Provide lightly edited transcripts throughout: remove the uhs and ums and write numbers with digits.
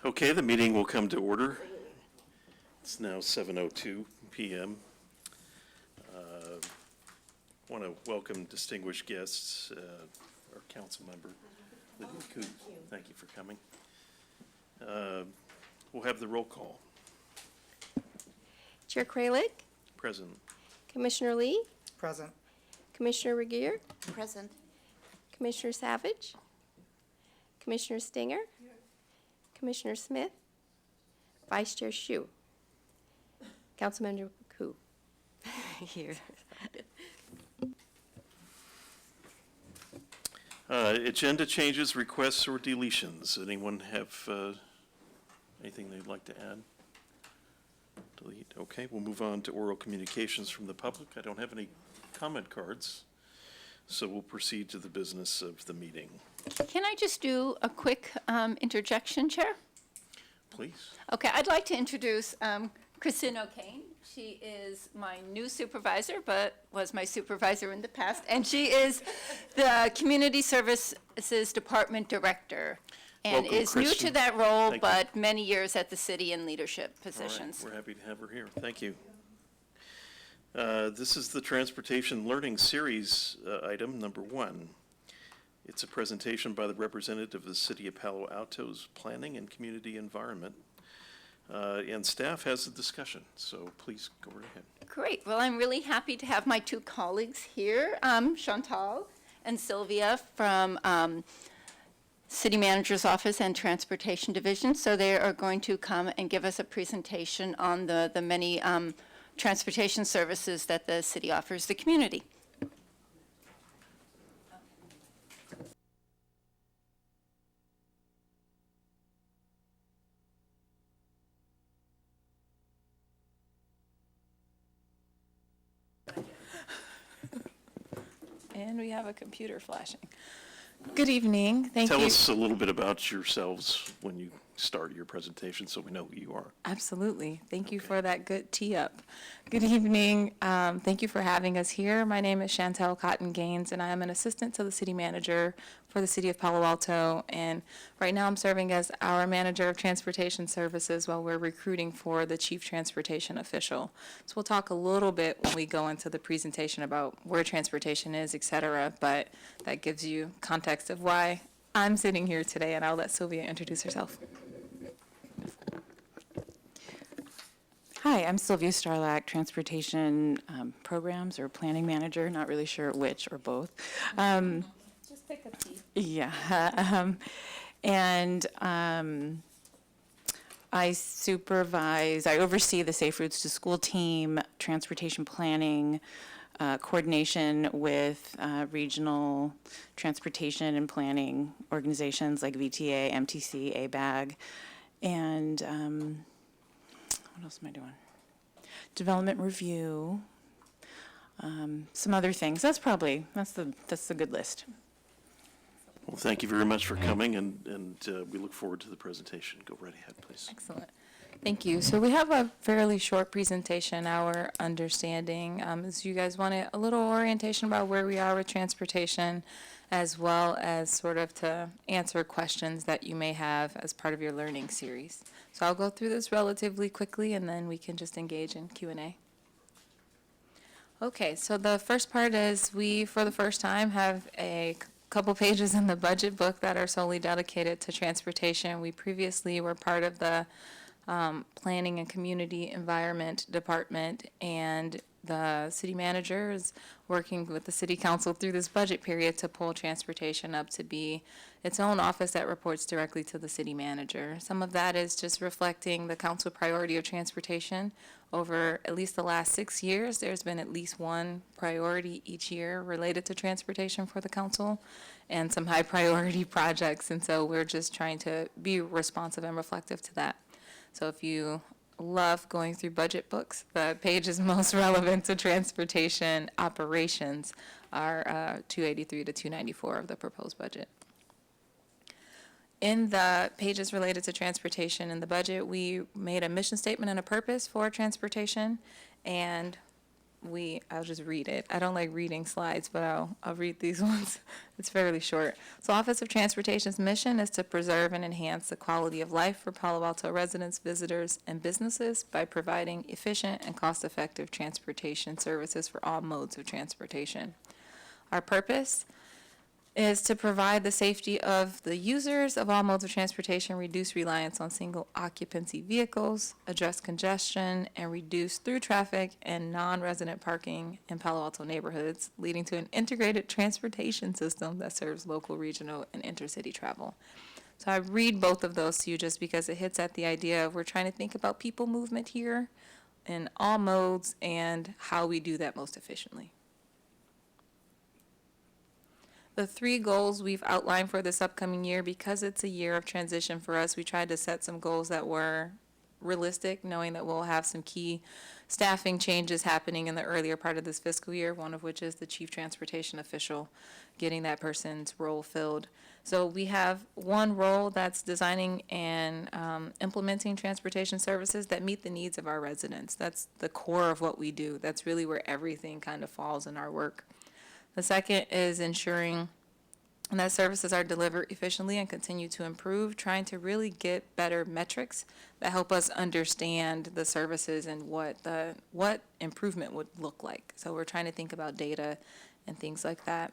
Okay, the meeting will come to order. It's now 7:02 p.m. I want to welcome distinguished guests, our council member, Lydia Coote. Thank you for coming. We'll have the roll call. Chair Kralik, Present. Commissioner Lee, Present. Commissioner Regier, Present. Commissioner Savage, Commissioner Stinger, Commissioner Smith, Vice Chair Shu, Councilmember Koo. Here. Agenda changes, requests, or deletions. Anyone have anything they'd like to add? Delete. Okay, we'll move on to oral communications from the public. I don't have any comment cards, so we'll proceed to the business of the meeting. Can I just do a quick interjection, Chair? Please. Okay, I'd like to introduce Christine O'Kane. She is my new supervisor, but was my supervisor in the past, and she is the Community Services Department Director, and Welcome, is new Kristen. to that role, Thank but many years at the city in leadership All right, positions. we're happy to have her here. Thank you. This is the Transportation Learning Series item number 1. It's a presentation by the representative of the City of Palo Alto's Planning and Community Environment. And staff has a discussion, so please go right ahead. Great. Well, I'm really happy to have my two colleagues here, Chantal and Sylvia from City Manager's Office and Transportation Division. So they are going to come and give us a presentation on the many transportation services that the city offers the community. And we have a computer flashing. Good evening. Thank you. Tell us a little bit about yourselves when you start your presentation so we know who you are. Absolutely. Thank you for that good tee up. Good evening. Thank you for having us here. My name is Chantel Cotton Gaines, and I am an assistant to the city manager for the city of Palo Alto. And right now I'm serving as our manager of transportation services while we're recruiting for the chief transportation official. So we'll talk a little bit when we go into the presentation about where transportation is, et cetera, but that gives you context of why I'm sitting here today, and I'll let Sylvia introduce herself. Hi, I'm Sylvia Starlack, Transportation Programs or Planning Manager, not really sure which or both. Just pick a T. Yeah, and I oversee the Safe Routes to School team, transportation planning, coordination with regional transportation and planning organizations like VTA, MTC, ABAG, and what else am I doing? Development review, some other things. That's the good list. Well, thank you very much for coming, and we look forward to the presentation. Go right ahead, please. Excellent. Thank you. So we have a fairly short presentation. Our understanding is you guys wanted a little orientation about where we are with transportation, as well as sort of to answer questions that you may have as part of your learning series. So I'll go through this relatively quickly, and then we can just engage in Q&A. Okay, so the first part is we, for the first time, have a couple pages in the budget book that are solely dedicated to transportation. We previously were part of the Planning and Community Environment Department, and the city manager is working with the city council through this budget period to pull transportation up to be its own office that reports directly to the city manager. Some of that is just reflecting the council priority of transportation. Over at least the last 6 years, there's been at least one priority each year related to transportation for the council and some high priority projects, and so we're just trying to be responsive and reflective to that. So if you love going through budget books, the pages most relevant to transportation operations are 283 to 294 of the proposed budget. In the pages related to transportation in the budget, we made a mission statement and a purpose for transportation, and I'll just read it. I don't like reading slides, but I'll read these ones. It's fairly short. So Office of Transportation's mission is to preserve and enhance the quality of life for Palo Alto residents, visitors, and businesses by providing efficient and cost-effective transportation services for all modes of transportation. Our purpose is to provide the safety of the users of all modes of transportation, reduce reliance on single occupancy vehicles, address congestion, and reduce through traffic and non-resident parking in Palo Alto neighborhoods, leading to an integrated transportation system that serves local, regional, and intercity travel. So I read both of those to you just because it hits at the idea of we're trying to think about people movement here in all modes and how we do that most efficiently. The 3 goals we've outlined for this upcoming year, because it's a year of transition for us, we tried to set some goals that were realistic, knowing that we'll have some key staffing changes happening in the earlier part of this fiscal year, one of which is the chief transportation official, getting that person's role filled. So we have one role that's designing and implementing transportation services that meet the needs of our residents. That's the core of what we do. That's really where everything kind of falls in our work. The second is ensuring that services are delivered efficiently and continue to improve, trying to really get better metrics that help us understand the services and what improvement would look like. So we're trying to think about data and things like that.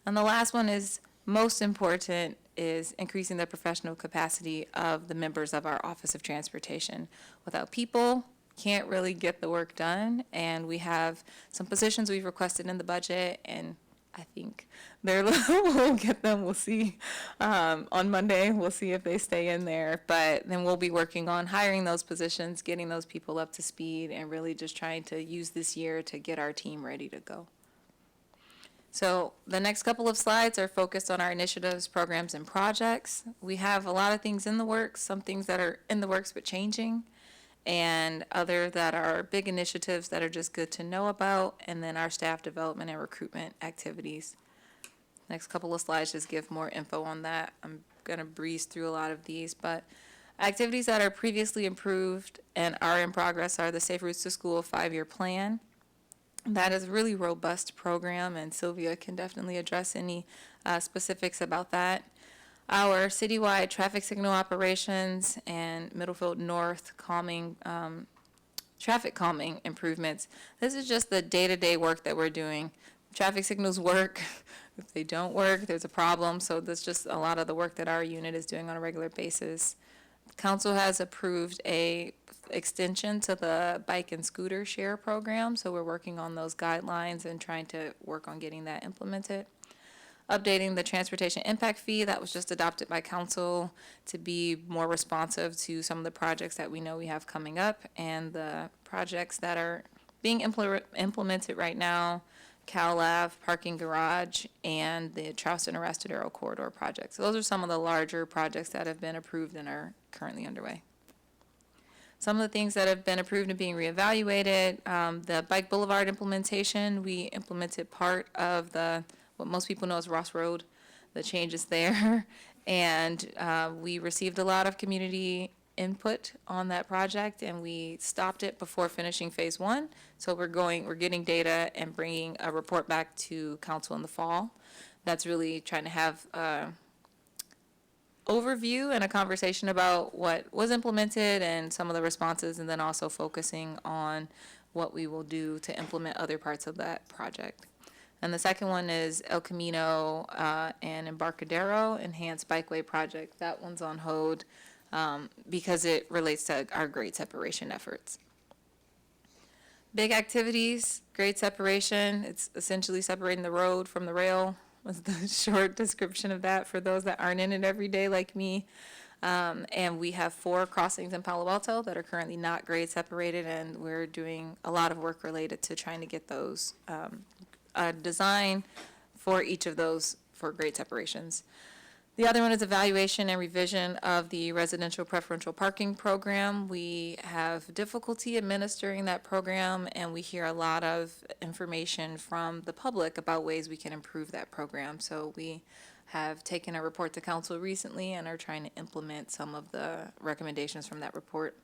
And the last one is most important is increasing the professional capacity of the members of our Office of Transportation. Without people, can't really get the work done, and we have some positions we've requested in the budget, and I think we'll get them. We'll see on Monday. We'll see if they stay in there. But then we'll be working on hiring those positions, getting those people up to speed, and really just trying to use this year to get our team ready to go. So the next couple of slides are focused on our initiatives, programs, and projects. We have a lot of things in the works, some things that are in the works but changing, and other that are big initiatives that are just good to know about, and then our staff development and recruitment activities. Next couple of slides just give more info on that. I'm going to breeze through a lot of these, but activities that are previously approved and are in progress are the Safe Routes to School 5-year plan. That is a really robust program, and Sylvia can definitely address any specifics about that. Our citywide traffic signal operations and Middlefield North traffic calming improvements. This is just the day-to-day work that we're doing. Traffic signals work. If they don't work, there's a problem. So that's just a lot of the work that our unit is doing on a regular basis. Council has approved a extension to the bike and scooter share program, so we're working on those guidelines and trying to work on getting that implemented. Updating the transportation impact fee that was just adopted by council to be more responsive to some of the projects that we know we have coming up and the projects that are being implemented right now, Cal Lab, parking garage, and the Charleston Arrestadero corridor project. So those are some of the larger projects that have been approved and are currently underway. Some of the things that have been approved and being reevaluated, the Bike Boulevard implementation, we implemented part of what most people know as Ross Road, the changes there. And we received a lot of community input on that project, and we stopped it before finishing phase 1. So we're getting data and bringing a report back to council in the fall. That's really trying to have overview and a conversation about what was implemented and some of the responses, and then also focusing on what we will do to implement other parts of that project. And the second one is El Camino and Embarcadero Enhanced Bikeway Project. That one's on hold because it relates to our grade separation efforts. Big activities, grade separation. It's essentially separating the road from the rail. Was the short description of that for those that aren't in it every day like me. And we have 4 crossings in Palo Alto that are currently not grade separated, and we're doing a lot of work related to trying to get those design for each of those for grade separations. The other one is evaluation and revision of the residential preferential parking program. We have difficulty administering that program, and we hear a lot of information from the public about ways we can improve that program. So we have taken a report to council recently and are trying to implement some of the recommendations from that report.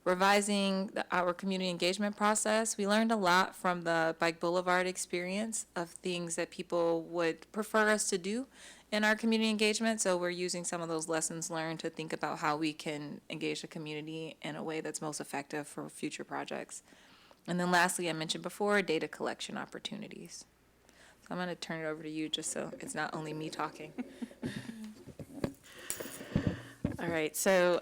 revising our community engagement process. We learned a lot from the Bike Boulevard experience of things that people would prefer us to do in our community engagement. So we're using some of those lessons learned to think about how we can engage the community in a way that's most effective for future projects. And then lastly, I mentioned before, data collection opportunities. So I'm going to turn it over to you just so it's not only me talking. All right, so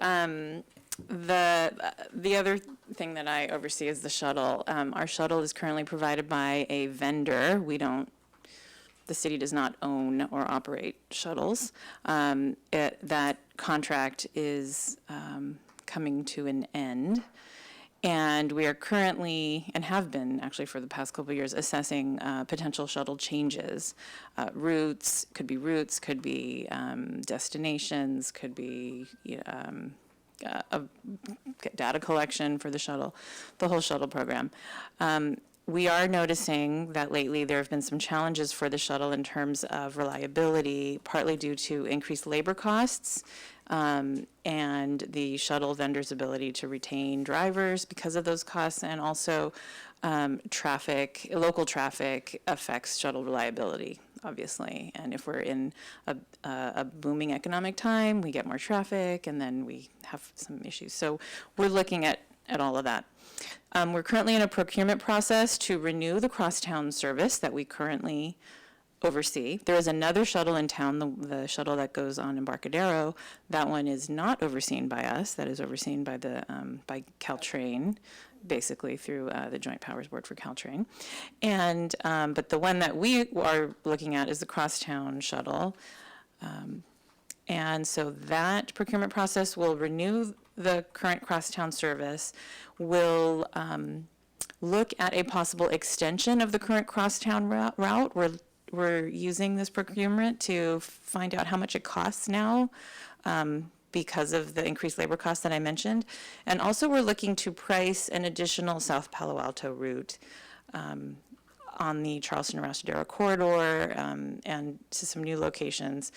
the other thing that I oversee is the shuttle. Our shuttle is currently provided by a vendor. The city does not own or operate shuttles. That contract is coming to an end. And we are currently, and have been actually for the past couple of years, assessing potential shuttle changes. Routes, could be destinations, could be data collection for the shuttle, the whole shuttle program. We are noticing that lately there have been some challenges for the shuttle in terms of reliability, partly due to increased labor costs and the shuttle vendor's ability to retain drivers because of those costs, and also local traffic affects shuttle reliability, obviously. And if we're in a booming economic time, we get more traffic, and then we have some issues. So we're looking at all of that. We're currently in a procurement process to renew the crosstown service that we currently oversee. There is another shuttle in town, the shuttle that goes on Embarcadero. That one is not overseen by us. That is overseen by by Caltrain, basically through the Joint Powers Board for Caltrain. And but the one that we are looking at is the crosstown shuttle. And so that procurement process will renew the current crosstown service, will look at a possible extension of the current crosstown route. We're using this procurement to find out how much it costs now because of the increased labor costs that I mentioned. And also we're looking to price an additional South Palo Alto route on the Charleston-Arastadero corridor and to some new locations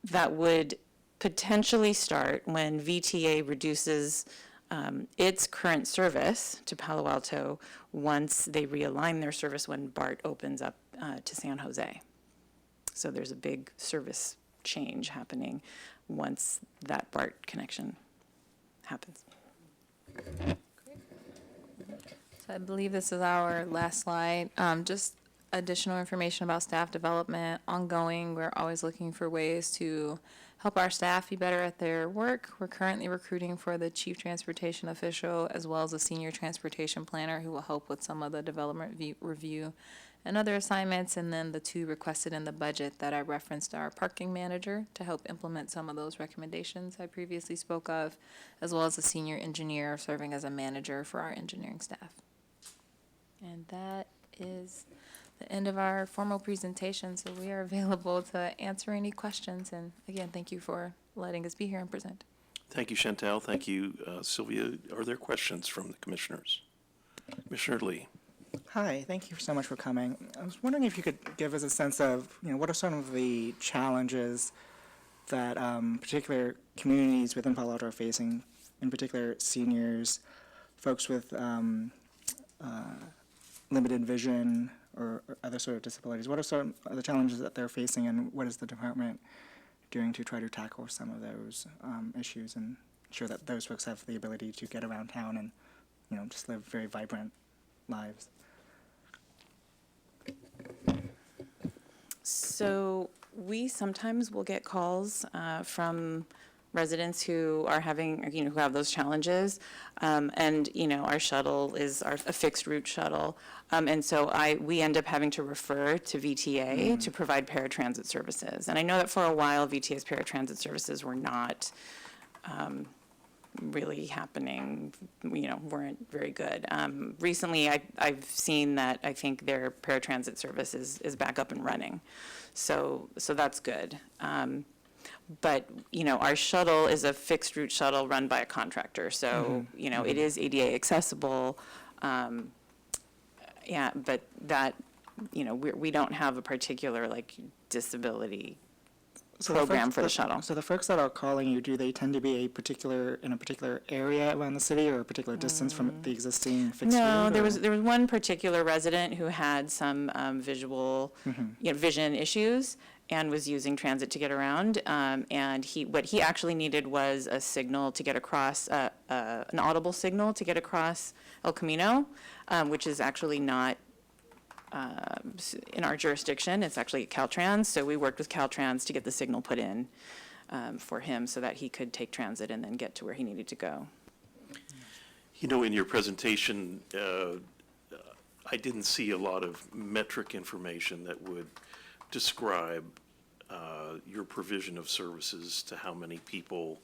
that would potentially start when VTA reduces its current service to Palo Alto once they realign their service when BART opens up to San Jose. So there's a big service change happening once that BART connection happens. So I believe this is our last slide. Just additional information about staff development, ongoing. We're always looking for ways to help our staff be better at their work. We're currently recruiting for the chief transportation official as well as a senior transportation planner who will help with some of the development review and other assignments. And then the two requested in the budget that I referenced, our parking manager to help implement some of those recommendations I previously spoke of, as well as a senior engineer serving as a manager for our engineering staff. And that is the end of our formal presentation, so we are available to answer any questions. And again, thank you for letting us be here and present. Thank you, Chantal. Thank you, Sylvia. Are there questions from the commissioners? Commissioner Lee. Hi, thank you so much for coming. I was wondering if you could give us a sense of, what are some of the challenges that particular communities within Palo Alto are facing, in particular seniors, folks with limited vision or other sort of disabilities. What are some of the challenges that they're facing, and what is the department doing to try to tackle some of those issues and ensure that those folks have the ability to get around town and, just live very vibrant lives? So we sometimes will get calls from residents who are having, who have those challenges. And, our shuttle is a fixed route shuttle. And so we end up having to refer to VTA to provide paratransit services. And I know that for a while, VTA's paratransit services were not really happening, weren't very good. Recently, I've seen that I think their paratransit service is back up and running. So that's good. But, our shuttle is a fixed route shuttle run by a contractor. So, it is ADA accessible. But that, we don't have a particular, disability program for the shuttle. So the folks that are calling you, do they tend to be in a particular area around the city or a particular distance from the existing fixed route? No, there or- was one particular resident who had some vision issues and was using transit to get around. And what he actually needed was a signal to get across, an audible signal to get across El Camino, which is actually not in our jurisdiction. It's actually Caltrans. So we worked with Caltrans to get the signal put in for him so that he could take transit and then get to where he needed to go. You know, in your presentation, I didn't see a lot of metric information that would describe your provision of services to how many people.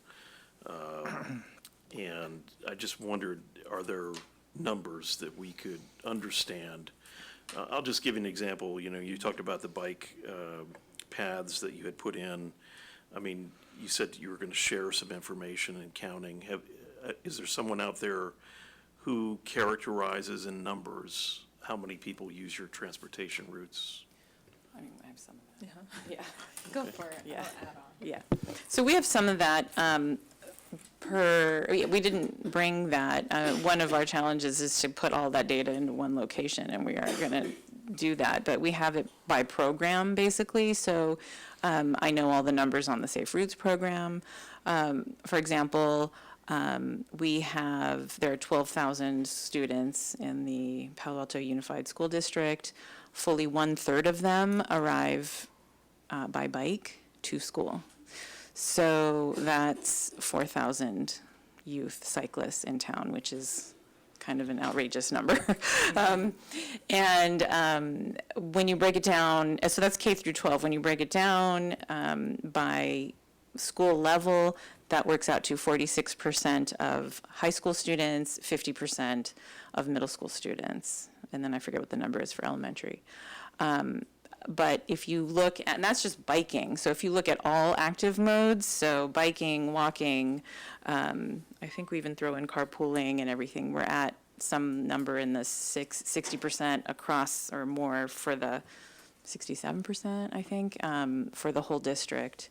And I just wondered, are there numbers that we could understand? I'll just give you an example. You know, you talked about the bike paths that you had put in. I mean, you said you were going to share some information and counting. Is there someone out there who characterizes in numbers how many people use your transportation routes? I mean, I have some of that. Yeah. Go for it. Yeah. Yeah. So we have some of that we didn't bring that. One of our challenges is to put all that data into one location, and we are going to do that. But we have it by program, basically. So I know all the numbers on the Safe Routes program. For example, there are 12,000 students in the Palo Alto Unified School District. Fully 1/3 of them arrive by bike to school. So that's 4,000 youth cyclists in town, which is kind of an outrageous number. When you break it down, so that's K through 12. When you break it down by school level, that works out to 46% of high school students, 50% of middle school students, and then I forget what the number is for elementary. But if you look at, and that's just biking, so if you look at all active modes, so biking, walking, I think we even throw in carpooling and everything, we're at some number in the 60% across or more for the 67%, I think, for the whole district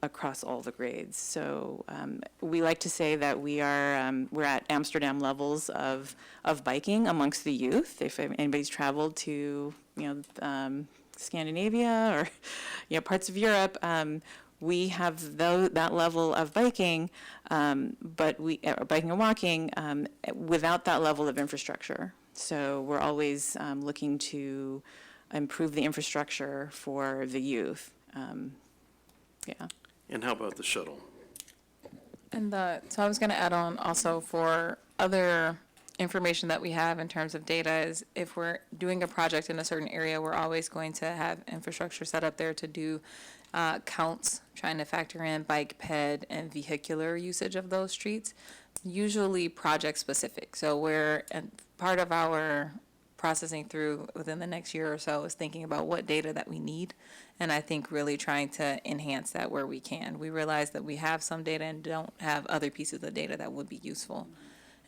across all the grades. So we like to say that we're at Amsterdam levels of biking amongst the youth. If anybody's traveled to Scandinavia or parts of Europe, we have that level of biking, but biking and walking without that level of infrastructure. So we're always looking to improve the infrastructure for the youth. Yeah. And how about the shuttle? And so I was going to add on also for other information that we have in terms of data is if we're doing a project in a certain area, we're always going to have infrastructure set up there to do counts, trying to factor in bike, ped, and vehicular usage of those streets, usually project specific. So part of our processing through within the next year or so is thinking about what data that we need. And I think really trying to enhance that where we can. We realize that we have some data and don't have other pieces of data that would be useful.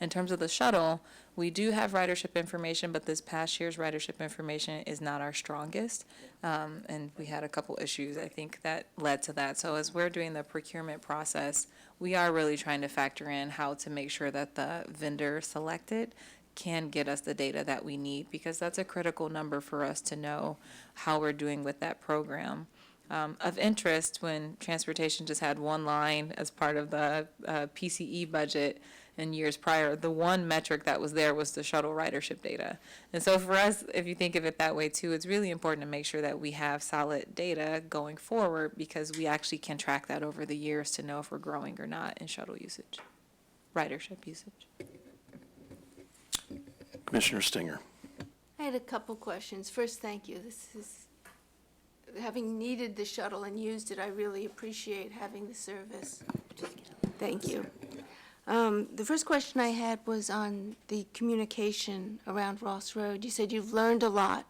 In terms of the shuttle, we do have ridership information, but this past year's ridership information is not our strongest. And we had a couple issues, I think, that led to that. So as we're doing the procurement process, we are really trying to factor in how to make sure that the vendor selected can get us the data that we need, because that's a critical number for us to know how we're doing with that program. Of interest, when transportation just had one line as part of the PCE budget in years prior, the one metric that was there was the shuttle ridership data. And so for us, if you think of it that way too, it's really important to make sure that we have solid data going forward, because we actually can track that over the years to know if we're growing or not in shuttle usage, ridership usage. Commissioner Stinger. I had a couple questions. First, thank you. Having needed the shuttle and used it, I really appreciate having the service. Thank you. The first question I had was on the communication around Ross Road. You said you've learned a lot,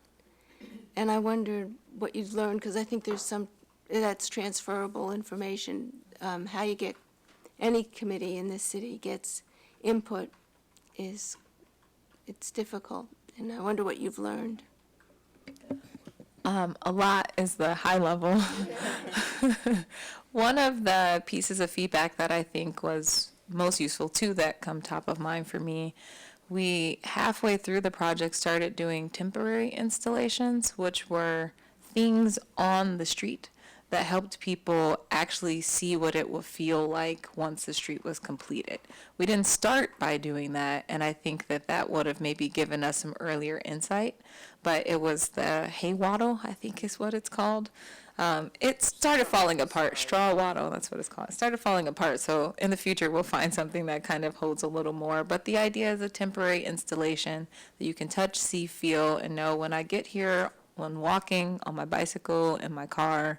and I wondered what you've learned, because I think there's some that's transferable information. How you get any committee in this city gets input it's difficult, and I wonder what you've learned. A lot is the high level. One of the pieces of feedback that I think was most useful too, that come top of mind for me, we halfway through the project started doing temporary installations, which were things on the street that helped people actually see what it would feel like once the street was completed. We didn't start by doing that, and I think that that would have maybe given us some earlier insight, but it was the hay wattle, I think is what it's called. It started falling apart, straw wattle, that's what it's called. It started falling apart, so in the future we'll find something that kind of holds a little more, but the idea is a temporary installation that you can touch, see, feel, and know when I get here, when walking on my bicycle, in my car,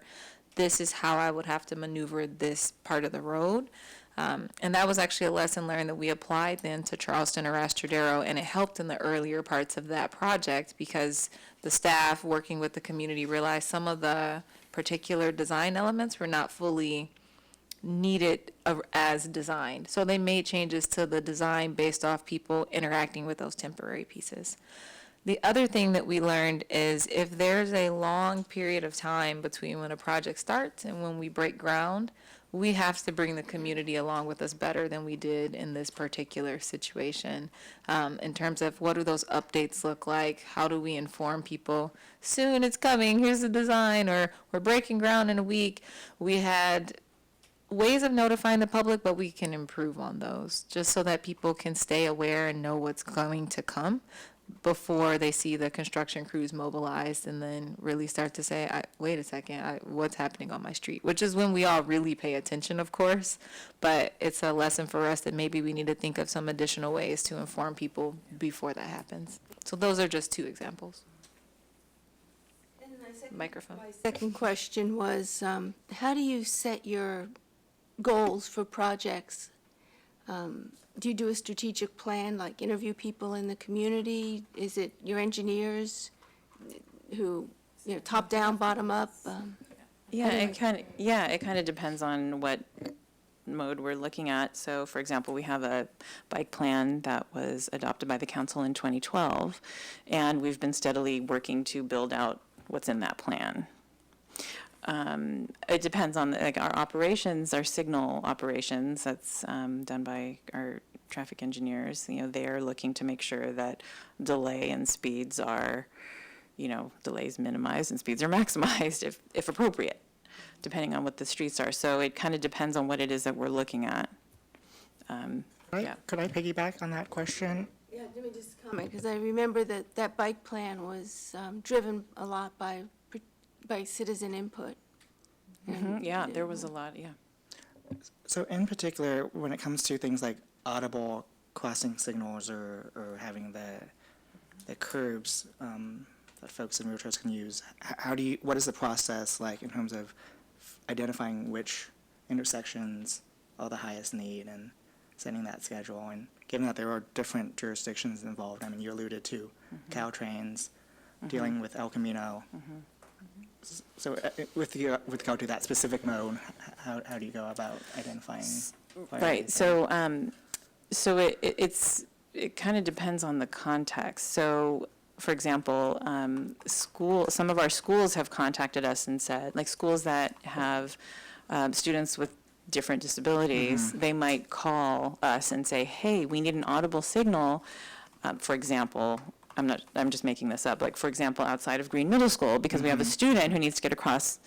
this is how I would have to maneuver this part of the road. And that was actually a lesson learned that we applied then to Charleston or Astrodero, and it helped in the earlier parts of that project because the staff working with the community realized some of the particular design elements were not fully needed as designed. So they made changes to the design based off people interacting with those temporary pieces. The other thing that we learned is if there's a long period of time between when a project starts and when we break ground, we have to bring the community along with us better than we did in this particular situation. In terms of what do those updates look like? How do we inform people? Soon it's coming, here's the design, or we're breaking ground in a week. We had ways of notifying the public, but we can improve on those just so that people can stay aware and know what's going to come before they see the construction crews mobilized and then really start to say, wait a second, what's happening on my street? Which is when we all really pay attention, of course, but it's a lesson for us that maybe we need to think of some additional ways to inform people before that happens. So those are just two examples. Microphone. My second question was, how do you set your goals for projects? Do you do a strategic plan, like interview people in the community? Is it your engineers who, top down, bottom up? Yeah, it kind of depends on what mode we're looking at. So, for example, we have a bike plan that was adopted by the council in 2012, and we've been steadily working to build out what's in that plan. It depends on our operations, our signal operations. That's done by our traffic engineers. They are looking to make sure that delay and speeds are, delays minimized and speeds are maximized if appropriate, depending on what the streets are. So it kind of depends on what it is that we're looking at. Could I piggyback on that question? Yeah, let me just comment, because I remember that bike plan was driven a lot by citizen input. Yeah, there was a lot, yeah. So in particular, when it comes to things like audible crossing signals or having the curbs that folks in wheelchairs can use, what is the process like in terms of identifying which intersections are the highest need and setting that schedule? And given that there are different jurisdictions involved, I mean, you alluded to Caltrains, dealing with El Camino. So with regard to that specific mode, how do you go about identifying? Right. So it kind of depends on the context. So, for example, some of our schools have contacted us and said, like schools that have students with different disabilities, they might call us and say, hey, we need an audible signal, for example. I'm just making this up. Like, for example, outside of Green Middle School, because we have a student who needs to get across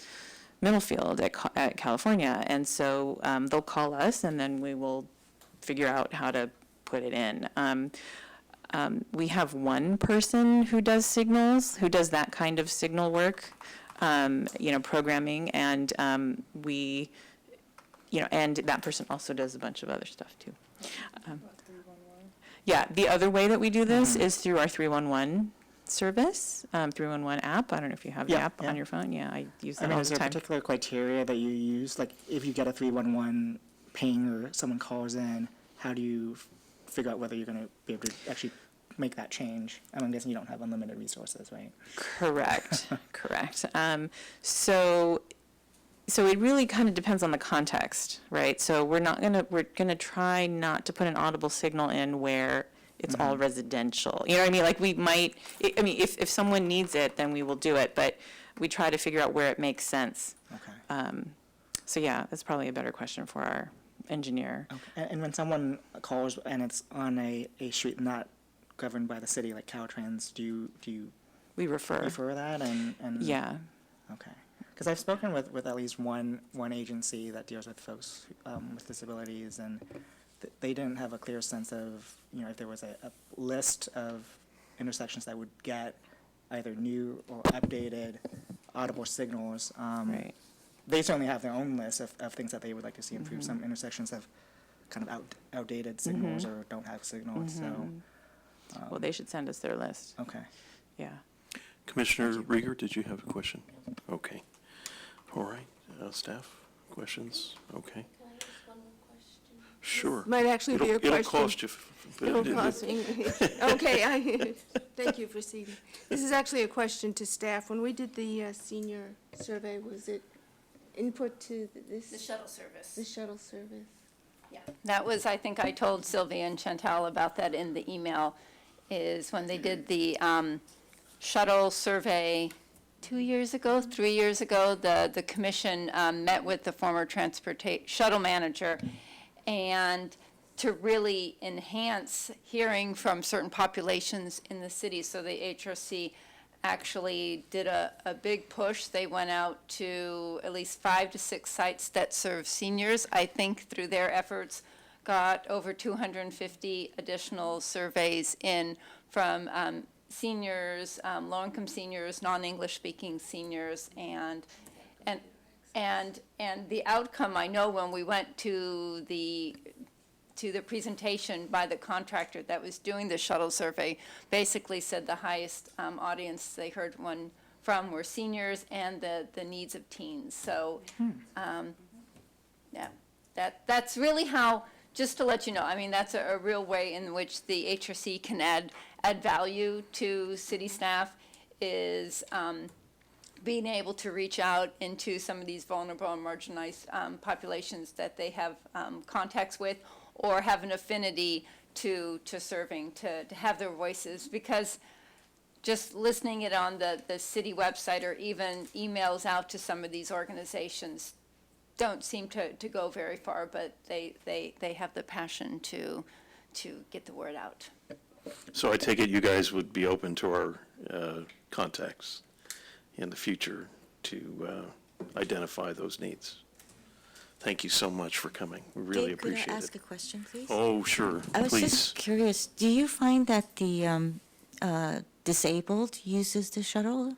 Middlefield at California. And so they'll call us, and then we will figure out how to put it in. We have one person who does signals, who does that kind of signal work, programming, and and that person also does a bunch of other stuff, too. Yeah, the other way that we do this is through our 311 service, 311 app. I don't know if you have the app on your phone. Yeah, I use that all is the there a time. particular criteria that you use? Like, if you get a 311 ping or someone calls in, how do you figure out whether you're going to be able to actually make that change? I'm guessing you don't have unlimited resources, right? Correct. So it really kind of depends on the context, right? So we're gonna try not to put an audible signal in where it's all residential. You know what I mean? Like, we might, I mean, if someone needs it, then we will do it, but we try to figure out where it makes sense. Okay. So yeah, that's probably a better question for our engineer. Okay. And when someone calls and it's on a street not governed by the city, like Caltrans, do you We refer. refer that and? Yeah. Okay. Because I've spoken with at least one agency that deals with folks with disabilities, and they didn't have a clear sense of, you know, if there was a list of intersections that would get either new or updated audible signals. Right. They certainly have their own list of things that they would like to see improved. Some intersections have kind of outdated signals or don't have signals, so, Well, they should send us their list. okay. Yeah. Commissioner Rieger, did you have a question? Okay. All right. Staff, questions? Okay. Sure. Might actually be a question. It'll cost you. It'll cost me. Okay, thank you for seating. This is actually a question to staff. When we did the senior survey, was it input to this? The shuttle service. The shuttle service. Yeah, that was, I think I told Sylvia and Chantal about that in the email, is when they did the shuttle survey 2 years ago, 3 years ago, the commission met with the former shuttle manager, and to really enhance hearing from certain populations in the city. So the HRC actually did a big push. They went out to at least 5 to 6 sites that serve seniors. I think through their efforts, got over 250 additional surveys in from seniors, low-income seniors, non-English speaking seniors, and the outcome, I know when we went to the presentation by the contractor that was doing the shuttle survey, basically said the highest audience they heard one from were seniors and the needs of teens. So, yeah, that's really how, just to let you know, I mean, that's a real way in which the HRC can add value to city staff, is being able to reach out into some of these vulnerable and marginalized populations that they have contacts with, or have an affinity to serving, to have their voices. Because just listening it on the city website, or even emails out to some of these organizations, don't seem to go very far, but they have the passion to get the word out. So I take it you guys would be open to our contacts in the future to identify those needs. Thank you so much for coming. We really appreciate Could I it. ask a question, please? Oh, sure, I was please. just curious, do you find that the disabled uses the shuttle?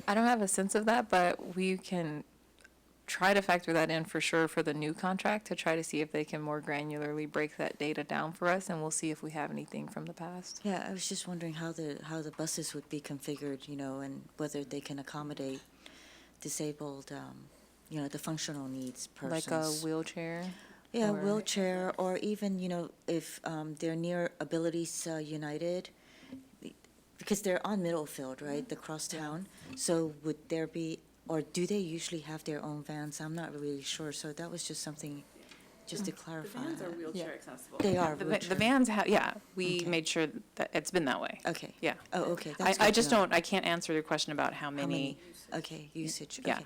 I don't have a sense of that, but we can try to factor that in for sure for the new contract, to try to see if they can more granularly break that data down for us, and we'll see if we have anything from the past. Yeah, I was just wondering how the buses would be configured, you know, and whether they can accommodate disabled, you know, the functional needs persons. Like a wheelchair? Yeah, or- wheelchair, or even, you know, if they're near Abilities United, because they're on Middlefield, right, the crosstown. So would there be, or do they usually have their own vans? I'm not really sure, so that was just something, just to clarify. The vans are wheelchair accessible. They are The wheelchair. vans have, yeah, we Okay. made sure that it's been that way. Okay. Yeah. Oh, okay. I That's I good to just know. don't, I can't answer your question about how How many. Okay, usage, Yeah. okay.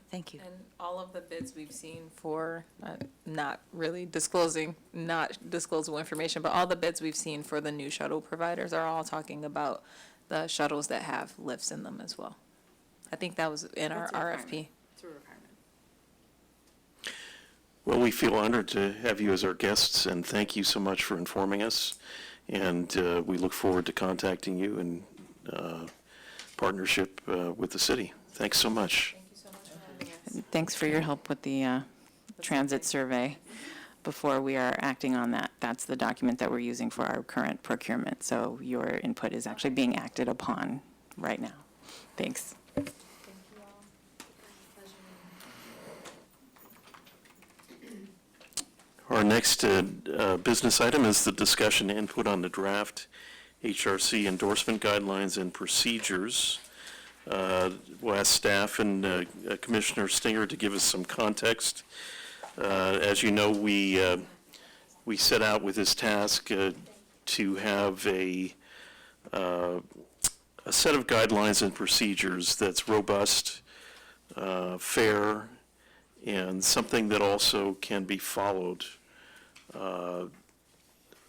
Thank you. And all of the bids we've seen for, not disclosable information, but all the bids we've seen for the new shuttle providers are all talking about the shuttles that have lifts in them as well. I think that was in our That's a requirement. RFP. It's a requirement. Well, we feel honored to have you as our guests, and thank you so much for informing us. And we look forward to contacting you in partnership with the city. Thanks so much. Thanks for your help with the transit survey. Before we are acting on that, that's the document that we're using for our current procurement. So your input is actually being acted upon right now. Thanks. Our next business item is the discussion and input on the draft HRC endorsement guidelines and procedures. We'll ask staff and Commissioner Stinger to give us some context As you know, we set out with this task to have a set of guidelines and procedures that's robust, fair, and something that also can be followed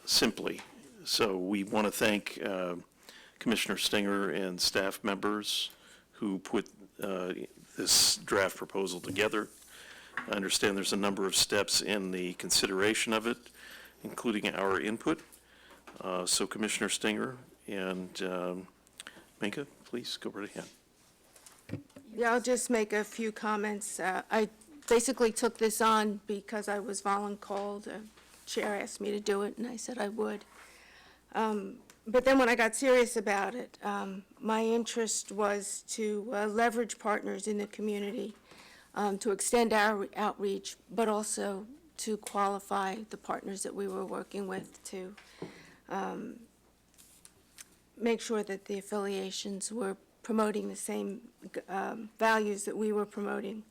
simply. So we want to thank Commissioner Stinger and staff members who put this draft proposal together. I understand there's a number of steps in the consideration of it, including our input. So Commissioner Stinger and Minka, please go right ahead. Yeah, I'll just make a few comments. I basically took this on because I was volunteered. The chair asked me to do it, and I said I would. But then when I got serious about it, my interest was to leverage partners in the community, to extend our outreach, but also to qualify the partners that we were working with to make sure that the affiliations were promoting the same values that we were promoting.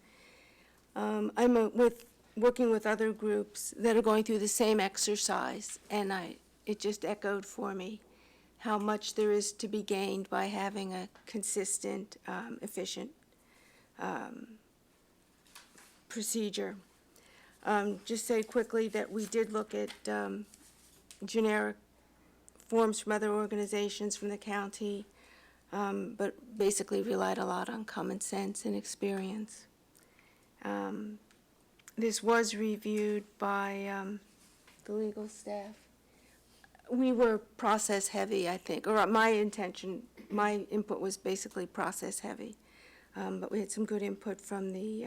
I'm working with other groups that are going through the same exercise, and it just echoed for me how much there is to be gained by having a consistent, efficient procedure. Just say quickly that we did look at generic forms from other organizations from the county, but basically relied a lot on common sense and experience. This was reviewed by the legal staff. We were process heavy, I think, or my input was basically process heavy. But we had some good input from the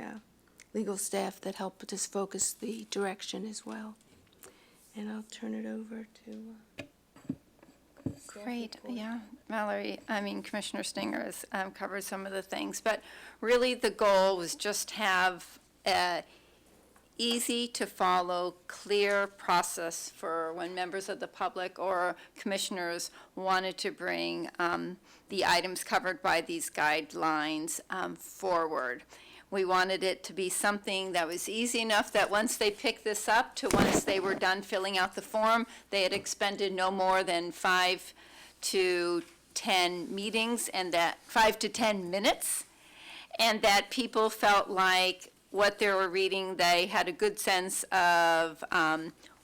legal staff that helped us focus the direction as well. And I'll turn it over to staff Great, report. yeah, Mallory, Commissioner Stinger has covered some of the things, but really the goal was just have a easy-to-follow, clear process for when members of the public or commissioners wanted to bring the items covered by these guidelines forward. We wanted it to be something that was easy enough that once they picked this up to once they were done filling out the form, they had expended no more than 5 to 10 meetings, and that 5 to 10 minutes, and that people felt like what they were reading, they had a good sense of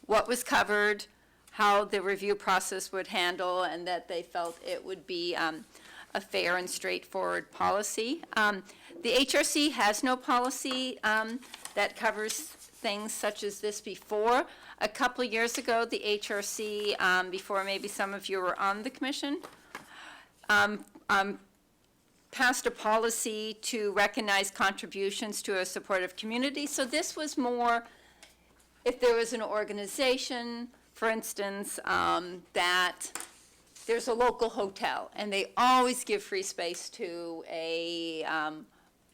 what was covered, how the review process would handle, and that they felt it would be a fair and straightforward policy. The HRC has no policy that covers things such as this before. A couple years ago, the HRC, before maybe some of you were on the commission, passed a policy to recognize contributions to a supportive community. So this was more, if there was an organization, for instance, that there's a local hotel, and they always give free space to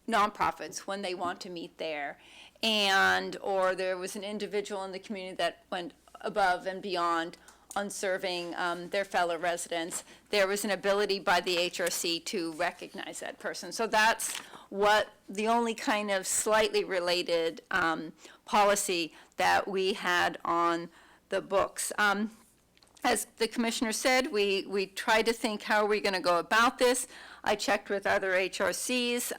nonprofits when they want to meet there, or there was an individual in the community that went above and beyond on serving their fellow residents, there was an ability by the HRC to recognize that person. So that's what the only kind of slightly related policy that we had on the books. As the commissioner said, we tried to think, how are we going to go about this? I checked with other HRCs.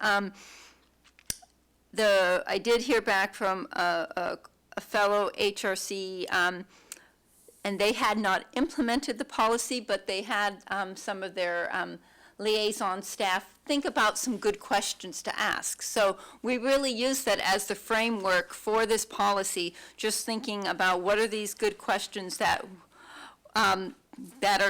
I did hear back from a fellow HRC, and they had not implemented the policy, but they had some of their liaison staff think about some good questions to ask. So we really use that as the framework for this policy, just thinking about what are these good questions that are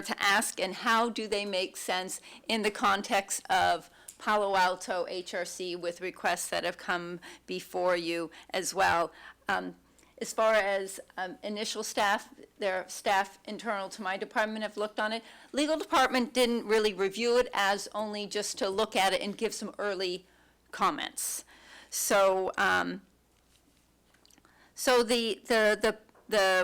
to ask, and how do they make sense in the context of Palo Alto HRC with requests that have come before you as well. As far as initial staff, their staff internal to my department have looked on it. Legal department didn't really review it, as only just to look at it and give some early comments. So,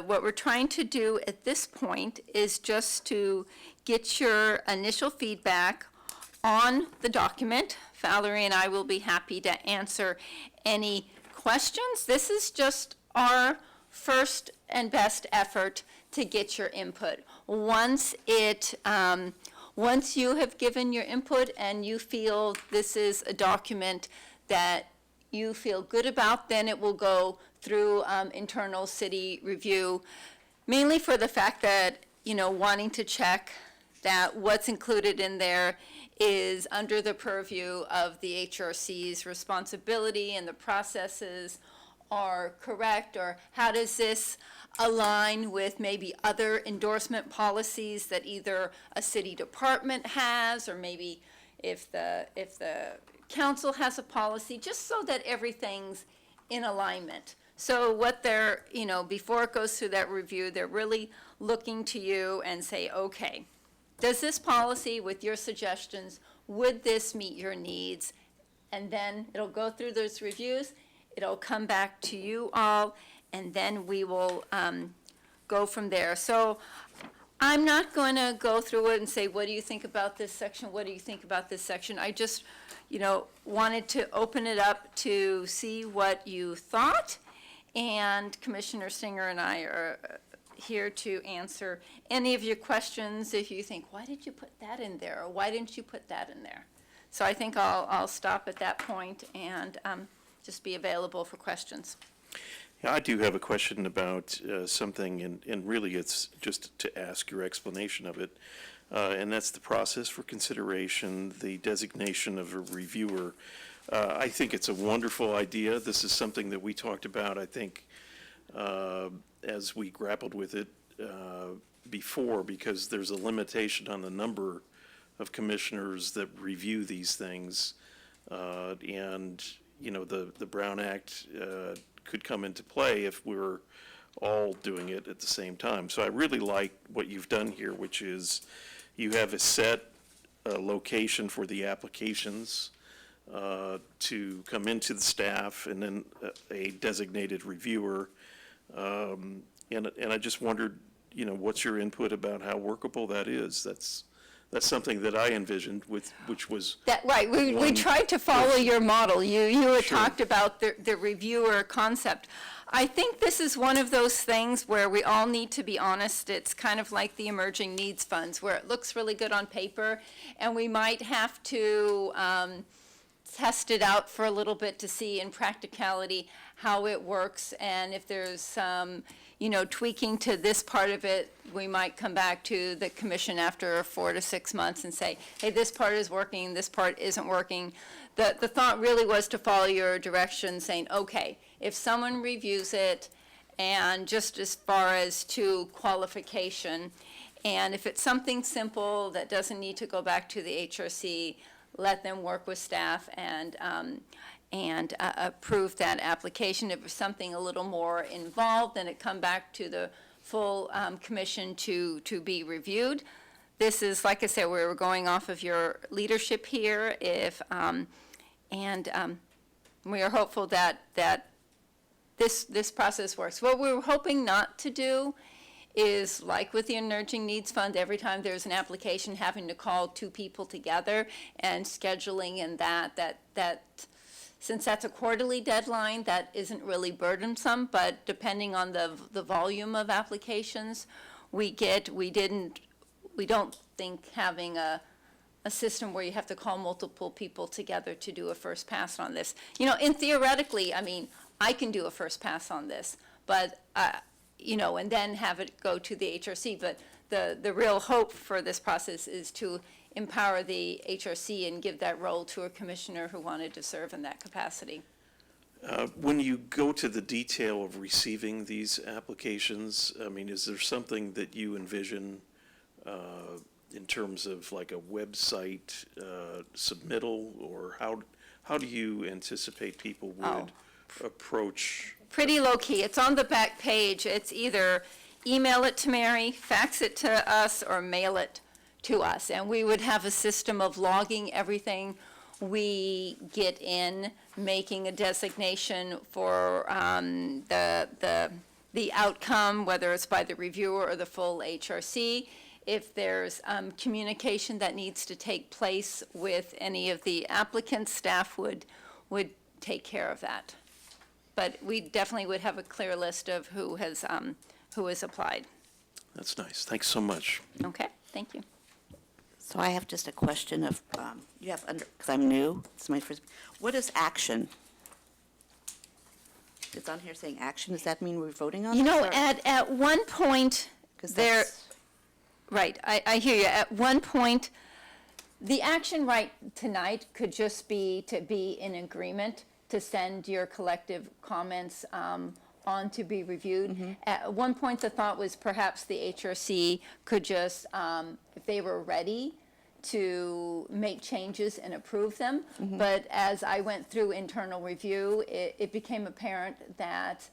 what we're trying to do at this point is just to get your initial feedback on the document. Valerie and I will be happy to answer any questions. This is just our first and best effort to get your input. Once you have given your input and you feel this is a document that you feel good about, then it will go through internal city review, mainly for the fact that, wanting to check that what's included in there is under the purview of the HRC's responsibility and the processes are correct, or how does this align with maybe other endorsement policies that either a city department has, or maybe if the council has a policy, just so that everything's in alignment. So what they're, before it goes through that review, they're really looking to you and say, okay, does this policy with your suggestions, would this meet your needs? And then it'll go through those reviews, it'll come back to you all, and then we will go from there. So I'm not going to go through it and say, what do you think about this section? What do you think about this section? I just, wanted to open it up to see what you thought. And Commissioner Singer and I are here to answer any of your questions if you think, why did you put that in there? Or why didn't you put that in there? So I think I'll stop at that point and just be available for questions. Yeah, I do have a question about something, and really it's just to ask your explanation of it. And that's the process for consideration, the designation of a reviewer. I think it's a wonderful idea. This is something that we talked about, I think, as we grappled with it before, because there's a limitation on the number of commissioners that review these things. And, the Brown Act could come into play if we were all doing it at the same time. So I really like what you've done here, which is you have a set location for the applications to come into the staff, and then a designated reviewer. And I just wondered, what's your input about how workable that is? That's something that I envisioned which was. Right, we tried to follow your model. You had talked about the reviewer concept. I think this is one of those things where we all need to be honest. It's kind of like the emerging needs funds, where it looks really good on paper, and we might have to test it out for a little bit to see in practicality how it works, and if there's some, tweaking to this part of it, we might come back to the commission after 4 to 6 months and say, hey, this part is working, this part isn't working. The thought really was to follow your direction, saying, okay, if someone reviews it, and just as far as to qualification, and if it's something simple that doesn't need to go back to the HRC, let them work with staff and approve that application. If it's something a little more involved, then it come back to the full commission to be reviewed. This is, like I said, we were going off of your leadership here. We are hopeful that this process works. What we were hoping not to do is, like with the Emerging Needs Fund, every time there's an application, having to call 2 people together and scheduling, and that since that's a quarterly deadline, that isn't really burdensome, but depending on the volume of applications we get, we don't think having a system where you have to call multiple people together to do a first pass on this. And theoretically, I can do a first pass on this, but, and then have it go to the HRC. But the real hope for this process is to empower the HRC and give that role to a commissioner who wanted to serve in that capacity. When you go to the detail of receiving these applications, is there something that you envision in terms of like a website submittal, or how do you anticipate people would approach? Pretty low-key. It's on the back page. It's either email it to Mary, fax it to us, or mail it to us. And we would have a system of logging everything we get in, making a designation for the outcome, whether it's by the reviewer or the full HRC. If there's communication that needs to take place with any of the applicants, staff would take care of that. but we definitely would have a clear list of who has applied. That's nice. Thanks so much. Okay, thank you. So I have just a question of, you have under, because I'm new, it's my first, what is action? It's on here saying action, does that mean we're voting on You this, know, or- at one point, 'cause there, that's- right, I hear you. At one point, the action right tonight could just be to be in agreement to send your collective comments on to be reviewed. At one point, the thought was perhaps the HRC could just, if they were ready, to make changes and approve them. But as I went through internal review, it became apparent that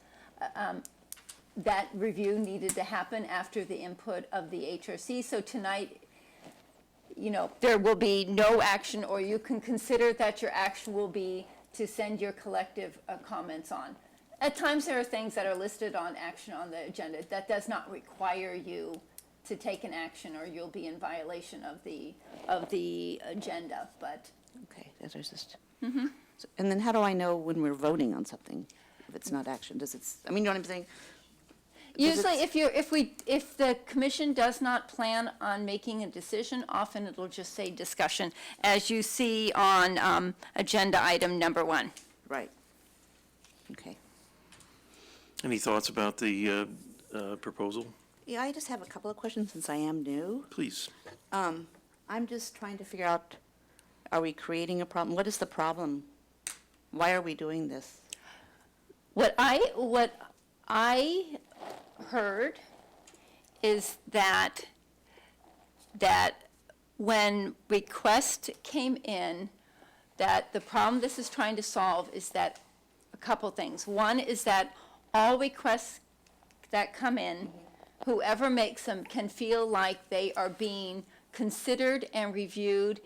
that review needed to happen after the input of the HRC. So tonight, you know, there will be no action, or you can consider that your action will be to send your collective comments on. At times, there are things that are listed on action on the agenda. That does not require you to take an action, or you'll be in violation of the agenda, but. Okay, that is just. So- And then how do I know when we're voting on something, if it's not action? Does it, I mean, you know what I'm saying? Does Usually, it- if the commission does not plan on making a decision, often it'll just say discussion, as you see on agenda item number 1. Right. Okay. Any thoughts about the proposal? Yeah, I just have a couple of questions since I am new. Please. I'm just trying to figure out, are we creating a problem? What is the problem? Why are we doing this? What I heard is that when request came in, that the problem this is trying to solve is that a couple things. One is that all requests that come in, whoever makes them can feel like they are being considered and reviewed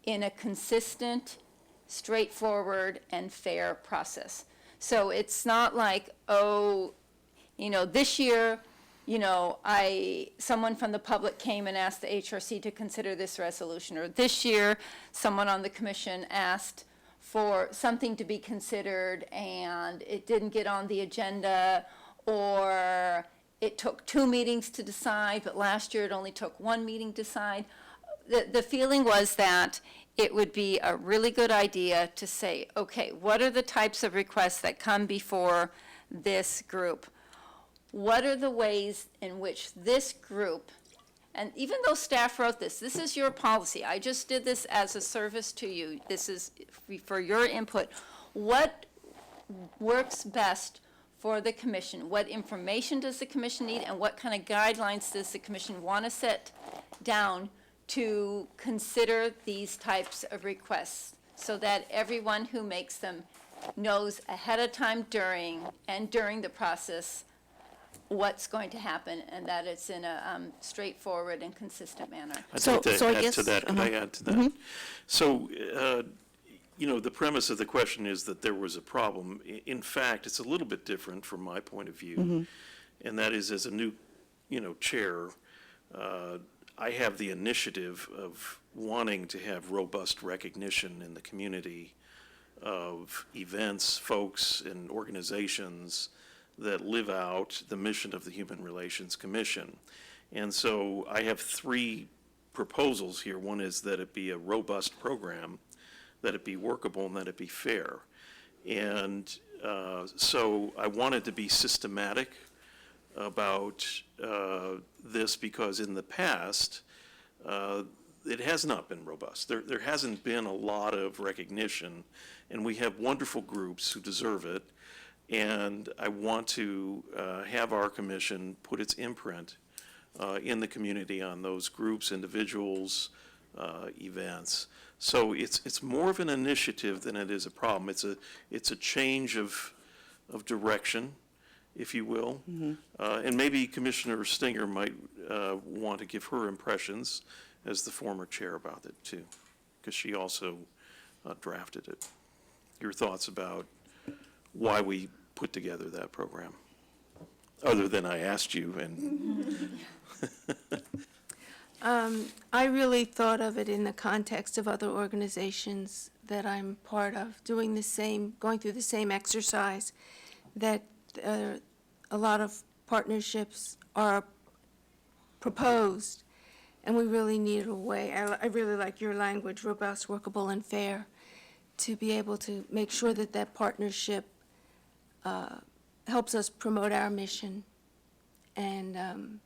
in a consistent, straightforward, and fair process. So it's not like, oh, you know, this year, you know, someone from the public came and asked the HRC to consider this resolution, or this year, someone on the commission asked for something to be considered and it didn't get on the agenda, or it took 2 meetings to decide, but last year it only took 1 meeting to decide. The feeling was that it would be a really good idea to say, okay, what are the types of requests that come before this group? What are the ways in which this group, and even though staff wrote this is your policy, I just did this as a service to you, this is for your input, what works best for the commission? What information does the commission need, and what kind of guidelines does the commission want to set down to consider these types of requests, so that everyone who makes them knows ahead of time during the process what's going to happen, and that it's in a straightforward and consistent manner. I'd So- like to so I add guess- to that. Could I add to that? So, you know, the premise of the question is that there was a problem. In fact, it's a little bit different from my point of view. And that is, as a new, you know, chair, I have the initiative of wanting to have robust recognition in the community of events, folks, and organizations that live out the mission of the Human Relations Commission. And so I have 3 proposals here. One is that it be a robust program, that it be workable, and that it be fair. And so I wanted to be systematic about this, because in the past, it has not been robust. There hasn't been a lot of recognition, and we have wonderful groups who deserve it. And I want to have our commission put its imprint in the community on those groups, individuals, events. So it's more of an initiative than it is a problem. It's a change of direction, if you will. And maybe Commissioner Stinger might want to give her impressions as the former chair about it too, because she also drafted it. Your thoughts about why we put together that program, other than I asked you and. I really thought of it in the context of other organizations that I'm part of, going through the same exercise, that a lot of partnerships are proposed, and we really need a way, I really like your language, robust, workable, and fair, to be able to make sure that that partnership helps us promote our mission and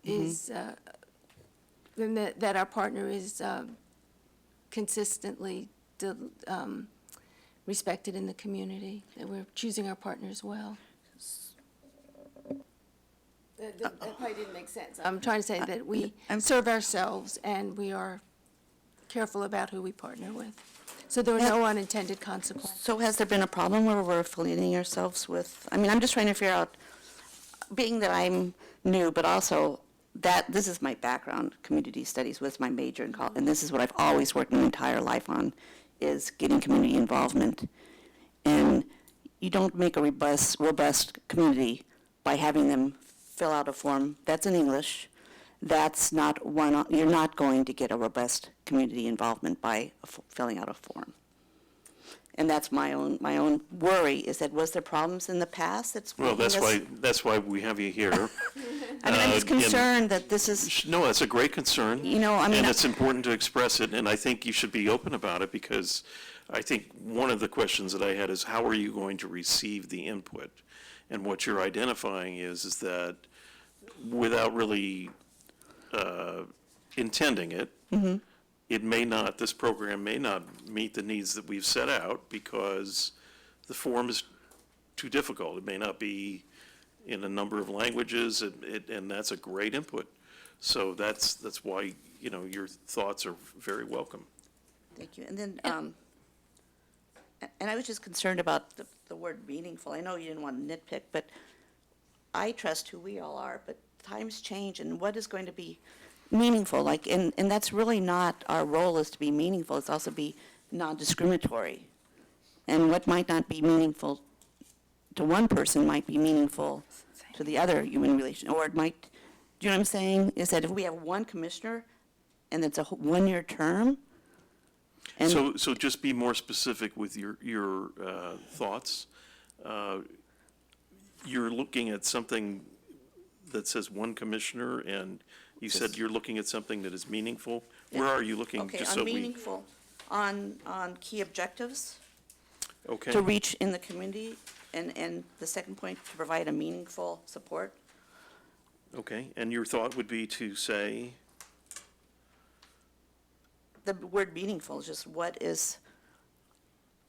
is, and that our partner is consistently respected in the community, that we're choosing our partners well. That probably didn't make sense. I'm trying to say that we serve ourselves and we are careful about who we partner with. So there are no unintended consequences. So has there been a problem where we're affiliating ourselves with, I mean, I'm just trying to figure out, being that I'm new, but also that, this is my background, community studies was my major in college, and this is what I've always worked my entire life on, is getting community involvement. And you don't make a robust community by having them fill out a form. That's in English. That's not one, you're not going to get a robust community involvement by filling out a form. And that's my own worry, is that was there problems in the past that's Well, making us- that's why we have you here. I mean, I'm just and- concerned that this is, No, that's a great concern. you know, I mean, And it's important to express it, and I think you should be open about it, because I think one of the questions that I had is, how are you going to receive the input? And what you're identifying is that without really intending it, it may not, this program may not meet the needs that we've set out, because the form is too difficult. It may not be in a number of languages, and that's a great input. So that's why, you know, your thoughts are very welcome. thank you. And then, and I was just concerned about the word meaningful. I know you didn't want to nitpick, but I trust who we all are, but times change, and what is going to be meaningful? Like, and that's really not our role, is to be meaningful. It's also be non-discriminatory. And what might not be meaningful to one person might be meaningful to the other human relation, or it might, do you know what I'm saying? Is that if we have one commissioner and it's a one-year term, and So just be more specific with your thoughts. You're looking at something that says one commissioner, and you said you're looking at something that is meaningful. Where are you looking? okay, Just on so we- meaningful, on key objectives Okay. to reach in the community, and the second point, to provide a meaningful support. Okay, and your thought would be to say, The word meaningful is just what is,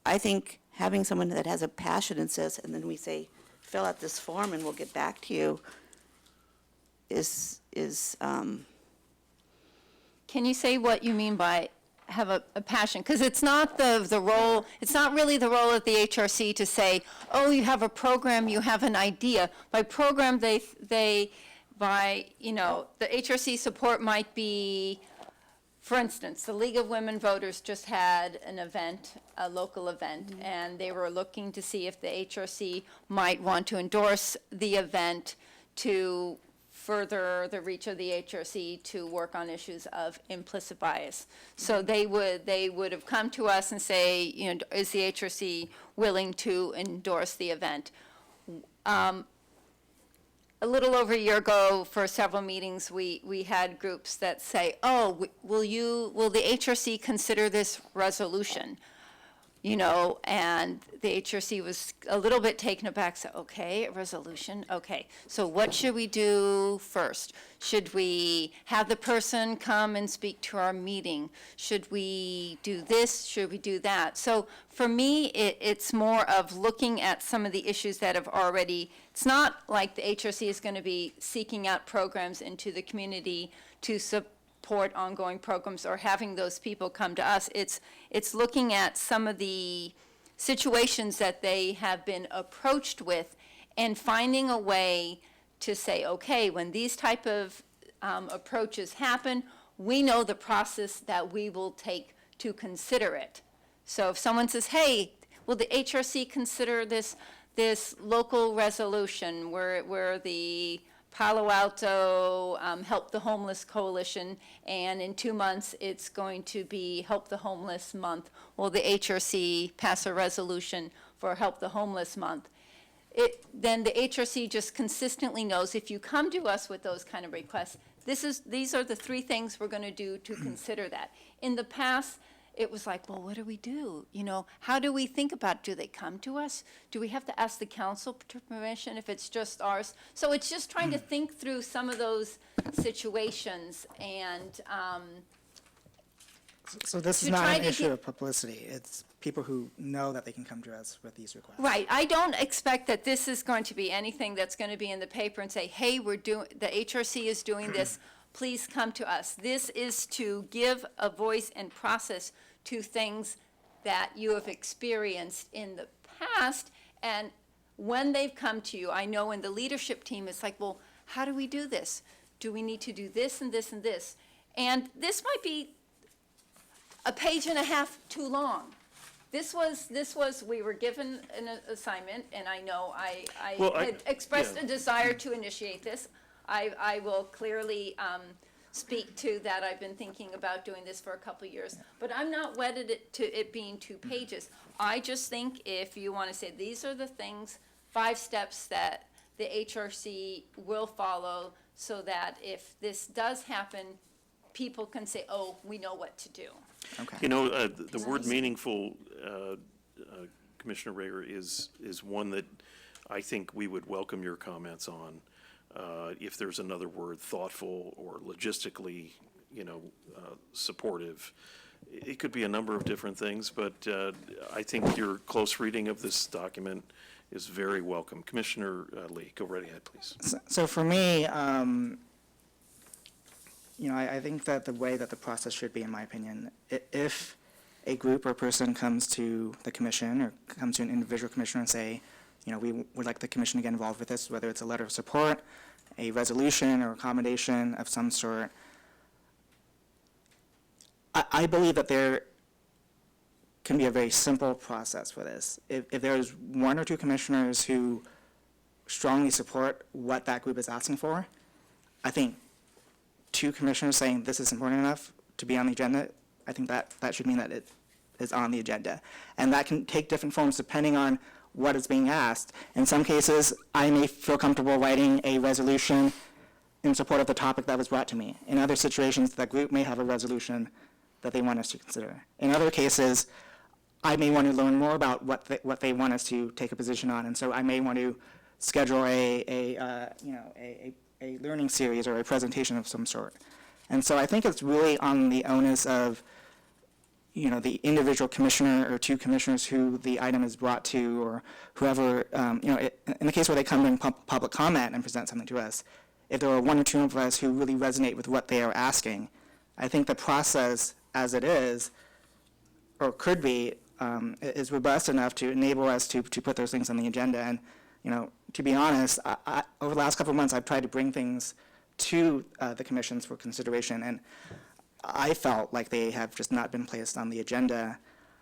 I think having someone that has a passion and says, and then we say, fill out this form and we'll get back to you, is Can you say what you mean by have a passion? Because it's not the role, it's not really the role of the HRC to say, oh, you have a program, you have an idea. By program, by, you know, the HRC support might be, for instance, the League of Women Voters just had an event, a local event, and they were looking to see if the HRC might want to endorse the event to further the reach of the HRC to work on issues of implicit bias. So they would have come to us and say, you know, is the HRC willing to endorse the event? A little over a year ago, for several meetings, we had groups that say, oh, will the HRC consider this resolution? You know, and the HRC was a little bit taken aback, so, okay, a resolution, okay. So what should we do first? Should we have the person come and speak to our meeting? Should we do this? Should we do that? So for me, it's more of looking at some of the issues that have already, it's not like the HRC is going to be seeking out programs into the community to support ongoing programs or having those people come to us. It's looking at some of the situations that they have been approached with and finding a way to say, okay, when these type of approaches happen, we know the process that we will take to consider it. So if someone says, hey, will the HRC consider this local resolution where the Palo Alto Help the Homeless Coalition, and in 2 months, it's going to be Help the Homeless Month. Will the HRC pass a resolution for Help the Homeless Month, then the HRC just consistently knows if you come to us with those kind of requests, these are the 3 things we're going to do to consider that. In the past, it was like, well, what do we do? You know, how do we think about, do they come to us? Do we have to ask the council for permission if it's just ours? So it's just trying to think through some of those situations and, So this is to not try an to issue get- of publicity. It's people who know that they can come to us with these requests. right, I don't expect that this is going to be anything that's going to be in the paper and say, hey, the HRC is doing this, please come to us. This is to give a voice and process to things that you have experienced in the past, and when they've come to you, I know in the leadership team, it's like, well, how do we do this? Do we need to do this and this and this? And this might be a page and a half too long. This was, we were given an assignment, and I know Well, I had expressed yeah. a desire to initiate this. I will clearly speak to that. I've been thinking about doing this for a couple of years, but I'm not wedded to it being 2 pages. I just think if you want to say, these are the things, 5 steps that the HRC will follow, so that if this does happen, people can say, oh, we know what to do. Okay. You know, the word meaningful, Commissioner Rager, is one that I think we would welcome your comments on. If there's another word, thoughtful or logistically, supportive. It could be a number of different things, but I think your close reading of this document is very welcome. Commissioner Lee, go right ahead, please. So for me, I think that the way that the process should be, in my opinion, if a group or person comes to the commission or comes to an individual commissioner and say, we would like the commission to get involved with this, whether it's a letter of support, a resolution, or accommodation of some sort, I believe that there can be a very simple process for this. If there's 1 or 2 commissioners who strongly support what that group is asking for, I think 2 commissioners saying this is important enough to be on the agenda, I think that should mean that it is on the agenda. And that can take different forms depending on what is being asked. In some cases, I may feel comfortable writing a resolution in support of the topic that was brought to me. In other situations, the group may have a resolution that they want us to consider. In other cases, I may want to learn more about what they want us to take a position on, and so I may want to schedule a learning series or a presentation of some sort. And so I think it's really on the onus of the individual commissioner or 2 commissioners who the item is brought to, or whoever, in the case where they come in public comment and present something to us, if there are 1 or 2 of us who really resonate with what they are asking, I think the process as it is, or could be, is robust enough to enable us to put those things on the agenda. And, to be honest, over the last couple of months, I've tried to bring things to the commissions for consideration, and I felt like they have just not been placed on the agenda.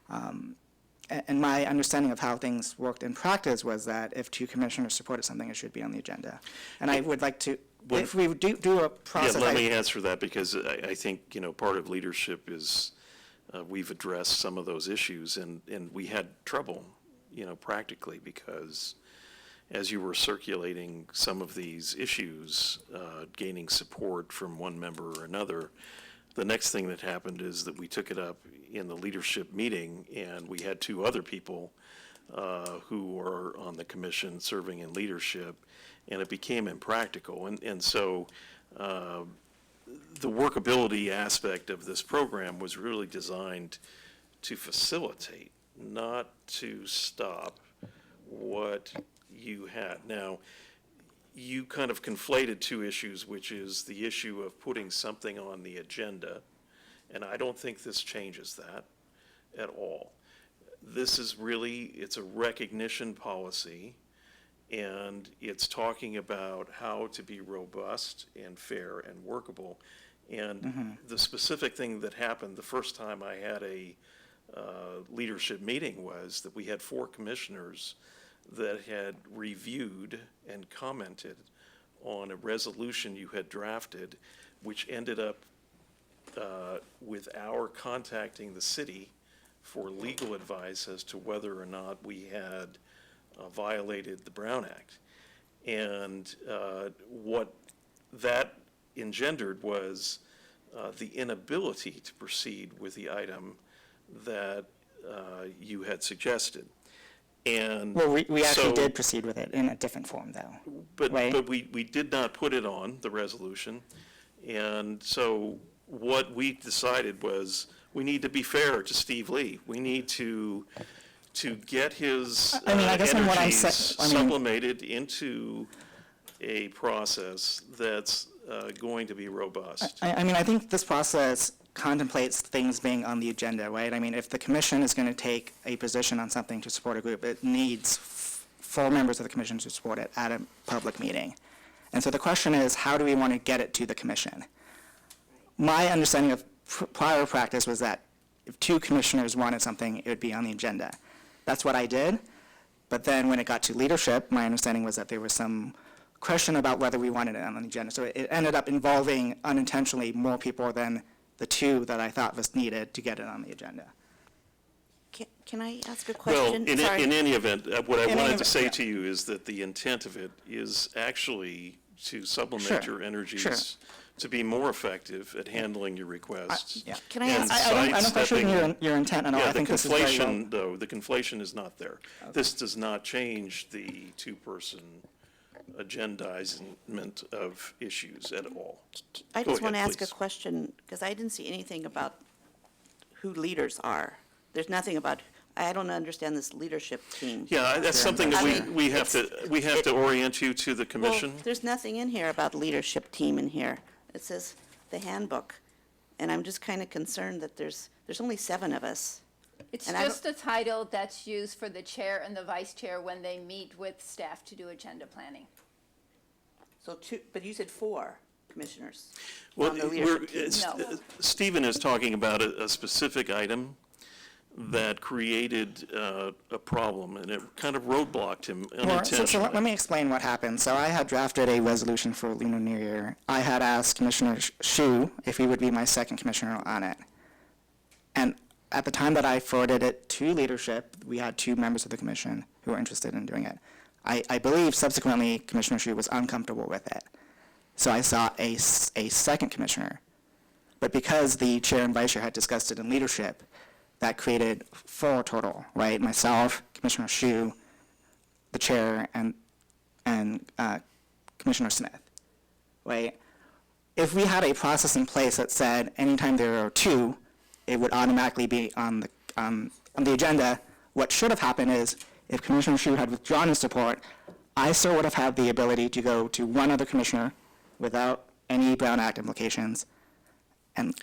And my understanding of how things worked in practice was that if 2 commissioners supported something, it should be on the agenda. And I would like to, if we do a process. Yeah, let me answer that, because I think, part of leadership is we've addressed some of those issues, and we had trouble, practically, because as you were circulating some of these issues, gaining support from one member or another, the next thing that happened is that we took it up in the leadership meeting, and we had 2 other people who were on the commission serving in leadership, and it became impractical. And so the workability aspect of this program was really designed to facilitate, not to stop what you had. Now, you kind of conflated 2 issues, which is the issue of putting something on the agenda, and I don't think this changes that at all. This is really, it's a recognition policy, and it's talking about how to be robust and fair and workable. And the specific thing that happened the first time I had a leadership meeting was that we had 4 commissioners that had reviewed and commented on a resolution you had drafted, which ended up with our contacting the city for legal advice as to whether or not we had violated the Brown Act. And what that engendered was the inability to proceed with the item that you had suggested. And Well, we actually so- did proceed with it in a different form, though. But, right? but we did not put it on the resolution. And so what we decided was, we need to be fair to Steve Lee. We need to get his I mean, I guess what I'm energies I mean- supplemented into a process that's going to be robust. I mean, I think this process contemplates things being on the agenda, right? I mean, if the commission is going to take a position on something to support a group, it needs full members of the commission to support it at a public meeting. And so the question is, how do we want to get it to the commission? My understanding of prior practice was that if two commissioners wanted something, it would be on the agenda. That's what I did. But then when it got to leadership, my understanding was that there was some question about whether we wanted it on the agenda. So it ended up involving unintentionally more people than the two that I thought was needed to get it on the agenda. Can I ask a Well, question? in Sorry. any event, what I In any wanted to event, say yeah. to you is that the intent of it is actually to supplement Sure, your energies sure. to be more effective at handling your requests. Yeah. Can I and ask- I don't question sidestepping- your intent at all. Yeah, I the think this is very well. conflation, though, the conflation is not there. This does not change the two-person agendizement of issues at all. I Go just want to ahead, ask a please. question, because I didn't see anything about who leaders are. There's nothing about, I don't understand this leadership team. Yeah, that's something that I mean, we have to orient you to the Well, commission. there's nothing in here about leadership team in here. It says the handbook, and I'm just kind of concerned that there's only 7 of us. It's And I just a title that's used for the chair and the vice chair when they meet with staff to do agenda planning. So 2, but you said 4 commissioners Well, on the leadership team. No. Stephen is talking about a specific item that created a problem, and it kind of roadblocked him Well, so let unintentionally. me explain what happened. So I had drafted a resolution for Lunar New Year. I had asked Commissioner Shu if he would be my second commissioner on it. And at the time that I forwarded it to leadership, we had 2 members of the commission who were interested in doing it. I believe subsequently Commissioner Shu was uncomfortable with it. So I sought a second commissioner. But because the chair and vice chair had discussed it in leadership, that created 4 total, right? Myself, Commissioner Shu, the chair, and Commissioner Smith, right? If we had a process in place that said anytime there are 2, it would automatically be on the agenda, what should have happened is if Commissioner Shu had withdrawn his support, I still would have had the ability to go to one other commissioner without any Brown Act implications. And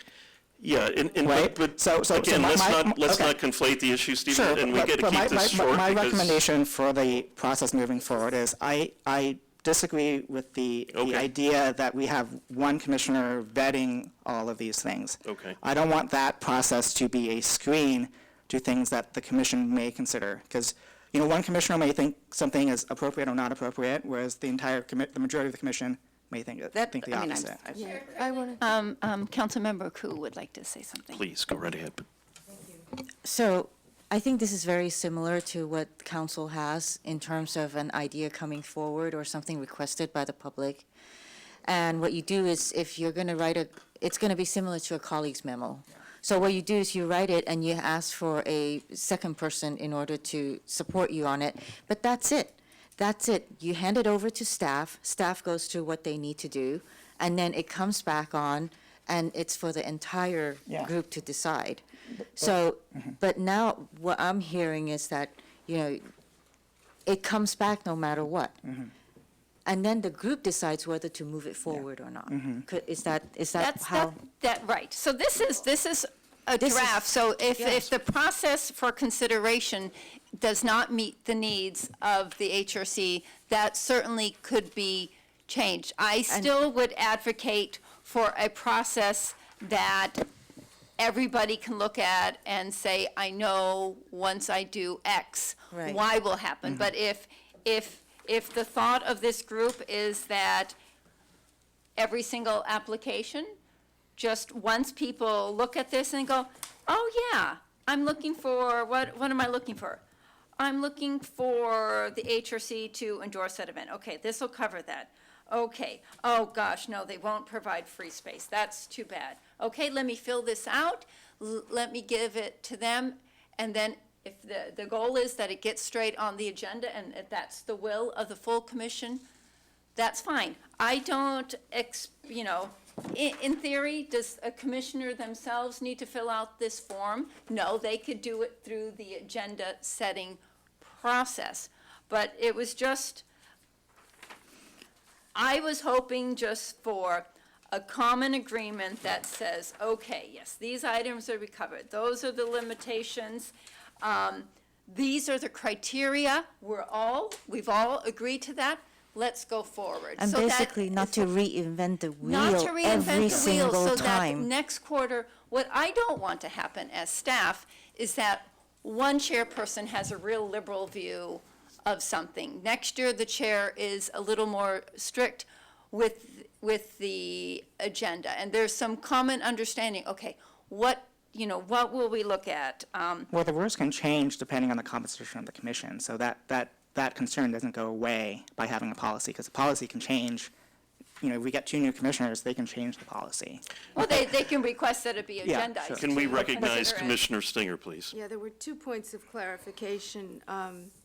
Yeah, Right? but So again, my- let's okay. not conflate the issue, Stephen, sure, and we but- got to but keep this short my because. recommendation for the process moving forward is I disagree with the Okay. idea that we have one commissioner vetting all of these things. Okay. I don't want that process to be a screen to things that the commission may consider, because, one commissioner may think something is appropriate or not appropriate, whereas the majority of the commission may think the I mean, opposite. I want to, Councilmember Koo would like to say something. Please, go right ahead. So I think this is very similar to what council has in terms of an idea coming forward or something requested by the public. And what you do is if you're going to write it's going to be similar to a colleague's memo. So what you do is you write it and you ask for a second person in order to support you on it. But that's it. That's it. You hand it over to staff. Staff goes through what they need to do. And then it comes back on and it's for the entire Yeah. group to decide. So, but now what I'm hearing is that, it comes back no matter what. And then the group decides whether to move it forward or not. Is that That's, how? right. So this is a This is- draft. So if yes. the process for consideration does not meet the needs of the HRC, that certainly could be changed. I still would advocate for a process that everybody can look at and say, I know once I do X, Right. Y will happen. But if the thought of this group is that every single application, just once people look at this and go, oh, yeah, I'm looking for, what am I looking for? I'm looking for the HRC to endorse that event. Okay, this will cover that. Okay, oh gosh, no, they won't provide free space. That's too bad. Okay, let me fill this out, let me give it to them, and then if the goal is that it gets straight on the agenda and if that's the will of the full commission, that's fine. I don't, in theory, does a commissioner themselves need to fill out this form? No, they could do it through the agenda setting process. But it was just, I was hoping just for a common agreement that says, okay, yes, these items are recovered. Those are the limitations. These are the criteria. We've all agreed to that. Let's go forward. And So that basically not is- to reinvent the not wheel to every reinvent the wheel, single so that time. next quarter, what I don't want to happen as staff is that one chairperson has a real liberal view of something. Next year, the chair is a little more strict with the agenda, and there's some common understanding, okay, what will we look at? Well, the rules can change depending on the composition of the commission, so that concern doesn't go away by having a policy, because the policy can change. If we get 2 new commissioners, they can change the policy. Well, they can request that it be Yeah, agendized. sure. Can we too. recognize Consider it. Commissioner Stinger, please? Yeah, there were 2 points of clarification.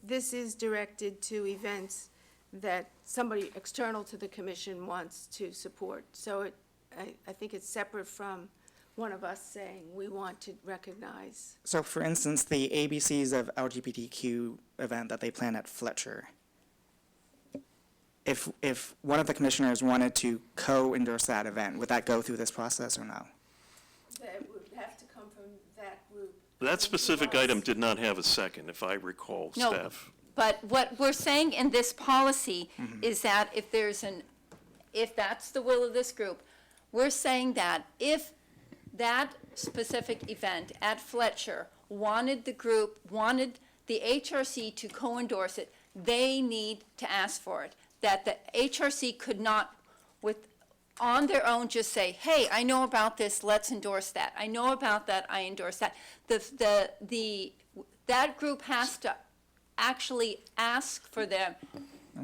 This is directed to events that somebody external to the commission wants to support. So I think it's separate from one of us saying we want to recognize. So for instance, the ABCs of LGBTQ event that they plan at Fletcher, if one of the commissioners wanted to co-endorse that event, would that go through this process or no? That would have to come from that group. That specific item did not have a second, if I recall, No, staff. but what we're saying in this policy is that if that's the will of this group, we're saying that if that specific event at Fletcher wanted the HRC to co-endorse it, they need to ask for it. That the HRC could not, on their own, just say, hey, I know about this, let's endorse that. I know about that, I endorse that. That group has to actually ask for them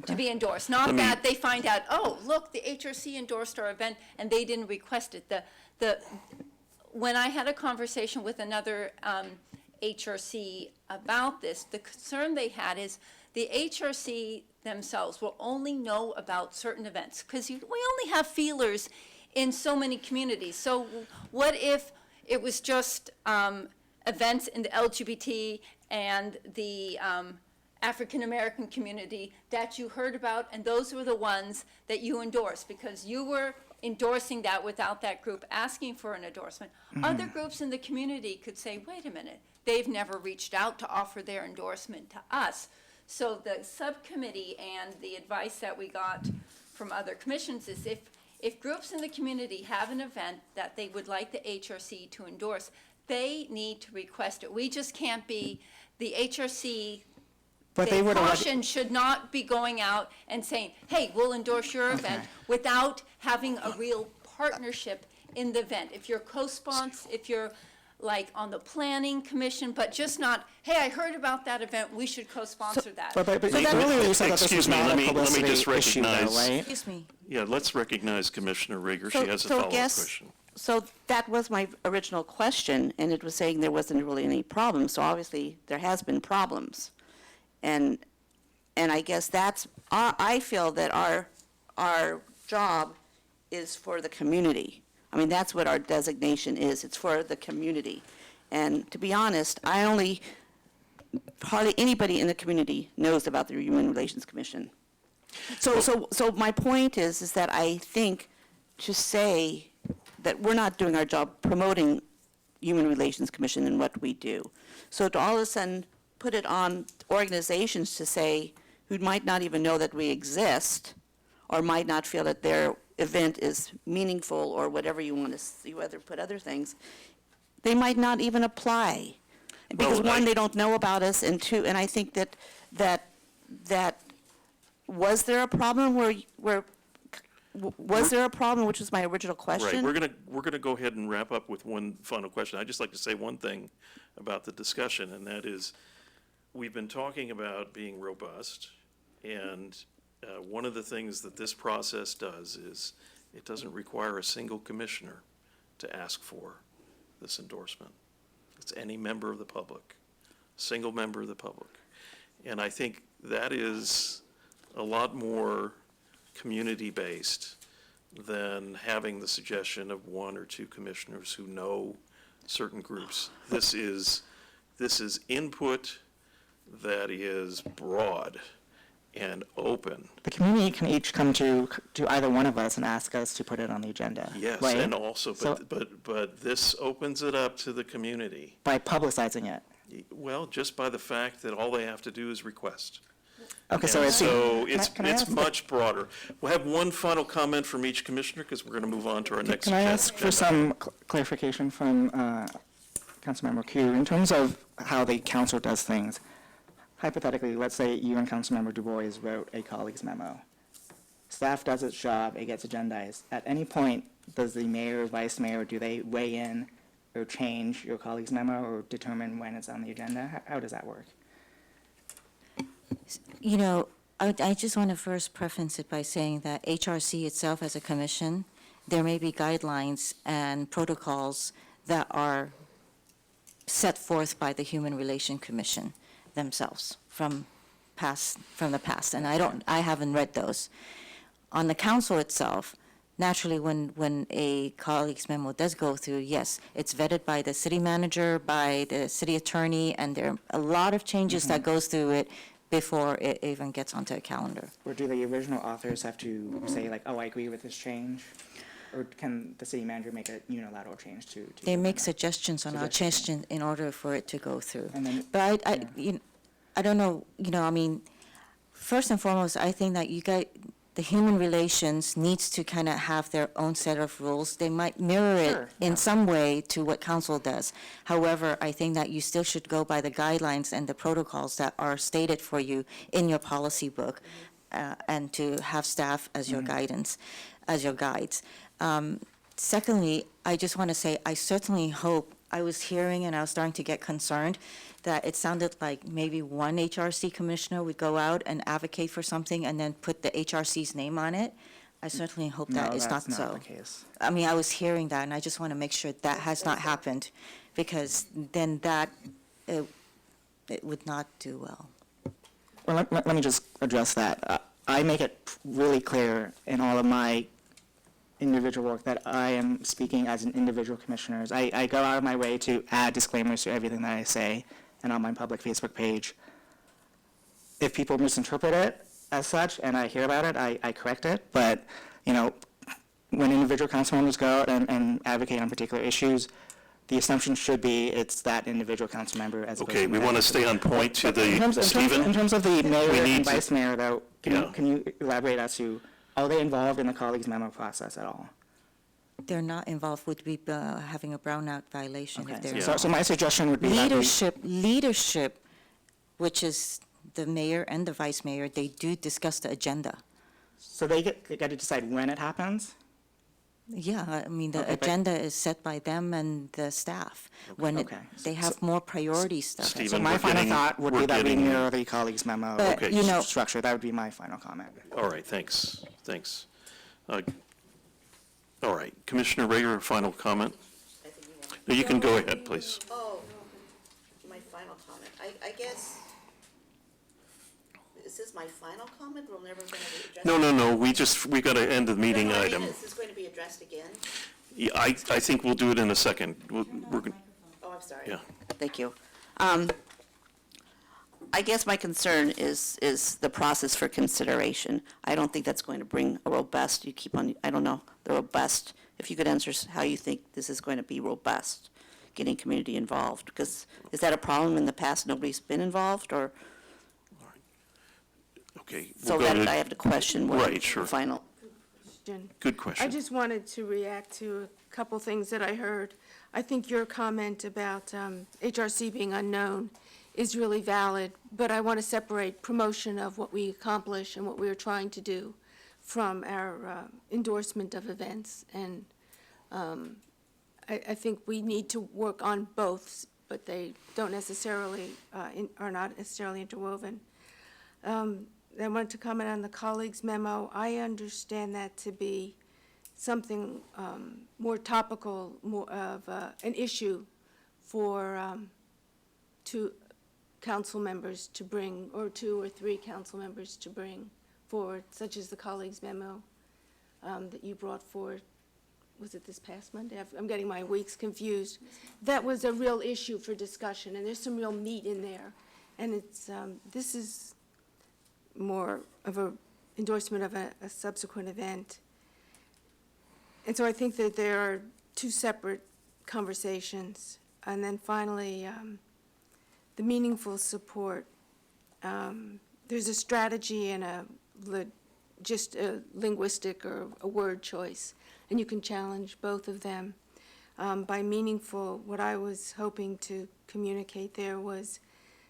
to be endorsed, not that they find out, oh, look, the HRC endorsed our event and they didn't request it. When I had a conversation with another HRC about this, the concern they had is the HRC themselves will only know about certain events, because we only have feelers in so many communities. So what if it was just events in the LGBT and the African-American community that you heard about, and those were the ones that you endorsed, because you were endorsing that without that group asking for an endorsement. Other groups in the community could say, wait a minute, they've never reached out to offer their endorsement to us. So the subcommittee and the advice that we got from other commissions is if groups in the community have an event that they would like the HRC to endorse, they need to request it. We just can't be, the HRC, But they the would already, caution should not be going out and saying, hey, we'll endorse your event, without having a real partnership in the event. If you're co-sponsor, if you're like on the planning commission, but just not, hey, I heard about that event, we should co-sponsor that. but earlier you said that this Excuse was me, not let a me publicity just issue though, recognize- right? Excuse me. Yeah, let's recognize Commissioner Rager. She has a follow-up question. So that was my original question, and it was saying there wasn't really any problem, so obviously there has been problems. And I guess I feel that our job is for the community. I mean, that's what our designation is, it's for the community. And to be honest, hardly anybody in the community knows about the Human Relations Commission. So my point is that I think to say that we're not doing our job promoting Human Relations Commission and what we do. So to all of a sudden put it on organizations to say, who might not even know that we exist, or might not feel that their event is meaningful, or whatever you want to see, whether put other things, they might not even apply. Because Well, one, they don't know about us, and two, and I think that was there a problem where was there a problem, which was my original Right, question? we're gonna go ahead and wrap up with one final question. I'd just like to say one thing about the discussion, and that is, we've been talking about being robust, and one of the things that this process does is, it doesn't require a single commissioner to ask for this endorsement. It's any member of the public, single member of the public. And I think that is a lot more community-based than having the suggestion of one or two commissioners who know certain groups. This is input that is broad and open. The community can each come to either one of us and ask us to put it on the agenda. Yes, right? and also, So- but this opens it up to the community. By publicizing it. Well, just by the fact that all they have to do is request. Okay, so And it's. so can I it's ask the- much broader. We'll have one final comment from each commissioner, because we're going to move on to our next. Can I ask for some clarification from Councilmember Q in terms of how the council does things? Hypothetically, let's say you and Councilmember Du Bois wrote a colleague's memo. Staff does its job, it gets agendized. At any point, does the mayor or vice mayor, do they weigh in or change your colleague's memo or determine when it's on the agenda? How does that work? You know, I just want to first preface it by saying that HRC itself as a commission, there may be guidelines and protocols that are set forth by the Human Relation Commission themselves from the past, and I haven't read those. On the council itself, naturally, when a colleague's memo does go through, yes, it's vetted by the city manager, by the city attorney, and there are a lot of changes that goes through it before it even gets onto a calendar. Or do the original authors have to say like, oh, I agree with this change? Or can the city manager make a unilateral change to? They make the memo? suggestions on our change in order for it to go through. And then- But yeah. I don't know, I mean, first and foremost, I think that the human relations needs to kind of have their own set of rules. They might mirror it Sure, in some way to what council does. However, I think that you still should go by the guidelines and the protocols that are stated for you in your policy book, and to have staff as your guidance, as your guides. Secondly, I just want to say, I certainly hope, I was hearing and I was starting to get concerned that it sounded like maybe one HRC commissioner would go out and advocate for something and then put the HRC's name on it. I certainly hope No, that is not that's so. not the case. I mean, I was hearing that, and I just want to make sure that has not happened, because then it would not do well. Well, let me just address that. I make it really clear in all of my individual work that I am speaking as an individual commissioner. I go out of my way to add disclaimers to everything that I say and on my public Facebook page. If people misinterpret it as such and I hear about it, I correct it. But, when individual council members go out and advocate on particular issues, the assumption should be it's that individual council member as opposed to. Okay, we want to stay on point to In terms Stephen. of the mayor We need and to- vice mayor, though, Yeah. can you elaborate as to, are they involved in the colleagues memo process at all? They're not involved, would be having a brownout violation if they're. So my suggestion would be that Leadership, which is the mayor and the vice mayor, they do discuss the agenda. so they get to decide when it happens? Yeah, I mean, the Okay, but- agenda is set by them and the staff. When Okay. they have more priority stuff. Steve, So Stephen, my we're final getting- thought would we're be that we getting- mirror the colleagues memo But, Okay. structure. That would be my final comment. All right, thanks. All right, Commissioner Rager, final comment? No, you can go ahead, please. Oh, my final comment. I guess, is this my final comment? We're never going to be addressed? No, we got to end the meeting No, I mean, item. is this going to be addressed again? Yeah, I think we'll do it in a second. We're going, Oh, I'm sorry. yeah. Thank you. I guess my concern is the process for consideration. I don't think that's going to bring a robust, I don't know, the robust, if you could answer how you think this is going to be robust, getting community involved, because is that a problem in the past, nobody's been involved, or? Okay. So we'll go that to- I have to question what Right, the sure. final. Good I question. just wanted to react to a couple things that I heard. I think your comment about HRC being unknown is really valid, but I want to separate promotion of what we accomplish and what we are trying to do from our endorsement of events. And I think we need to work on both, but they don't necessarily, are not necessarily interwoven. I wanted to comment on the colleagues' memo. I understand that to be something more topical, more of an issue for two council members to bring, or 2 or 3 council members to bring forward, such as the colleagues' memo that you brought forward. Was it this past Monday? I'm getting my weeks confused. That was a real issue for discussion, and there's some real meat in there. And it's, this is more of a endorsement of a subsequent event. And so I think that there are 2 separate conversations. And then finally, the meaningful support. There's a strategy and just a linguistic or a word choice, and you can challenge both of them. By meaningful, what I was hoping to communicate there was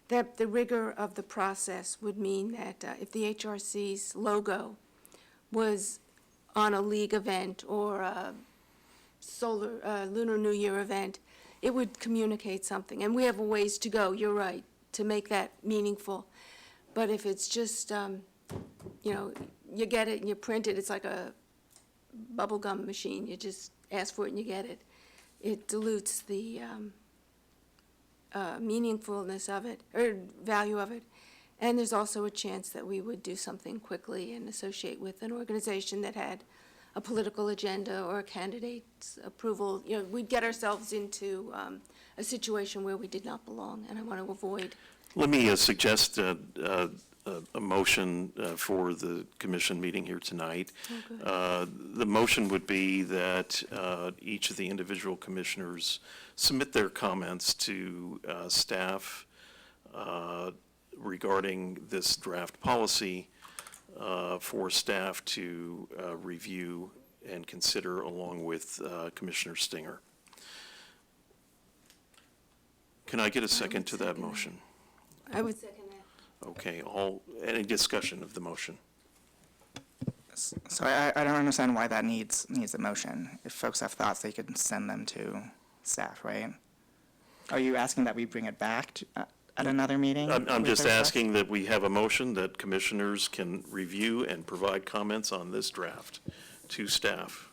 that the rigor of the process would mean that if the HRC's logo was on a league event or a Lunar New Year event, it would communicate something. And we have a ways to go, you're right, to make that meaningful. But if it's just, you know, you get it and you print it, it's like a bubble gum machine. You just ask for it and you get it. It dilutes the meaningfulness of it, or value of it. And there's also a chance that we would do something quickly and associate with an organization that had a political agenda or a candidate's approval. You know, we'd get ourselves into a situation where we did not belong, and I want to avoid. Let me suggest a motion for the commission meeting here tonight. The motion would be that each of the individual commissioners submit their comments to staff regarding this draft policy for staff to review and consider along with Commissioner Stinger. Can I get a second to that motion? I would second that. Okay, any discussion of the motion? So I don't understand why that needs a motion. If folks have thoughts, they could send them to staff, right? Are you asking that we bring it back at another meeting? I'm with just their asking that we have a motion that commissioners can review and provide comments on this draft to staff.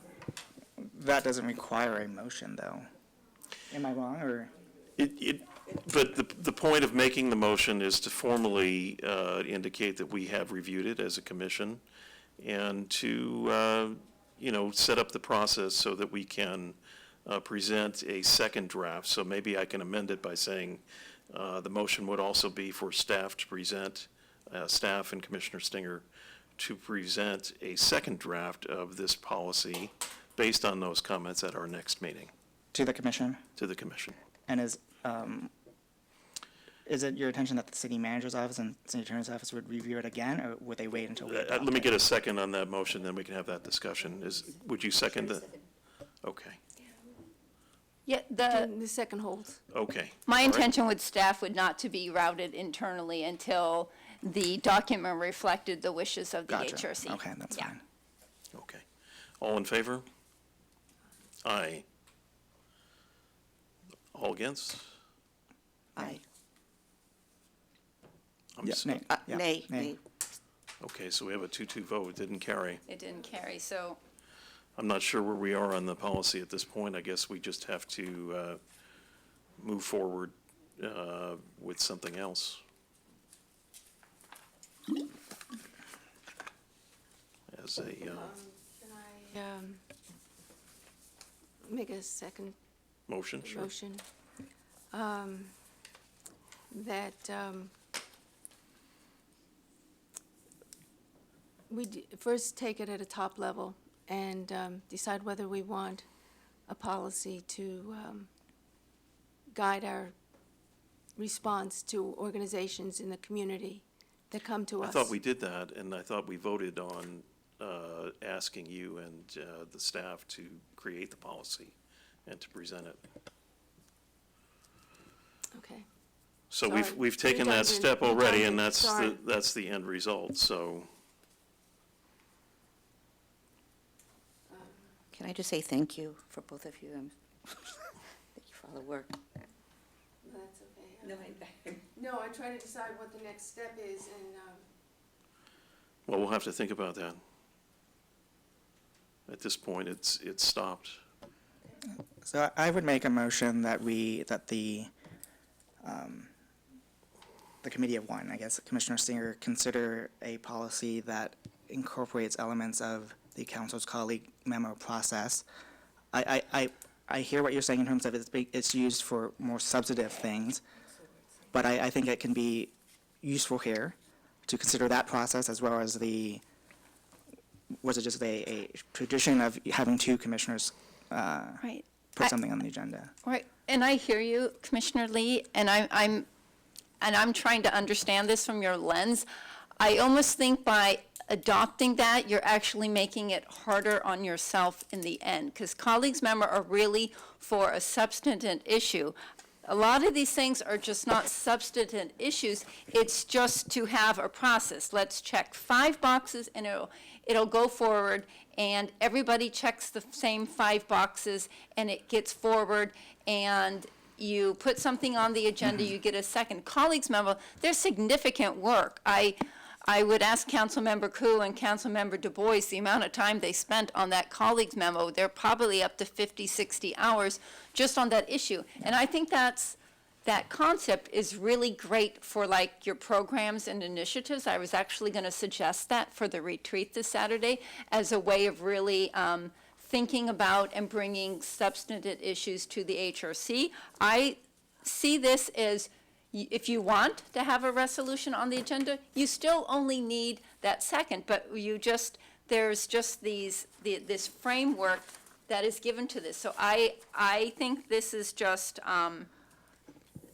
That doesn't require a motion, though. Am I wrong, or? But the point of making the motion is to formally indicate that we have reviewed it as a commission and to, set up the process so that we can present a second draft. So maybe I can amend it by saying the motion would also be for staff to present, staff and Commissioner Stinger to present a second draft of this policy based on those comments at our next meeting. To the commission? To the commission. And is it your intention that the city manager's office and city attorney's office would review it again, or would they wait until we adopt Let me it? get a second on that motion, then we can have that discussion. Would you second that? Okay, Yeah, The second holds. okay. my All right. intention with staff would not to be routed internally until the document reflected the wishes of the Gotcha. HRC. Okay, that's Yeah. fine. Okay. All in favor? Aye. All against? Aye. I'm Yeah, s- nay. Yeah, Nay, nay. nay. Okay, so we have a 2-2 vote. It didn't carry. It didn't carry, so I'm not sure where we are on the policy at this point. I guess we just have to move forward with something else. As a, Can I make a second motion, sure. motion? That we first take it at a top level and decide whether we want a policy to guide our response to organizations in the community that come to I us. thought we did that, and I thought we voted on asking you and the staff to create the policy and to present it. Okay. So Sorry. we've taken that Redundant, step already, and redundant, sorry. that's the end result, so. Can I just say thank you for both of you? Thank you for all the work. That's okay. No, No, I try to decide what the next step is, and, Well, we'll have to think about that. At this point, it's stopped. So I would make a motion that the committee of one, I guess, Commissioner Stinger, consider a policy that incorporates elements of the council's colleague memo process. I hear what you're saying in terms of it's used for more substantive things, but I think it can be useful here to consider that process as well as was it just a tradition of having two commissioners Right. put something on the agenda? Right, and I hear you, Commissioner Lee, and I'm trying to understand this from your lens. I almost think by adopting that, you're actually making it harder on yourself in the end, because colleagues' memo are really for a substantive issue. A lot of these things are just not substantive issues, it's just to have a process. Let's check 5 boxes, and it'll go forward, and everybody checks the same 5 boxes, and it gets forward, and you put something on the agenda, you get a second colleagues memo. There's significant work. I would ask Councilmember Koo and Councilmember Du Bois the amount of time they spent on that colleagues memo. They're probably up to 50, 60 hours just on that issue. And I think that concept is really great for like your programs and initiatives. I was actually going to suggest that for the retreat this Saturday as a way of really thinking about and bringing substantive issues to the HRC. I see this as, if you want to have a resolution on the agenda, you still only need that second, but there's just this framework that is given to this. So I think this is just,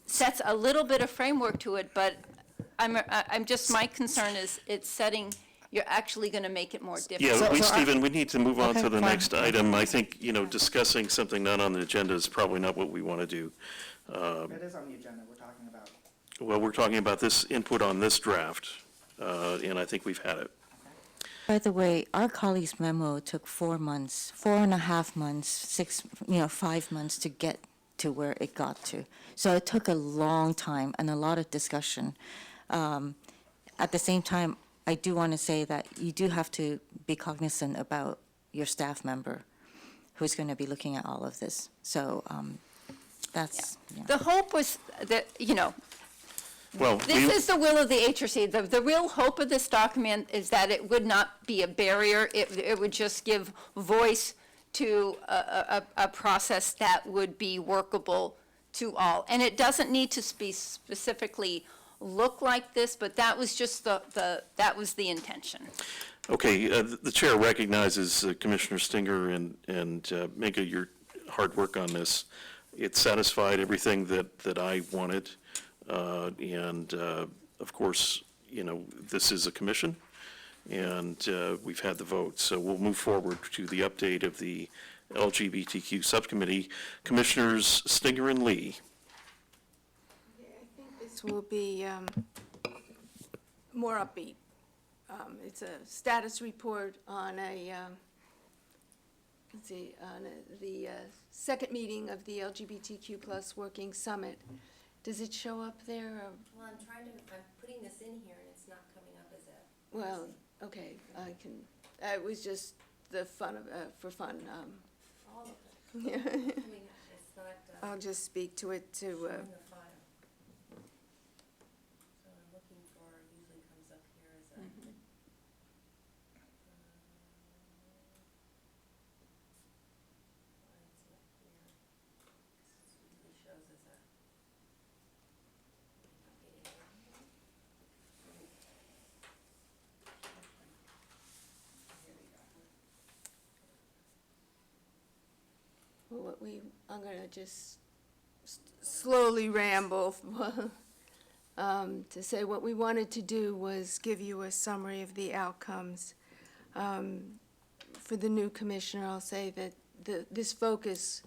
sets a little bit of framework to it, but my concern is it's setting, you're actually going to make it more difficult. Yeah, Stephen, we need to move on Okay, to the fine. next item. I think, discussing something not on the agenda is probably not what we want to do. It is on the agenda, we're talking about. Well, we're talking about this input on this draft, and I think we've had it. By the way, our colleague's memo took 4 months, 4.5 months, 5 months to get to where it got to. So it took a long time and a lot of discussion. At the same time, I do want to say that you do have to be cognizant about your staff member who's going to be looking at all of this. So that's, yeah. The hope was that, Well, this is the will of the HRC. The real hope of this document is that it would not be a barrier. It would just give voice to a process that would be workable to all. And it doesn't need to be specifically look like this, but that was just that was the intention. Okay, the chair recognizes Commissioner Stinger and Minka, your hard work on this. It satisfied everything that I wanted. And of course, this is a commission, and we've had the vote. So we'll move forward to the update of the LGBTQ subcommittee. Commissioners Stinger and Lee. I think this will be more upbeat. It's a status report on the second meeting of the LGBTQ plus Working Summit. Does it show up there? Or? Well, I'm putting this in here and it's not coming up as a. Well, okay, I can, it was just the fun of, for fun. All of it. Yeah. It's not, I'll just speak to it to, in the file. So I'm looking for, usually comes up here as a. Why it's not here? This usually shows as a. well, I'm gonna just slowly ramble to say what we wanted to do was give you a summary of the outcomes. For the new commissioner, I'll say that this focus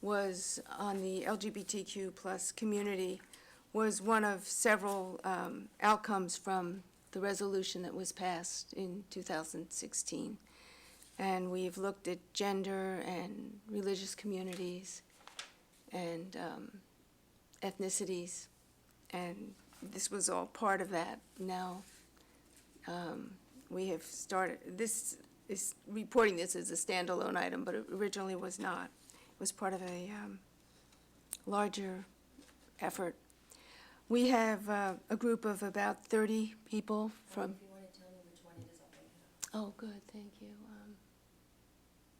was on the LGBTQ plus community, was one of several outcomes from the resolution that was passed in 2016. And we've looked at gender and religious communities and ethnicities, and this was all part of that. Now, we have started, this is, reporting this as a standalone item, but it originally was not. It was part of a larger effort. We have a group of about 30 people from. If you want to tell me which one it is, I'll bring it up. Oh, good, thank you.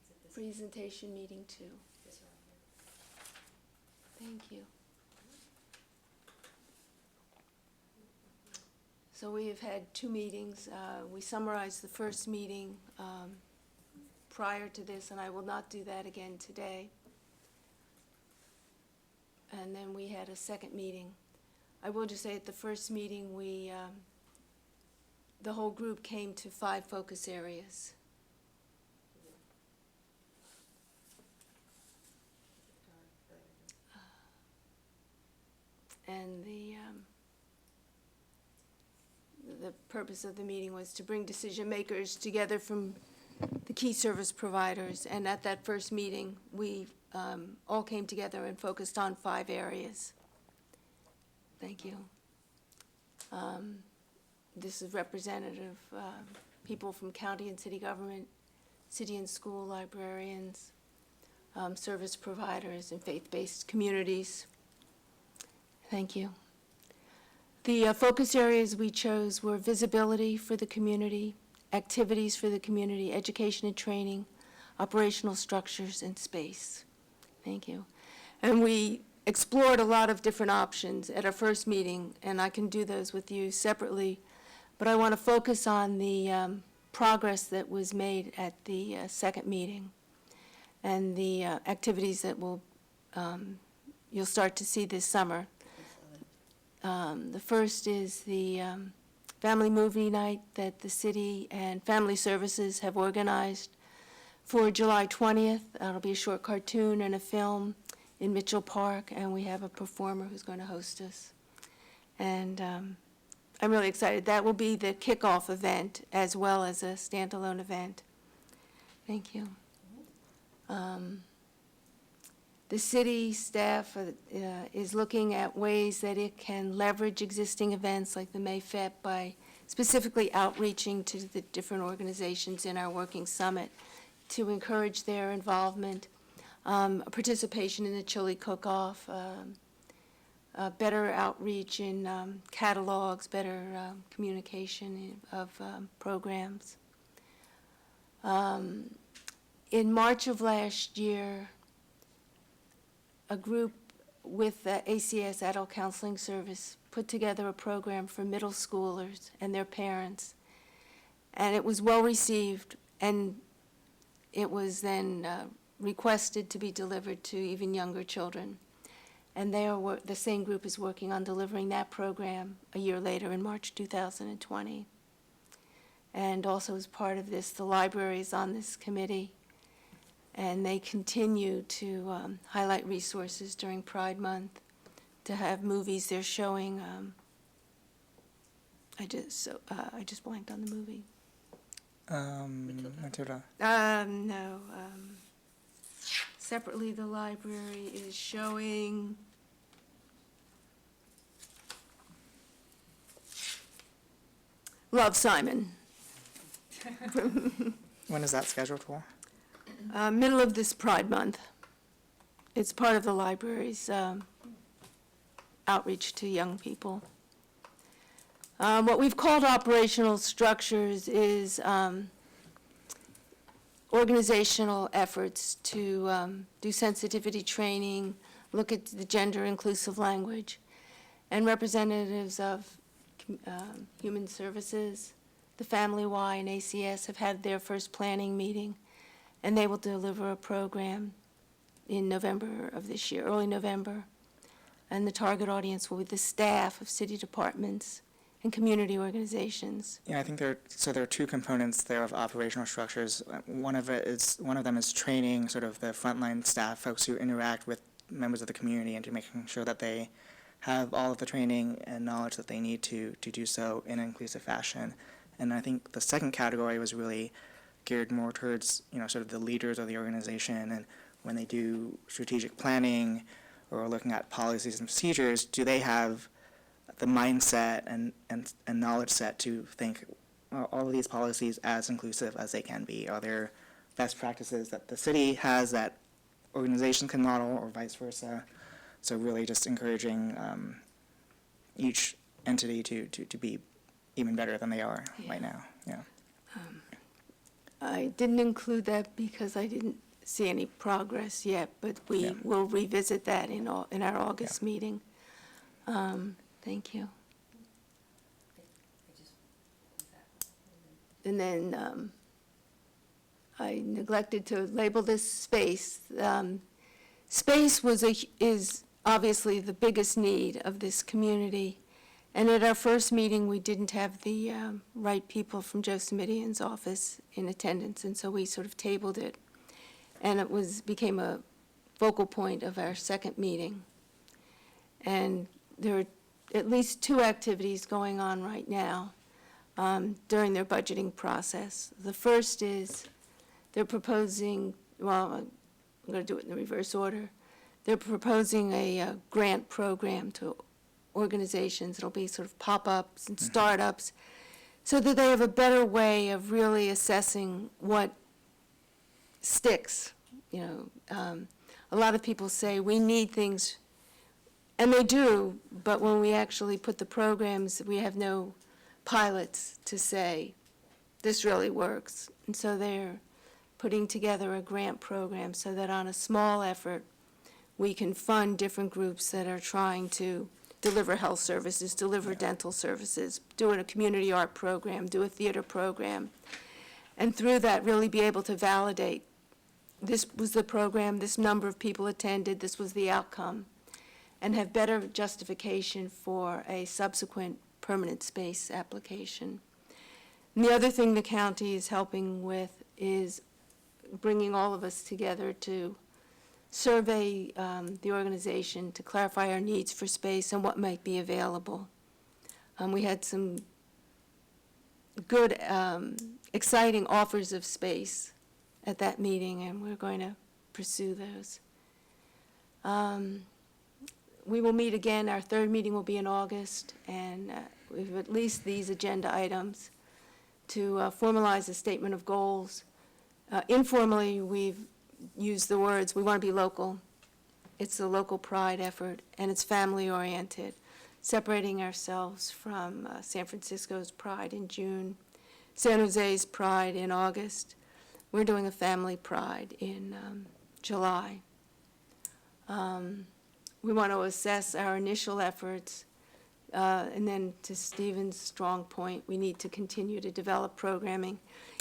Is it this? Presentation meeting 2. This one here? Thank you. So we have had 2 meetings. We summarized the first meeting prior to this, and I will not do that again today. And then we had a second meeting. I will just say at the first meeting, the whole group came to 5 focus areas. And the purpose of the meeting was to bring decision makers together from the key service providers. And at that first meeting, we all came together and focused on 5 areas. Thank you. This is representative people from county and city government, city and school librarians, service providers, and faith-based communities. Thank you. The focus areas we chose were visibility for the community, activities for the community, education and training, operational structures, and space. Thank you. And we explored a lot of different options at our first meeting, and I can do those with you separately, but I want to focus on the progress that was made at the second meeting and the activities that you'll start to see this summer. The first is the family movie night that the city and family services have organized for July 20th. It'll be a short cartoon and a film in Mitchell Park, and we have a performer who's going to host us. And I'm really excited. That will be the kickoff event as well as a standalone event. Thank you. The city staff is looking at ways that it can leverage existing events like the Mayfest by specifically outreaching to the different organizations in our working summit to encourage their involvement, participation in the chili cook-off, better outreach in catalogs, better communication of programs. In March of last year, a group with the ACS Adult Counseling Service put together a program for middle schoolers and their parents, and it was well received, and it was then requested to be delivered to even younger children. And the same group is working on delivering that program a year later in March 2020. And also as part of this, the library is on this committee, and they continue to highlight resources during Pride Month, to have movies they're showing. I just blanked on the movie. Matilda. No. Separately, the library is showing Love, Simon. When is that scheduled for? Middle of this Pride Month. It's part of the library's outreach to young people. What we've called operational structures is organizational efforts to do sensitivity training, look at the gender inclusive language, and representatives of Human Services, the Family Y, and ACS have had their first planning meeting, and they will deliver a program in November of this year, early November. And the target audience will be the staff of city departments and community organizations. Yeah, I think there are 2 components there of operational structures. One of them is training sort of the frontline staff, folks who interact with members of the community, and to making sure that they have all of the training and knowledge that they need to do so in an inclusive fashion. And I think the second category was really geared more towards, sort of the leaders of the organization, and when they do strategic planning or looking at policies and procedures, do they have the mindset and knowledge set to think, are all of these policies as inclusive as they can be? Are there best practices that the city has that organizations can model, or vice versa? So really just encouraging each entity to be even better than they are right now. Yeah. I didn't include that because I didn't see any progress yet, but we Yeah. will revisit that in our August meeting. Thank you. And then I neglected to label this space. Space is obviously the biggest need of this community. And at our first meeting, we didn't have the right people from Joe Simidian's office in attendance, and so we sort of tabled it. And it became a focal point of our second meeting. And there are at least 2 activities going on right now during their budgeting process. The first is they're proposing, well, I'm going to do it in the reverse order. They're proposing a grant program to organizations. It'll be sort of pop-ups and startups, so that they have a better way of really assessing what sticks. A lot of people say we need things, and they do, but when we actually put the programs, we have no pilots to say, this really works. And so they're putting together a grant program so that on a small effort, we can fund different groups that are trying to deliver health services, deliver dental services, do a community art program, do a theater program, and through that really be able to validate this was the program, this number of people attended, this was the outcome, and have better justification for a subsequent permanent space application. And the other thing the county is helping with is bringing all of us together to survey the organization to clarify our needs for space and what might be available. We had some good, exciting offers of space at that meeting, and we're going to pursue those. We will meet again. Our third meeting will be in August, and we have at least these agenda items to formalize a statement of goals. Informally, we've used the words, we want to be local. It's a local pride effort, and it's family-oriented, separating ourselves from San Francisco's pride in June, San Jose's pride in August. We're doing a family pride in July. We want to assess our initial efforts, and then to Stephen's strong point, we need to continue to develop programming.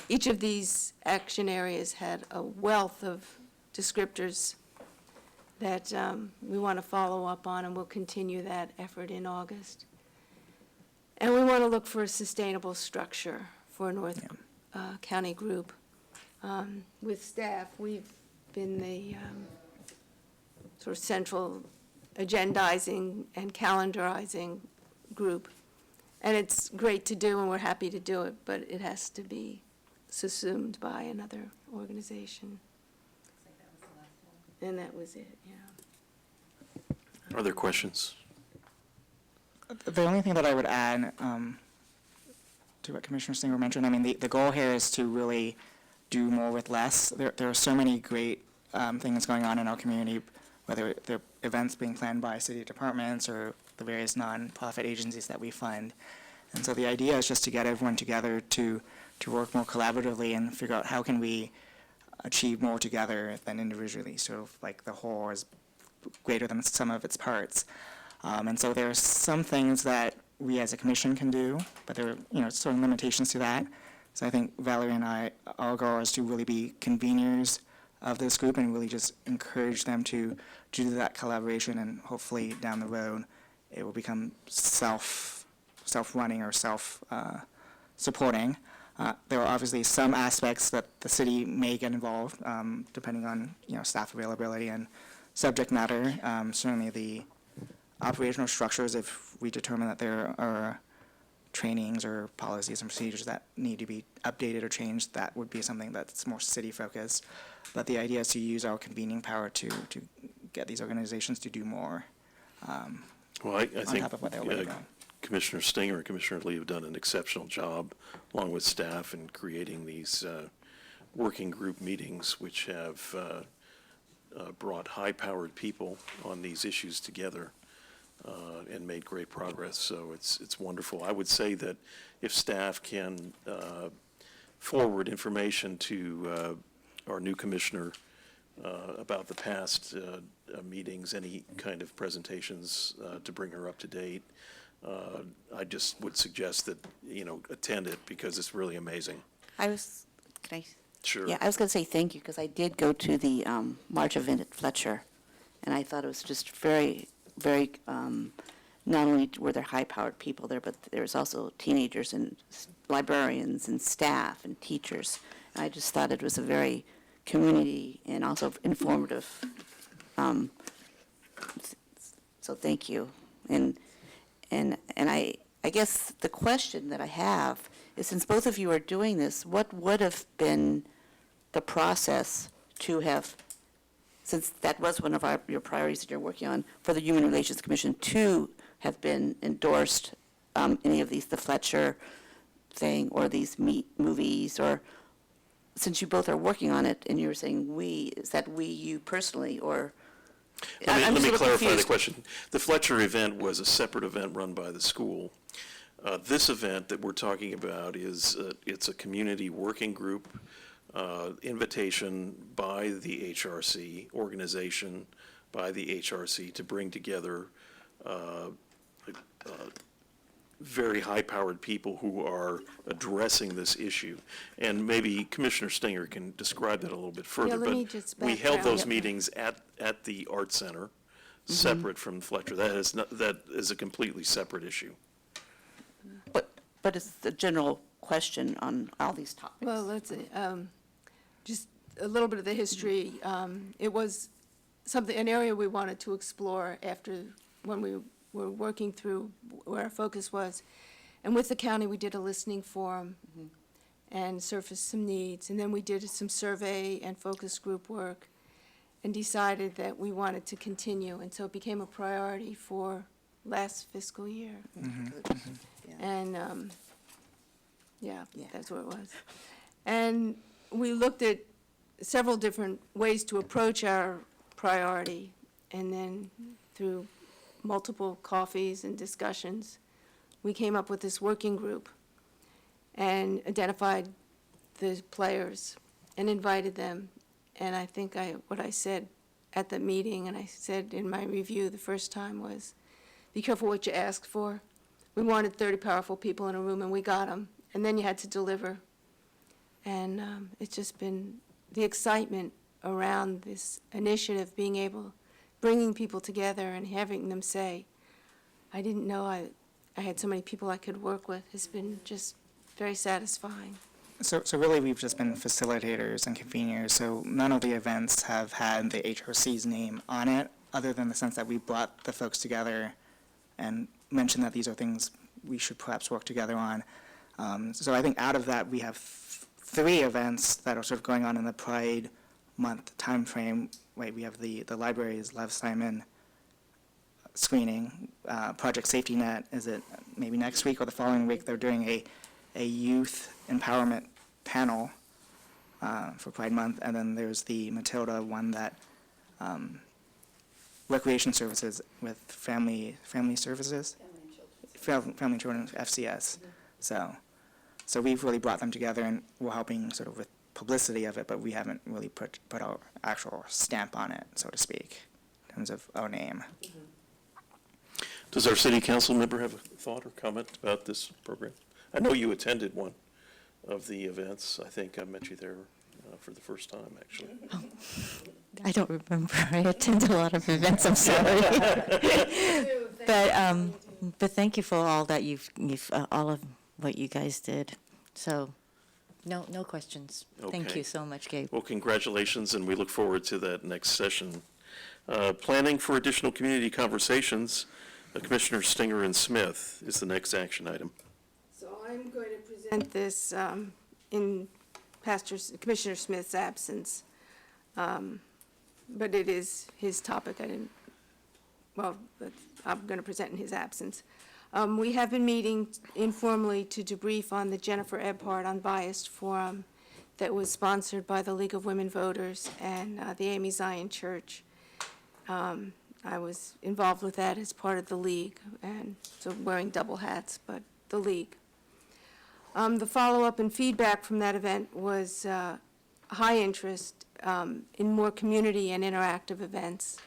Each of these action areas had a wealth of descriptors that we want to follow up on, and we'll continue that effort in August. And we want to look for a sustainable structure for a North County group. With staff, we've been the sort of central agendizing and calendarizing group. And it's great to do, and we're happy to do it, but it has to be subsumed by another organization. And that was it, yeah. Are there questions? The only thing that I would add to what Commissioner Singer mentioned, I mean, the goal here is to really do more with less. There are so many great things going on in our community, whether they're events being planned by city departments or the various nonprofit agencies that we fund. And so the idea is just to get everyone together to work more collaboratively and figure out how can we achieve more together than individually, sort of like the whole is greater than some of its parts. And so there are some things that we as a commission can do, but there are sort of limitations to that. So I think Valerie and our goal is to really be conveners of this group and really just encourage them to do that collaboration, and hopefully down the road it will become self-running or self-supporting. There are obviously some aspects that the city may get involved, depending on staff availability and subject matter. Certainly the operational structures, if we determine that there are trainings or policies and procedures that need to be updated or changed, that would be something that's more city-focused. But the idea is to use our convening power to get these organizations to do more Well, I on think top of what they're already doing. Commissioner Stinger and Commissioner Lee have done an exceptional job, along with staff, in creating these working group meetings, which have brought high-powered people on these issues together and made great progress. So it's wonderful. I would say that if staff can forward information to our new commissioner about the past meetings, any kind of presentations to bring her up to date, I just would suggest that, attend it, because it's really amazing. Can I? Sure. Yeah, I was going to say thank you, because I did go to the March event at Fletcher, and I thought it was just very, very, not only were there high-powered people there, but there was also teenagers and librarians and staff and teachers. And I just thought it was a very community and also informative. So thank you. And I guess the question that I have is, since both of you are doing this, what would have been the process to have, since that was one of your priorities that you're working on, for the Human Relations Commission to have been endorsed any of these, the Fletcher thing, or these movies, or since you both are working on it, and you were saying we, is that we, you personally, or? Let I'm me just a little clarify the confused. question. The Fletcher event was a separate event run by the school. This event that we're talking about is, it's a community working group invitation by the HRC, organization by the HRC, to bring together very high-powered people who are addressing this issue. And maybe Commissioner Stinger can describe that a little bit further. let me But just we held background. those Yep. meetings at the Art Center, separate from Fletcher. That is a completely separate issue. But it's the general question on all these topics. Well, let's see, just a little bit of the history. It was an area we wanted to explore after, when we were working through where our focus was. And with the county, we did a listening forum and surfaced some needs. And then we did some survey and focus group work and decided that we wanted to continue. And so it became a priority for last fiscal year. And, yeah, that's what it was. And we looked at several different ways to approach our priority, and then through multiple coffees and discussions, we came up with this working group and identified the players and invited them. And I think what I said at the meeting, and I said in my review the first time, was, be careful what you ask for. We wanted 30 powerful people in a room, and we got them. And then you had to deliver. And it's just been the excitement around this initiative, bringing people together and having them say, I didn't know I had so many people I could work with, has been just very satisfying. So really, we've just been facilitators and conveners, so none of the events have had the HRC's name on it, other than the sense that we brought the folks together and mentioned that these are things we should perhaps work together on. So I think out of that, we have 3 events that are sort of going on in the Pride Month timeframe. We have the library's Lev Simon screening. Project Safety Net, is it maybe next week or the following week? They're doing a youth empowerment panel for Pride Month. And then there's the Matilda one that Recreation Services with Family Services? Family and Children, FCS. So we've really brought them together, and we're helping sort of with publicity of it, but we haven't really put our actual stamp on it, so to speak, in terms of our name. Does our city council member have a thought or comment about this program? I know you attended one of the events. I think I met you there for the first time, actually. I don't remember. I attend a lot of events, I'm sorry. But thank you for all that you've all of what you guys did. So, no questions. Thank Okay. you so much, Gabe. Well, congratulations, and we look forward to that next session. Planning for additional community conversations, Commissioner Stinger and Smith is the next action item. present this in Commissioner Smith's absence, but it is his topic. I'm going to present in his absence. We have been meeting informally to debrief on the Jennifer Ebhardt Unbiased Forum that was sponsored by the League of Women Voters and the Amy Zion Church. I was involved with that as part of the League, and so wearing double hats, but the League. The follow-up and feedback from that event was high interest in more community and interactive events.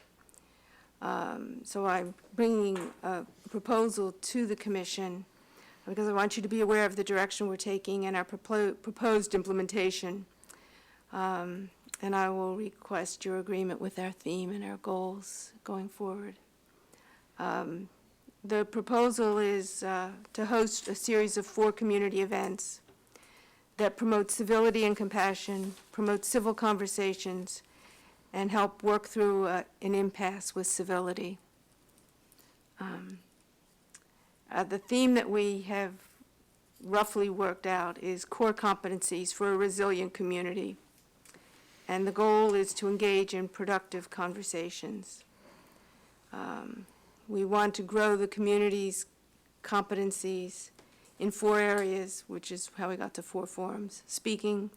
So I'm bringing a proposal to the commission because I want you to be aware of the direction we're taking and our proposed implementation. And I will request your agreement with our theme and our goals going forward. The proposal is to host a series of 4 community events that promote civility and compassion, promote civil conversations, and help work through an impasse with civility. The theme that we have roughly worked out is core competencies for a resilient community. And the goal is to engage in productive conversations. We want to grow the community's competencies in 4 areas, which is how we got to 4 forums. Speaking,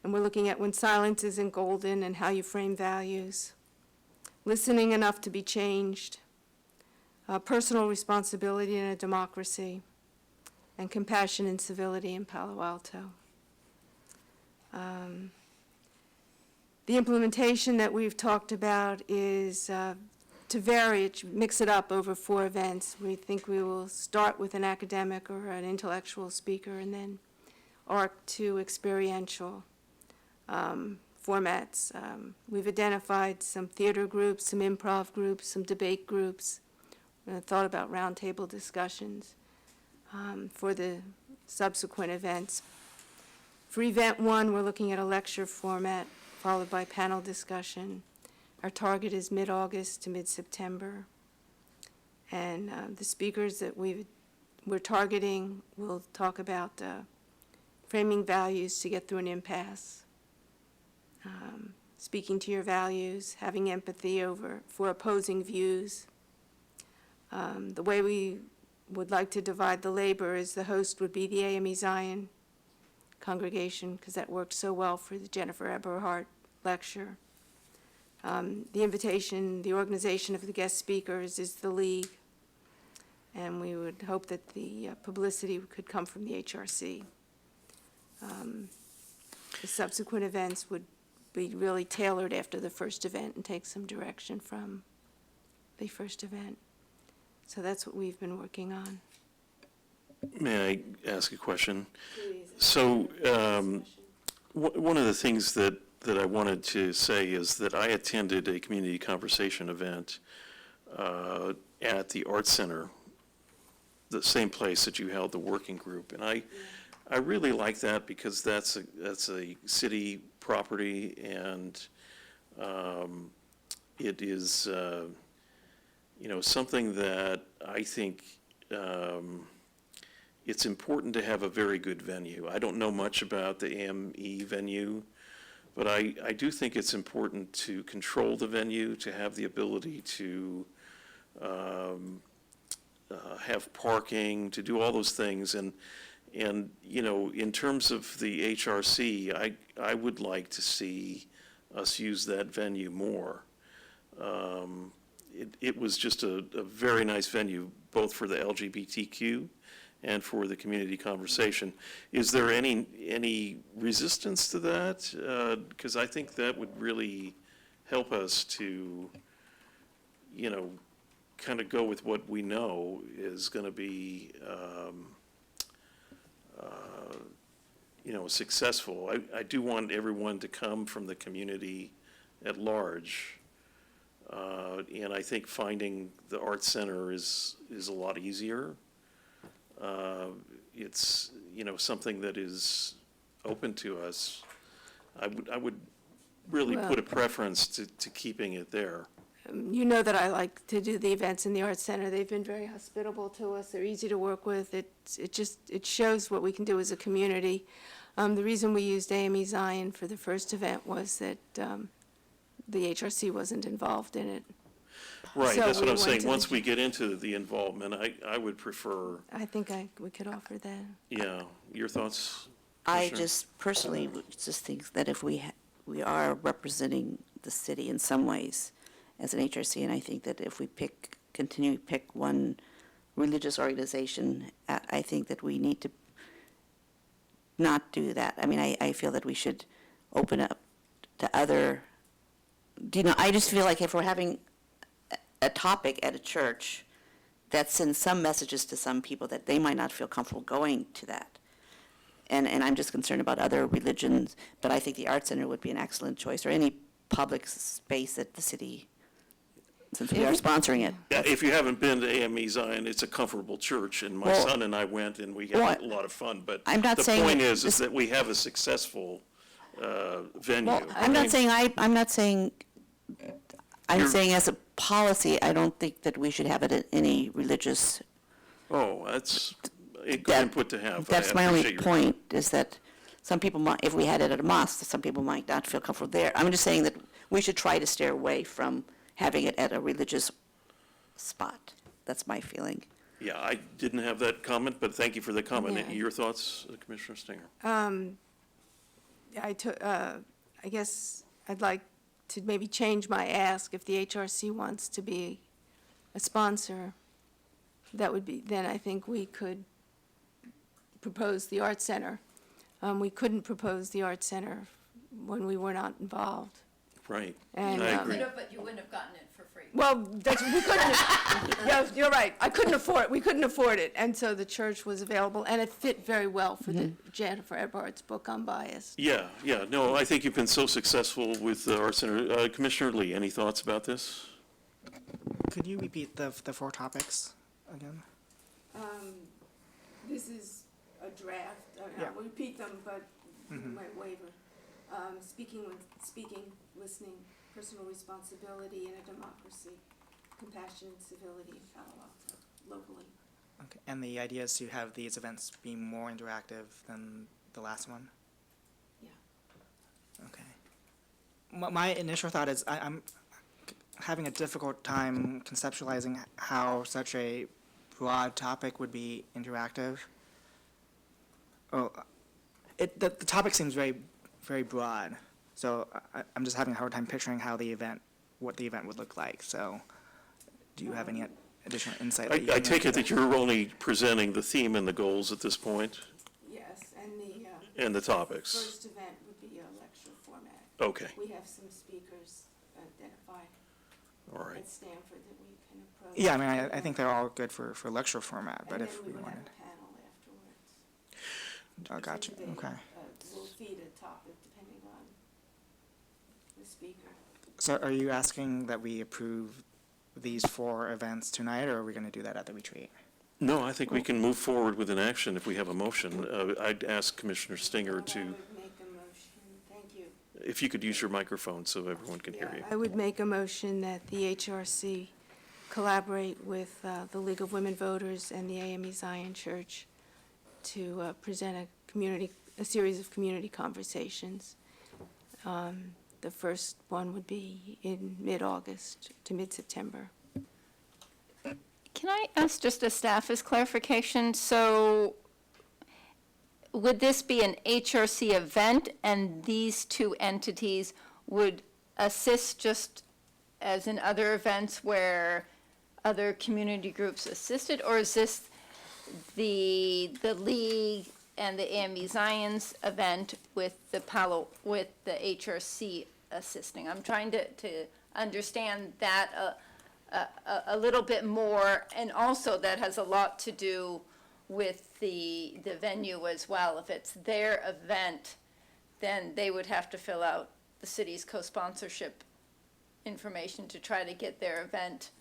and we're looking at when silence isn't golden and how you frame values. Listening enough to be changed. Personal responsibility in a democracy. And compassion and civility in Palo Alto. The implementation that we've talked about is to vary, mix it up over 4 events. We think we will start with an academic or an intellectual speaker and then arc to experiential formats. We've identified some theater groups, some improv groups, some debate groups. Thought about roundtable discussions for the subsequent events. For event 1, we're looking at a lecture format followed by panel discussion. Our target is mid-August to mid-September. And the speakers that we're targeting will talk about framing values to get through an impasse, speaking to your values, having empathy for opposing views. The way we would like to divide the labor is the host would be the AME Zion congregation, because that worked so well for the Jennifer Ebhardt lecture. The invitation, the organization of the guest speakers is the League, and we would hope that the publicity could come from the HRC. The subsequent events would be really tailored after the first event and take some direction from the first event. So that's what we've been working on. May I ask a question? Please. So one of the things that I wanted to say is that I attended a community conversation event at the Art Center, the same place that you held the working group. And I really like that because that's a city property, and it is something that I think it's important to have a very good venue. I don't know much about the AME venue, but I do think it's important to control the venue, to have the ability to have parking, to do all those things. And in terms of the HRC, I would like to see us use that venue more. It was just a very nice venue, both for the LGBTQ and for the community conversation. Is there any resistance to that? Because I think that would really help us to, kind of go with what we know is going to be, successful. I do want everyone to come from the community at large. And I think finding the Art Center is a lot easier. It's, something that is open to us. I would really put a preference to keeping it there. You know that I like to do the events in the Arts Center. They've been very hospitable to us. They're easy to work with. It shows what we can do as a community. The reason we used AME Zion for the first event was that the HRC wasn't involved in it. Right, So that's what we I'm went saying. to Once the- we get into the involvement, I would prefer, I think we could offer that. yeah, your thoughts? I Commissioner? just personally just think that if we are representing the city in some ways as an HRC, and I think that if we continue to pick one religious organization, I think that we need to not do that. I mean, I feel that we should open up to other, I just feel like if we're having a topic at a church, that sends some messages to some people that they might not feel comfortable going to that. And I'm just concerned about other religions, but I think the Art Center would be an excellent choice, or any public space at the city, since we are sponsoring it. Yeah, if you haven't been to AME Zion, it's a comfortable church, and my Well- son and I went, and we Well, had a lot of fun, but I'm not saying the point that is this- that we have a successful venue. Well, I'm not saying, I'm You're- saying as a policy, I don't think that we should have it at any religious. Oh, that's a good That- input to have. That's I my only appreciate your point, is that some people might, if we had it at a mosque, some people might not feel comfortable there. I'm just saying that we should try to steer away from having it at a religious spot. That's my feeling. Yeah, I didn't have that comment, but thank you for the comment. Yeah. Your thoughts, Commissioner Stinger? I guess I'd like to maybe change my ask. If the HRC wants to be a sponsor, that would be, then I think we could propose the Art Center. We couldn't propose the Art Center when we were not involved. Right, And, I agree. But you wouldn't have gotten it for free. Well, we couldn't, yeah, you're right. We couldn't afford it, and so the church was available, and it fit very well for the Jennifer Eberhardt's book, Unbiased. Yeah, no, I think you've been so successful with the Art Center. Commissioner Lee, any thoughts about this? Could you repeat the four topics again? This is a draft, Yeah. I'll repeat them, but my waiver. Speaking, listening, personal responsibility in a democracy, compassion and civility in Palo Alto, locally. Okay. And the idea is to have these events be more interactive than the last one? Yeah. Okay. My initial thought is I'm having a difficult time conceptualizing how such a broad topic would be interactive. Oh, the topic seems very, very broad, so I'm just having a hard time picturing what the event would look like. So, do you have any additional insight? that you I can take it offer? that you're only presenting the theme and the goals at this point, Yes, and and the topics. first event would be a lecture format. Okay, We have some speakers identified all right. at Stanford that we can approach. Yeah, I mean, I think they're all good for lecture format, but And if then we we would have wanted, a panel afterwards. oh, gotcha, They, okay. will feed a topic depending on the speaker. So are you asking that we approve these 4 events tonight, or are we gonna do that at the retreat? No, I think we can move forward with an action if we have a motion. I'd ask Commissioner Stinger I to, would make a motion, thank you. if you could use your microphone so everyone can hear you. I would make a motion that the HRC collaborate with the League of Women Voters and the AME Zion Church to present a series of community conversations. The first one would be in mid-August to mid-September. Can I ask just a staff's clarification? So would this be an HRC event, and these 2 entities would assist just as in other events where other community groups assisted? Or is this the League and the AME Zion's event with the Palo, with the HRC assisting? I'm trying to understand that a little bit more, and also that has a lot to do with the venue as well. If it's their event, then they would have to fill out the city's co-sponsorship information to try to get their event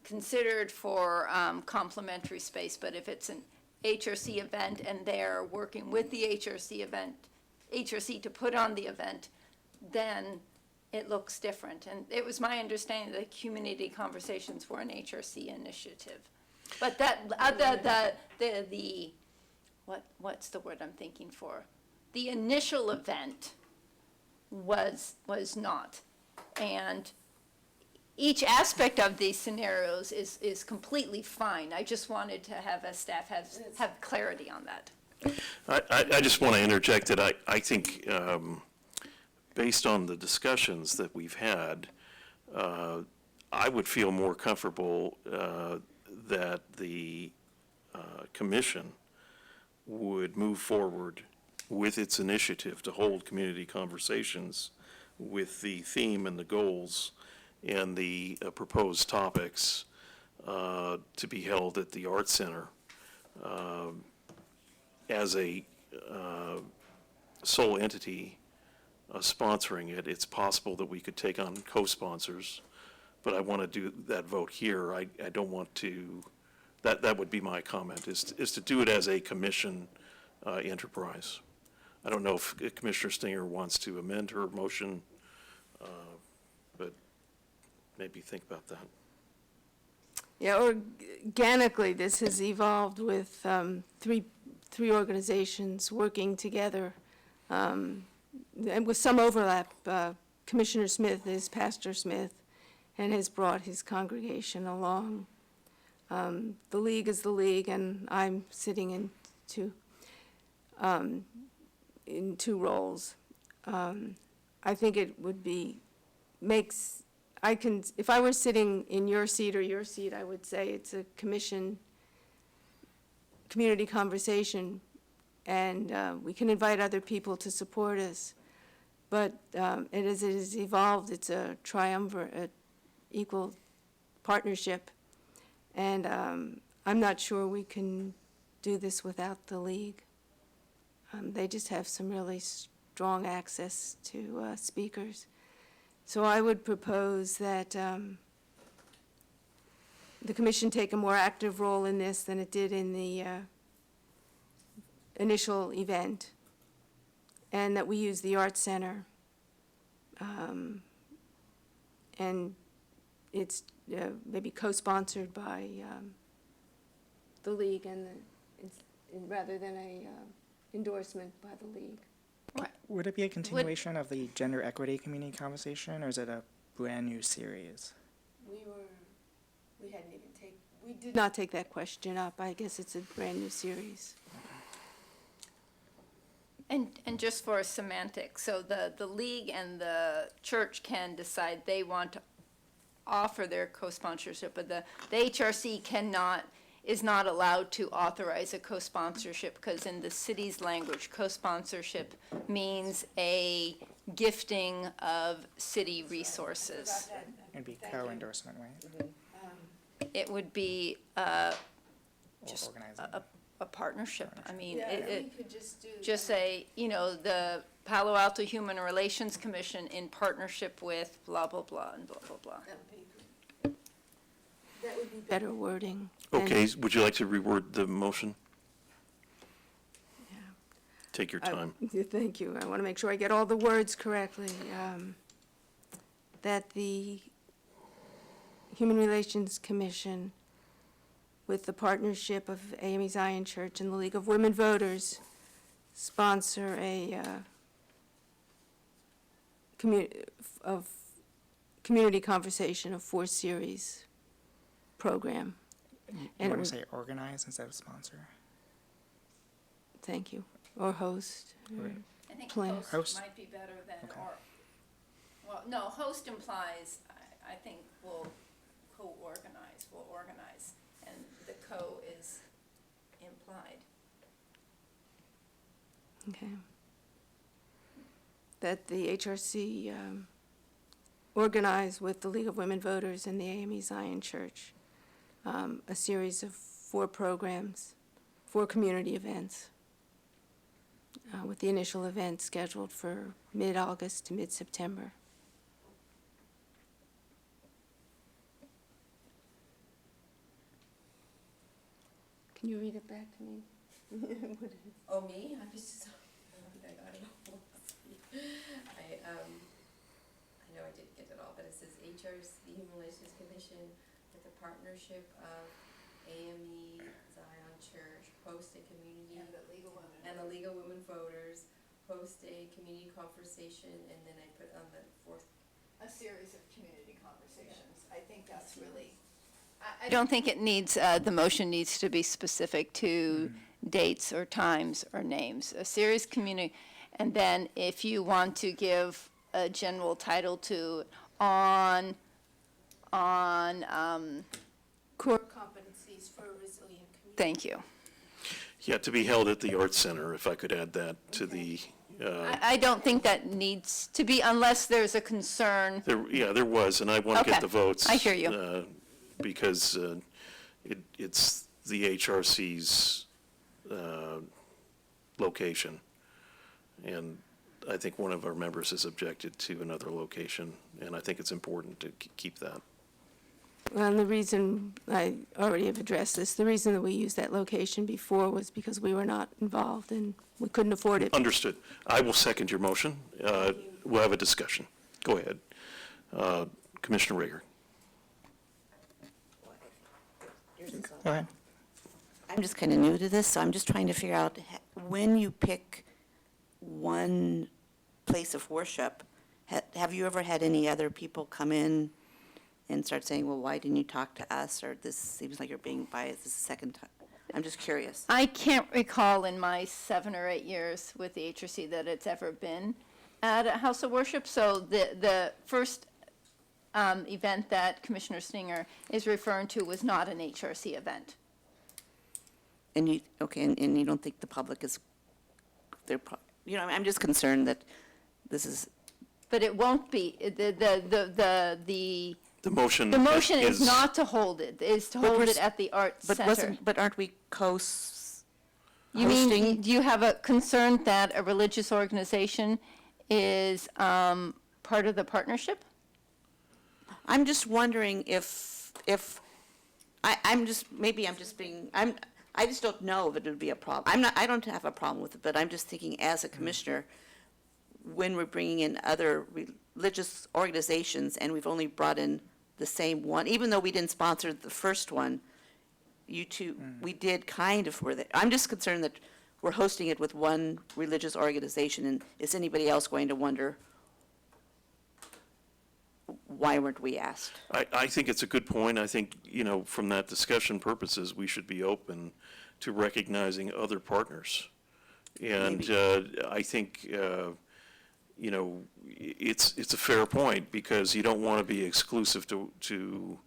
considered for complimentary space. But if it's an HRC event and they're working with the HRC to put on the event, then it looks different. And it was my understanding that community conversations were an HRC initiative. But what's the word I'm thinking for? The initial event was not. And each aspect of these scenarios is completely fine. I just wanted to have a staff have clarity on that. I just want to interject that I think, based on the discussions that we've had, I would feel more comfortable that the commission would move forward with its initiative to hold community conversations with the theme and the goals and the proposed topics to be held at the Arts Center as a sole entity sponsoring it. It's possible that we could take on co-sponsors, but I want to do that vote here. I don't want to, that would be my comment, is to do it as a commission enterprise. I don't know if Commissioner Stinger wants to amend her motion, but maybe think about that. Yeah, organically, this has evolved with three organizations working together, and with some overlap. Commissioner Smith is Pastor Smith and has brought his congregation along. The league is the league, and I'm sitting in two roles. I think it would be, if I were sitting in your seat or your seat, I would say it's a community conversation, and we can invite other people to support us. But as it has evolved, it's a triumvirate, equal partnership, and I'm not sure we can do this without the league. They just have some really strong access to speakers. So I would propose that the commission take a more active role in this than it did in the initial event, and that we use the Arts Center. And it's maybe co-sponsored by the league rather than a endorsement by the league. Would it be a continuation of the gender equity community conversation, or is it a brand new series? We did not take that question up. I guess it's a brand new series. And just for semantics, so the league and the church can decide they want to offer their co-sponsorship, but the HRC is not allowed to authorize a co-sponsorship, because in the city's language, co-sponsorship means a gifting of city resources. It'd be co-endorsement, right? It would be Or just organizing. a partnership. I mean, We could just do. just say, the Palo Alto Human Relations Commission in partnership with blah, blah, blah, and blah, blah, blah. That would be better wording. And- Okay, would you like to reword the motion? Yeah. Take your time. Yeah, thank you. I want to make sure I get all the words correctly. That the Human Relations Commission, with the partnership of AME Zion Church and the League of Women Voters, sponsor a community conversation of 4-series program. You And want it to say organize instead of sponsor? Thank you. Or host. Right. I think Plan. host Host. might be better than, Okay. no, host implies, I think we'll co-organize, we'll organize, and the co is implied. Okay. That the HRC organize with the League of Women Voters and the AME Zion Church a series of 4 programs, 4 community events, with the initial event scheduled for mid-August to mid-September. Can you read it back to me? Oh, me? I was just, I don't know. I know I didn't get it all, but it says HRC, the Human Relations Commission, with the partnership of AME, Zion Church, post a community. And the Legal Women Voters, post a community conversation, and then I put on the fourth. A series of community conversations. I think that's really, I don't think it needs, the motion needs to be specific to dates or times or names. A serious community, and then if you want to give a general title to on Core competencies for a resilient community. thank you. Yeah, to be held at the Arts Center, if I could add that to the, I don't think that needs to be unless there's a concern. there was, and I want to get Okay, the votes. I hear you. Because it's the HRC's location. And I think one of our members has objected to another location, and I think it's important to keep that. Well, and the reason, I already have addressed this, the reason that we used that location before was because we were not involved and we couldn't afford it. Understood. I will second your motion. We'll have a discussion. Go ahead. Commissioner Rager. Go ahead. I'm just kind of new to this, so I'm just trying to figure out, when you pick one place of worship, have you ever had any other people come in and start saying, well, why didn't you talk to us, or this seems like you're being biased, this is the second time? I'm just curious. I can't recall in my 7 or 8 years with the HRC that it's ever been at a house of worship. So the first event that Commissioner Stinger is referring to was not an HRC event. And you, okay, and you don't think the public is, I'm just concerned that this is, But it won't be, The motion the motion is not to hold it, is to But hold we're it at the Arts but Center. but aren't we hosting? You mean, do you have a concern that a religious organization is part of the partnership? I'm just wondering if I just don't know if it would be a problem. I don't have a problem with it, but I'm just thinking as a commissioner, when we're bringing in other religious organizations and we've only brought in the same one, even though we didn't sponsor the first one, you two, we did kind of, I'm just concerned that we're hosting it with one religious organization, and is anybody else going to wonder, why weren't we asked? I think it's a good point. I think, from that discussion purposes, we should be open to recognizing other partners. And I think, it's a fair point, because you don't want to be exclusive to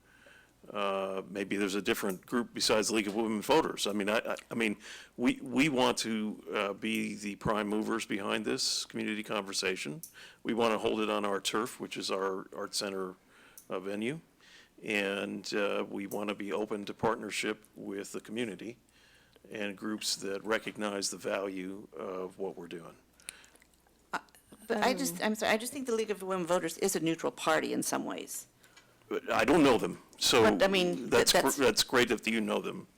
maybe there's a different group besides the League of Women Voters. I mean, we want to be the prime movers behind this community conversation. We want to hold it on our turf, which is our Art Center venue. And we want to be open to partnership with the community and groups that recognize the value of what we're doing. But I'm sorry, I just think the League of Women Voters is a neutral party in some ways. But I don't know them, so But, I mean, that's great if you know them.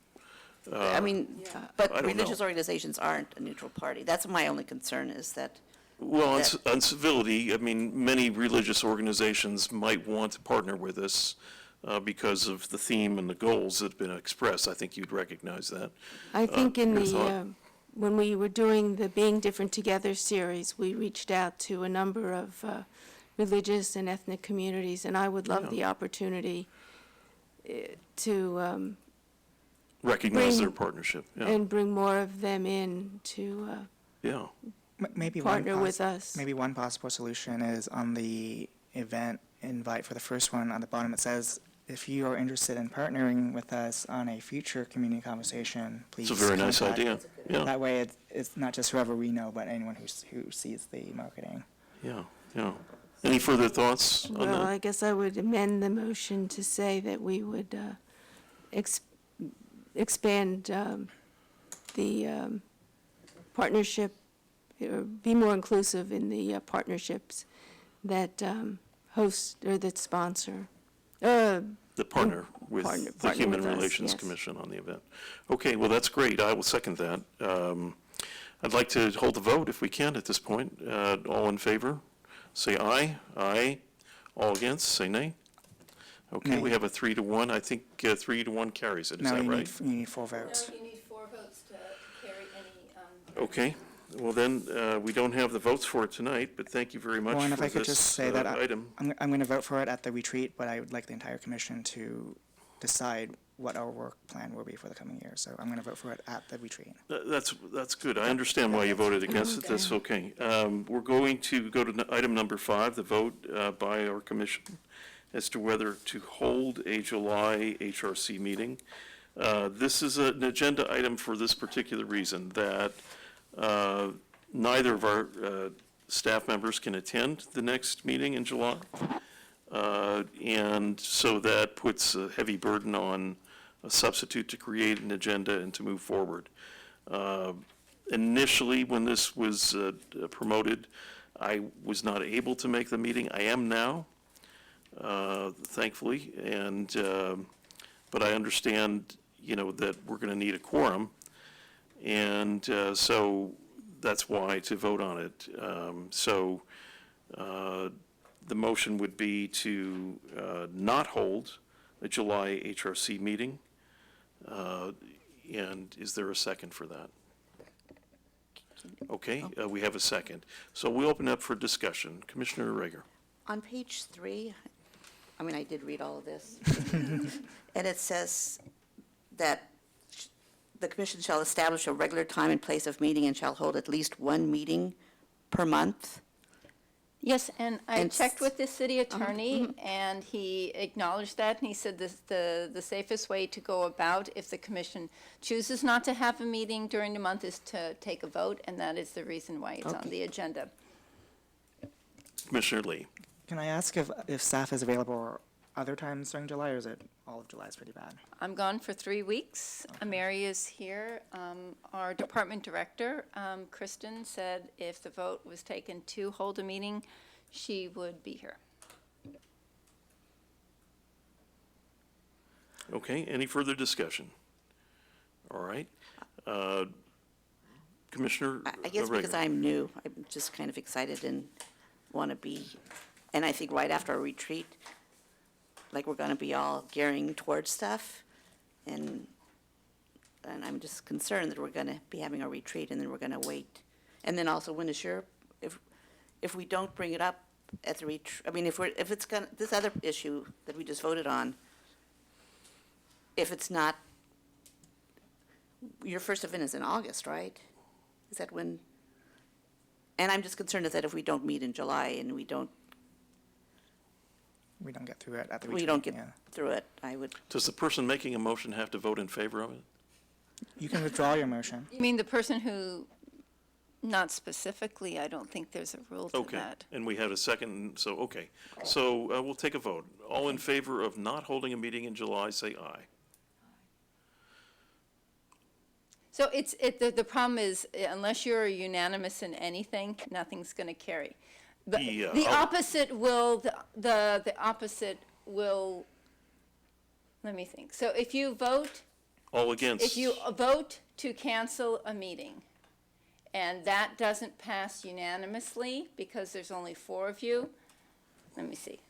I mean, I but don't religious know. organizations aren't a neutral party. That's my only concern, is that, Well, that- on civility, many religious organizations might want to partner with us because of the theme and the goals that have been expressed. I think you'd recognize that. I think in your thought? the, when we were doing the Being Different Together series, we reached out to a number of religious and ethnic communities, and I would love the opportunity to, Recognize their bring- partnership, yeah, and bring more of them in to yeah. Maybe partner with us. Maybe one possible solution is on the event invite for the first one, on the bottom it says, if you are interested in partnering with us on a future community conversation, please It's a very nice contact. idea, yeah, That way, it's not just whoever we know, but anyone who sees the marketing. yeah. Any further thoughts on Well, that? I guess I would amend the motion to say that we would expand the partnership, or be more inclusive in the partnerships that host, or that sponsor. The partner with the partner Human with us, Relations yes. Commission on the event. Okay, well, that's great. I will second that. I'd like to hold the vote if we can at this point. All in favor, say aye. Aye. All against, say nay. Okay, we Nay. have a 3-1. I think 3-1 carries it, is No, that you right? need, you need 4 votes. you need 4 votes to carry any, Okay, well then, we don't have the votes for it tonight, but thank you very much Well, and if for I could just this say that item. I'm going to vote for it at the retreat, but I would like the entire commission to decide what our work plan will be for the coming year. So I'm going to vote for it at the retreat. That's good. I understand why you voted against it. That's okay. We're going to go to item number 5, the vote by our commission as to whether to hold a July HRC meeting. This is an agenda item for this particular reason, that neither of our staff members can attend the next meeting in July. And so that puts a heavy burden on a substitute to create an agenda and to move forward. Initially, when this was promoted, I was not able to make the meeting. I am now, thankfully, and, but I understand, that we're going to need a quorum, and so that's why to vote on it. The motion would be to not hold a July HRC meeting. And is there a second for that? Okay, we have a second. So we open up for discussion. Commissioner Rager. On page 3, I mean, I did read all of this, and it says that the commission shall establish a regular time and place of meeting and shall hold at least one meeting per month. Yes, and I And checked with the city attorney, mhm. and he acknowledged that, and he said the safest way to go about if the commission chooses not to have a meeting during the month is to take a vote, and that is the reason why it's on Okay. the agenda. Commissioner Lee. Can I ask if staff is available other times during July, or is it all of July is pretty bad? I'm gone for 3 weeks. Mary is here. Our department director, Kristen, said if the vote was taken to hold a meeting, she would be here. Okay, any further discussion? All right. Commissioner I guess because Rager. I'm new, I'm just kind of excited and want to be, and I think right after our retreat, like we're going to be all gearing towards stuff, and I'm just concerned that we're going to be having a retreat and then we're going to wait. And then also, when is your, if we don't bring it up at the retreat, I mean, if it's going to, this other issue that we just voted on, if it's not, your first event is in August, right? Is that when? And I'm just concerned that if we don't meet in July and we don't get through it at the retreat. we don't get yeah. through it, I would, Does the person making a motion have to vote in favor of it? You can withdraw your motion. You mean the person who, not specifically, I don't think there's a rule to Okay, that. and we have a second, so, okay. So we'll take a vote. All in favor of not holding a meeting in July, say aye. So the problem is, unless you're unanimous in anything, nothing's going to carry. Yeah, The I'll- opposite will, the opposite will, let me think. So if you vote, All against? if you vote to cancel a meeting, and that doesn't pass unanimously, because there's only 4 of you, let me see,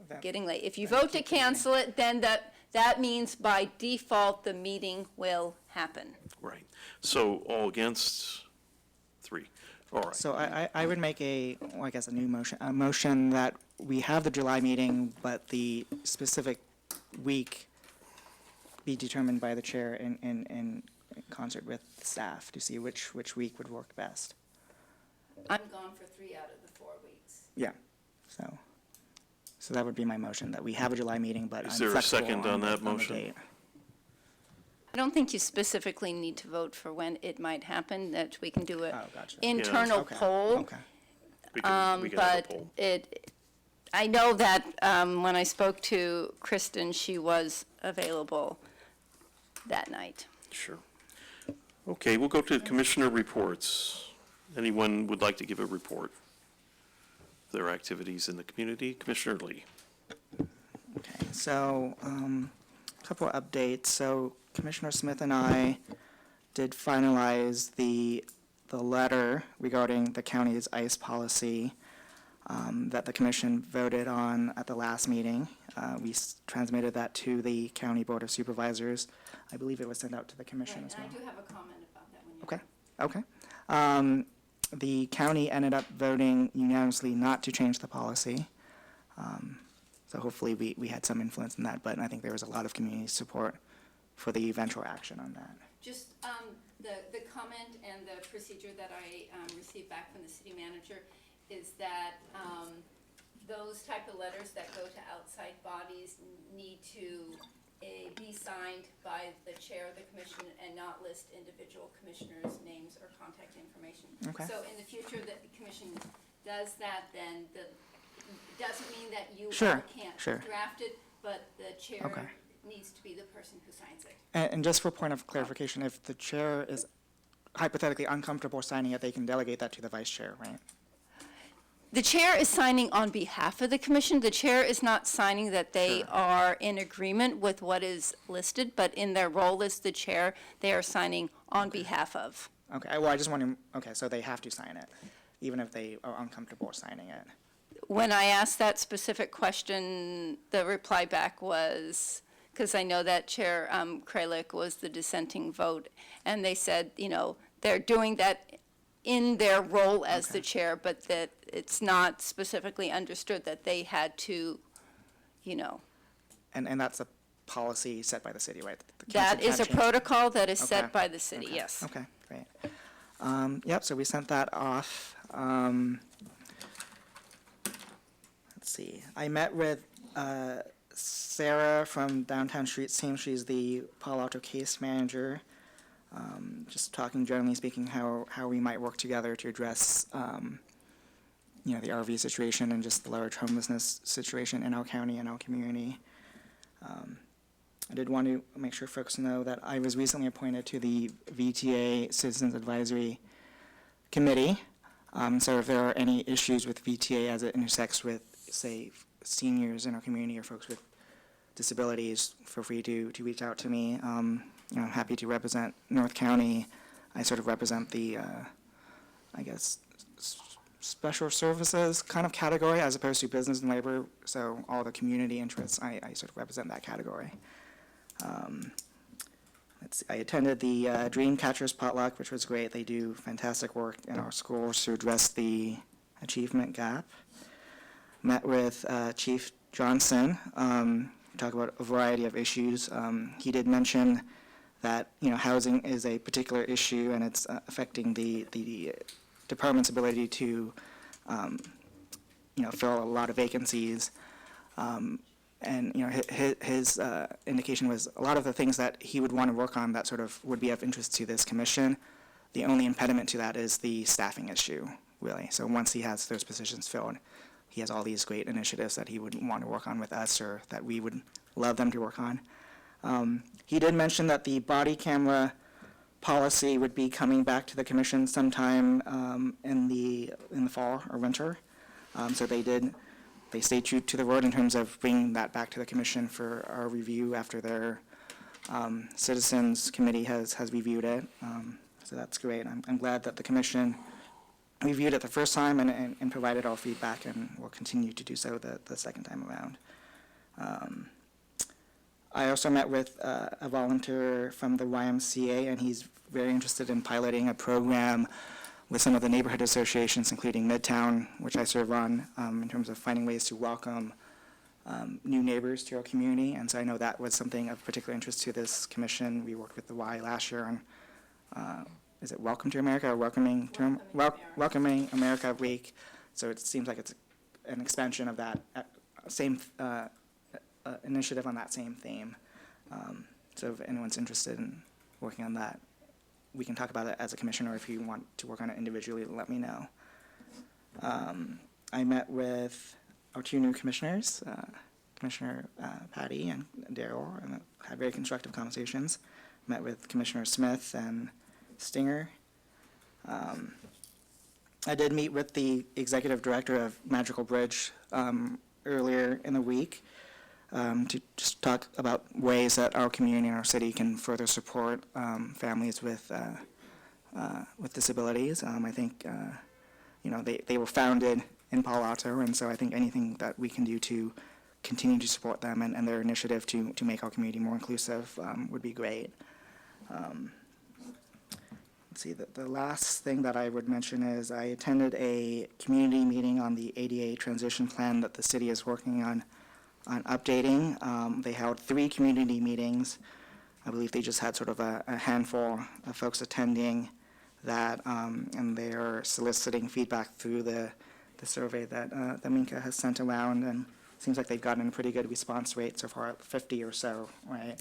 That- getting late. If you vote to cancel it, then that means by default, the meeting will happen. Right. So all against, 3. All right. So I would make a new motion, a motion that we have the July meeting, but the specific week be determined by the chair in concert with staff to see which week would work best. I'm gone for 3 out of the 4 weeks. Yeah, so that would be my motion, that we have a July meeting, but I'm Is there a flexible second on that the motion? date. I don't think you specifically need to vote for when it might happen, that we can do an Oh, gotcha. internal Okay, poll. Okay. We can have a But poll. I know that when I spoke to Kristen, she was available that night. Sure. Okay, we'll go to commissioner reports. Anyone would like to give a report? Their activities in the community? Commissioner Lee. Okay, so, a couple of updates. So Commissioner Smith and I did finalize the letter regarding the county's ICE policy. that the commission voted on at the last meeting. We transmitted that to the County Board of Supervisors. I believe it was sent out to the commission as well. I do have a comment about that when Okay, okay. The county ended up voting unanimously not to change the policy. So hopefully we had some influence in that, but I think there was a lot of community support for the eventual action on that. Just the comment and the procedure that I received back from the city manager is that those type of letters that go to outside bodies need to be signed by the chair of the commission and not list individual commissioners' names or contact information. Okay. So in the future that the commission does that, then doesn't mean that you Sure, all can't sure. draft it, but the chair Okay. needs to be the person who signs it. And just for point of clarification, if the chair is hypothetically uncomfortable signing it, they can delegate that to the vice chair, right? The chair is signing on behalf of the commission. The chair is not signing that they Sure. are in agreement with what is listed, but in their role as the chair, they are signing on behalf of. Okay, well, I just want to, okay, so they have to sign it, even if they are uncomfortable signing it. When I asked that specific question, the reply back was, because I know that Chair Kralik was the dissenting vote, and they said, they're doing that in their role as the chair, but that it's not specifically understood that they had to, And that's a policy set by the city, right? The That council is a can't change it. protocol that is Okay. set by the city, Okay. yes. Okay, great. Yep, so we sent that off. Let's see, I met with Sarah from Downtown Streets Team. She's the Palo Alto case manager. Just talking generally speaking how we might work together to address the RV situation and just the large homelessness situation in our county and our community. I did want to make sure folks know that I was recently appointed to the VTA Citizens Advisory Committee. So if there are any issues with VTA as it intersects with, say, seniors in our community or folks with disabilities, feel free to reach out to me. I'm happy to represent North County. I sort of represent the, special services kind of category as opposed to business and labor. So all the community interests, I sort of represent that category. I attended the Dream Catchers Potluck, which was great. They do fantastic work in our schools to address the achievement gap. Met with Chief Johnson, talk about a variety of issues. He did mention that housing is a particular issue and it's affecting the department's ability to fill a lot of vacancies. And his indication was a lot of the things that he would want to work on that sort of would be of interest to this commission. The only impediment to that is the staffing issue, really. So once he has those positions filled, he has all these great initiatives that he would want to work on with us or that we would love them to work on. He did mention that the body camera policy would be coming back to the commission sometime in the fall or winter. So they stayed true to the word in terms of bringing that back to the commission for our review after their citizens committee has reviewed it. So that's great. I'm glad that the commission reviewed it the first time and provided our feedback, and will continue to do so the second time around. I also met with a volunteer from the YMCA, and he's very interested in piloting a program with some of the neighborhood associations, including Midtown, which I serve on, in terms of finding ways to welcome new neighbors to our community. And so I know that was something of particular interest to this commission. We worked with the Y last year on, is it Welcome to America or Welcoming America Week? So it seems like it's an expansion of that same initiative on that same theme. So if anyone's interested in working on that, we can talk about it as a commission, or if you want to work on it individually, let me know. I met with our two new commissioners, Commissioner Patty and Daryl, and had very constructive conversations. Met with Commissioner Smith and Stinger. I did meet with the executive director of Magical Bridge earlier in the week to just talk about ways that our community and our city can further support families with disabilities. I think they were founded in Palo Alto, and so I think anything that we can do to continue to support them and their initiative to make our community more inclusive would be great. Let's see, the last thing that I would mention is I attended a community meeting on the ADA transition plan that the city is working on updating. They held 3 community meetings. I believe they just had sort of a handful of folks attending that, and they are soliciting feedback through the survey that Minka has sent around, and it seems like they've gotten a pretty good response rate so far, 50 or so, right?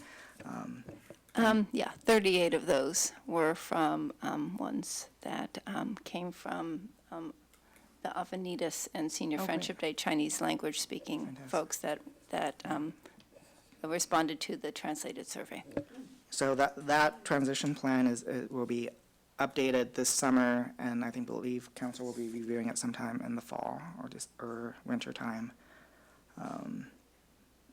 Yeah, 38 of those were from ones that came from the Avenidas and Senior Friendship Day Chinese language speaking folks that responded to the translated survey. So that transition plan will be updated this summer, and I believe council will be reviewing it sometime in the fall or winter time.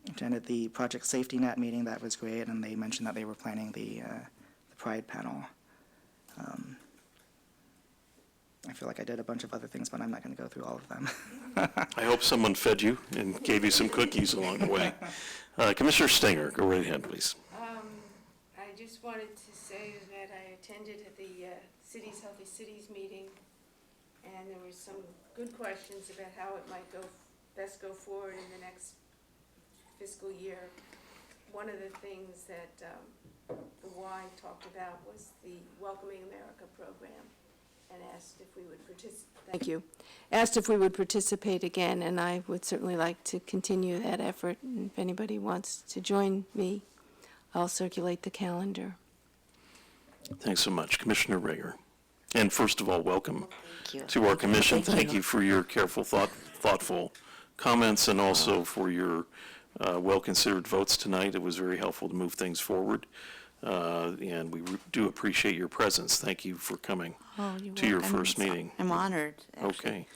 Attended the Project Safety Net meeting. That was great, and they mentioned that they were planning the Pride panel. I feel like I did a bunch of other things, but I'm not going to go through all of them. I hope someone fed you and gave you some cookies along the way. Commissioner Stenger, go right ahead, please. I just wanted to say that I attended the Cities Healthy Cities meeting, and there were some good questions about how it might best go forward in the next fiscal year. One of the things that the Y talked about was the Welcoming America program, and asked if we would participate. Thank you. Asked if we would participate again, and I would certainly like to continue that effort. And if anybody wants to join me, I'll circulate the calendar. Thanks so much. Commissioner Rager. And first of all, welcome Thank you. to our commission. Thank Thank you for your careful, thoughtful comments, and also for your well-considered votes tonight. It was very helpful to move things forward, and we do appreciate your presence. Thank you for coming to your first meeting. I'm honored, actually. Okay.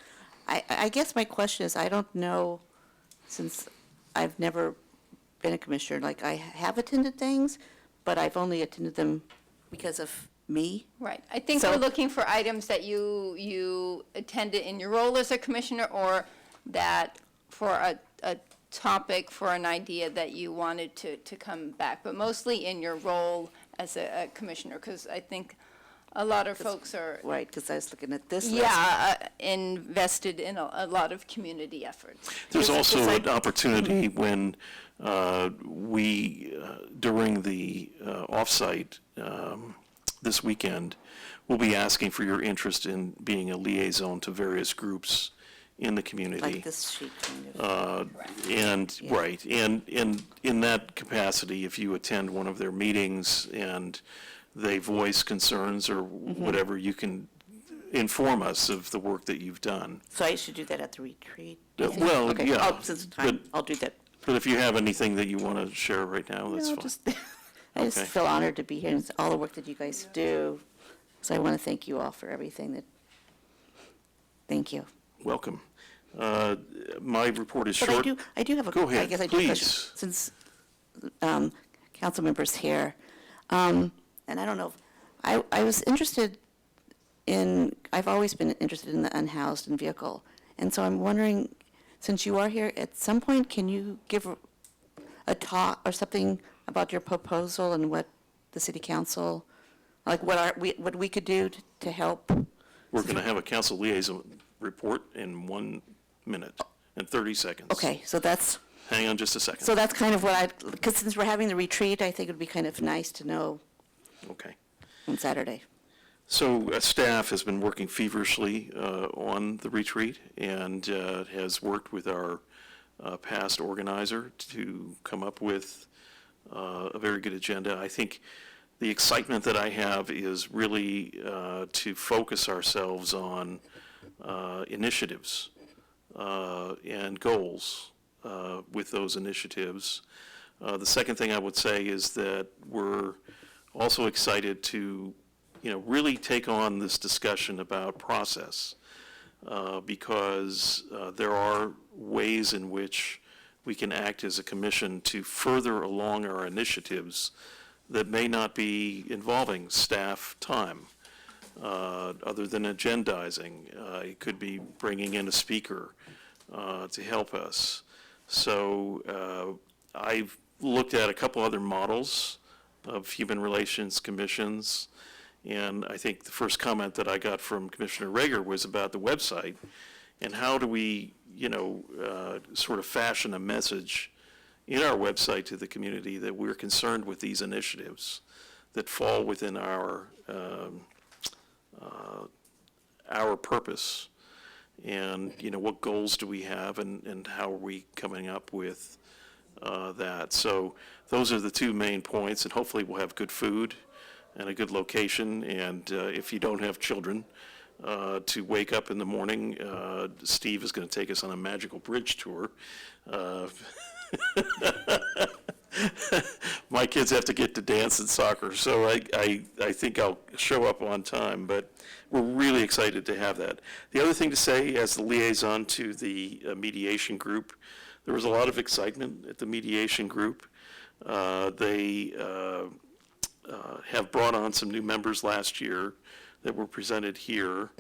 I guess my question is, I don't know, since I've never been a commissioner, like, I have attended things, but I've only attended them because of me. Right. I think So- we're looking for items that you attended in your role as a commissioner, or that for a topic, for an idea that you wanted to come back, but mostly in your role as a commissioner, because I think a lot of folks are, Right, because I was looking at this list. invested in a lot of community efforts. There's It's also like- an opportunity when we, during the offsite this weekend, we'll be asking for your interest in being a liaison to various groups in the community. Like this sheet, kind of. And, right, and in that capacity, if you attend one of their meetings and they voice concerns or whatever, you can inform us of the work that you've done. So I should do that at the retreat? Well, Okay, yeah, since it's time, I'll do that. but if you have anything that you want to share right now, that's No, fine. just, I just Okay. feel honored to be here and all the work that you guys do. So I want to thank you all for everything that, thank you. Welcome. My report is But short. I do have a, Go ahead, I guess I do have a question. please. Since council members here, and I don't know, I was interested in, I've always been interested in the unhoused and vehicle. And so I'm wondering, since you are here, at some point, can you give a talk or something about your proposal and what the city council, like what we could do to help? We're going to have a council liaison report in 1 minute and 30 seconds. Okay, so that's, Hang on just a second. so that's kind of what because since we're having the retreat, I think it would be kind of nice to know Okay. on Saturday. So staff has been working feverishly on the retreat and has worked with our past organizer to come up with a very good agenda. I think the excitement that I have is really to focus ourselves on initiatives and goals with those initiatives. The second thing I would say is that we're also excited to, really take on this discussion about process, because there are ways in which we can act as a commission to further along our initiatives that may not be involving staff time. other than agendizing. It could be bringing in a speaker to help us. So I've looked at a couple other models of human relations commissions, and I think the first comment that I got from Commissioner Rager was about the website, and how do we, sort of fashion a message in our website to the community that we're concerned with these initiatives that fall within our purpose, and, what goals do we have, and how are we coming up with that. So those are the two main points, and hopefully we'll have good food and a good location, and if you don't have children, to wake up in the morning, Steve is going to take us on a magical bridge tour. My kids have to get to dance and soccer, so I think I'll show up on time, but we're really excited to have that. The other thing to say, as the liaison to the mediation group, there was a lot of excitement at the mediation group. They have brought on some new members last year that were presented here,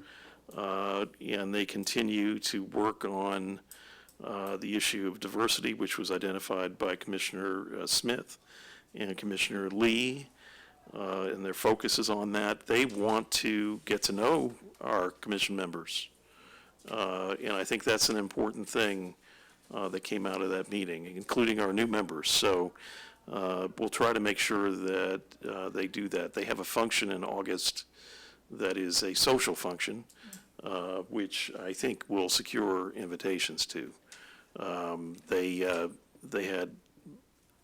and they continue to work on the issue of diversity, which was identified by Commissioner Smith and Commissioner Lee, and their focus is on that. They want to get to know our commission members, and I think that's an important thing that came out of that meeting, including our new members. So we'll try to make sure that they do that. They have a function in August that is a social function, which I think will secure invitations to. They had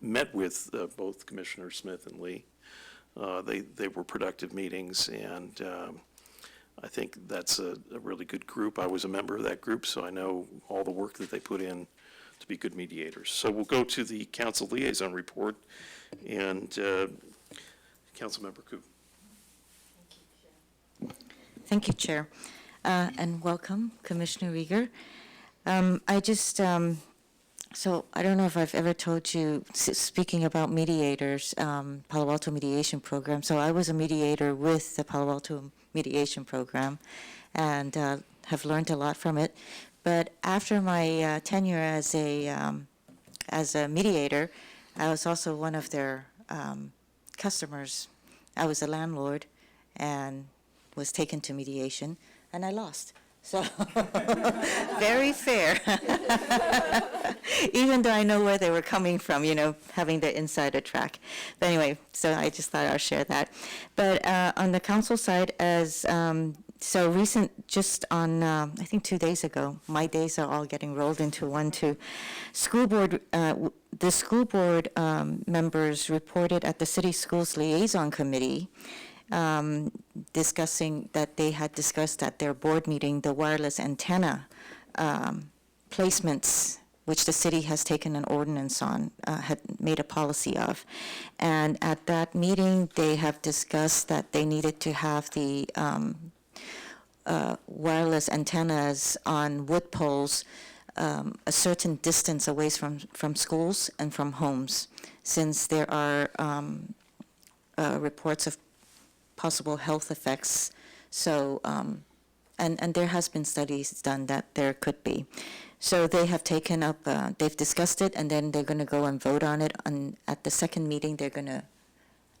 met with both Commissioner Smith and Lee. They were productive meetings, and I think that's a really good group. I was a member of that group, so I know all the work that they put in to be good mediators. So we'll go to the council liaison report, and Councilmember Koo. Thank you, Chair, and welcome, Commissioner Rieger. I just, so I don't know if I've ever told you, speaking about mediators, Palo Alto Mediation Program, so I was a mediator with the Palo Alto Mediation Program, and have learned a lot from it. But after my tenure as a mediator, I was also one of their customers. I was a landlord and was taken to mediation, and I lost. So, very fair. Even though I know where they were coming from, having the insider track. But anyway, so I just thought I'd share that. But on the council side, just on, I think 2 days ago, my days are all getting rolled into one too. The school board members reported at the city schools liaison committee discussing that they had discussed at their board meeting the wireless antenna placements, which the city has taken an ordinance on, had made a policy of. And at that meeting, they have discussed that they needed to have the wireless antennas on wood poles a certain distance away from schools and from homes, since there are reports of possible health effects. So, and there has been studies done that there could be. So they have taken up, they've discussed it, and then they're going to go and vote on it. At the second meeting, they're going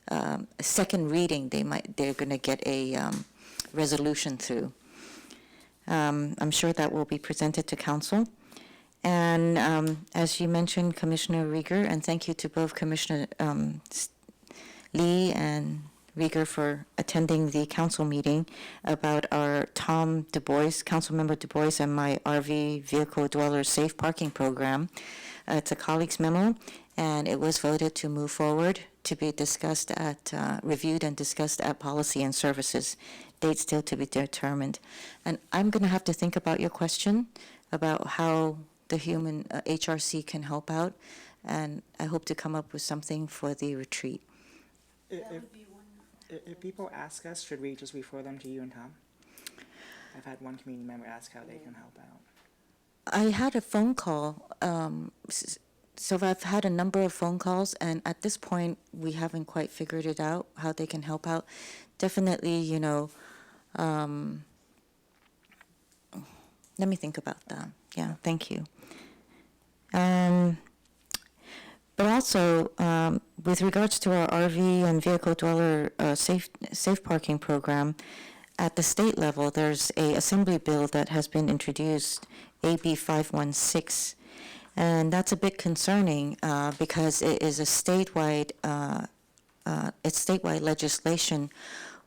to, second reading, they're going to get a resolution through. I'm sure that will be presented to council. And as you mentioned, Commissioner Rieger, and thank you to both Commissioner Lee and Rieger for attending the council meeting about our Tom Du Bois, Councilmember Du Bois, and my RV Vehicle Dweller Safe Parking Program. It's a colleague's memo, and it was voted to move forward to be discussed at, reviewed and discussed at Policy and Services. Date still to be determined. And I'm going to have to think about your question about how the human HRC can help out, and I hope to come up with something for the retreat. If people ask us, should we just refer them to you and Tom? I've had one community member ask how they can help out. I had a phone call, so I've had a number of phone calls, and at this point, we haven't quite figured it out, how they can help out. Definitely, Let me think about that. Yeah, thank you. But also, with regards to our RV and vehicle dweller safe parking program, at the state level, there's a assembly bill that has been introduced, AB 516, and that's a bit concerning because it is a statewide legislation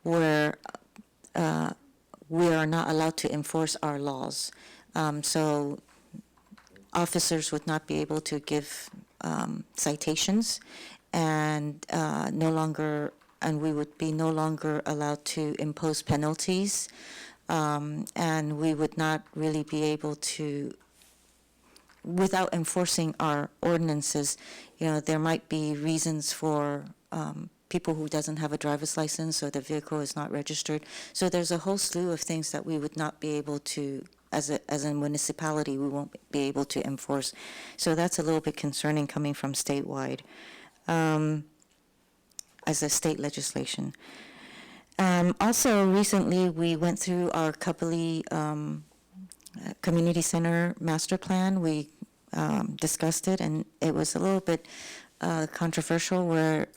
where we are not allowed to enforce our laws. So officers would not be able to give citations, and we would be no longer allowed to impose penalties, and we would not really be able to, without enforcing our ordinances, there might be reasons for people who doesn't have a driver's license or the vehicle is not registered. So there's a whole slew of things that we would not be able to, as a municipality, we won't be able to enforce. So that's a little bit concerning coming from statewide, as a state legislation. Also, recently, we went through our Kapali Community Center Master Plan. We discussed it, and it was a little bit controversial where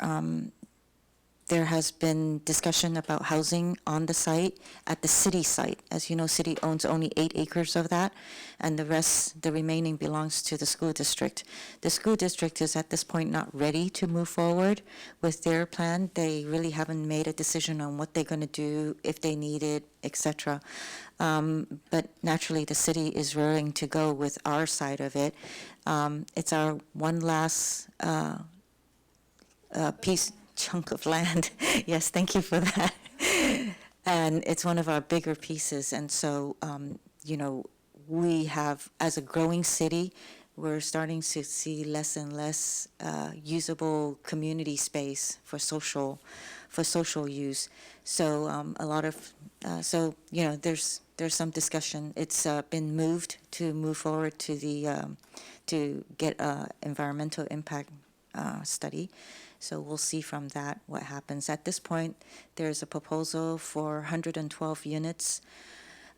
there has been discussion about housing on the site, at the city site. As you know, city owns only 8 acres of that, and the remaining belongs to the school district. The school district is at this point not ready to move forward with their plan. They really haven't made a decision on what they're going to do, if they need it, etc. But naturally, the city is willing to go with our side of it. It's our one last chunk of land. Yes, thank you for that. And it's one of our bigger pieces. And so, we have, as a growing city, we're starting to see less and less usable community space for social use. So a lot of, there's some discussion. It's been moved to move forward to get a environmental impact study. So we'll see from that what happens. At this point, there's a proposal for 112 units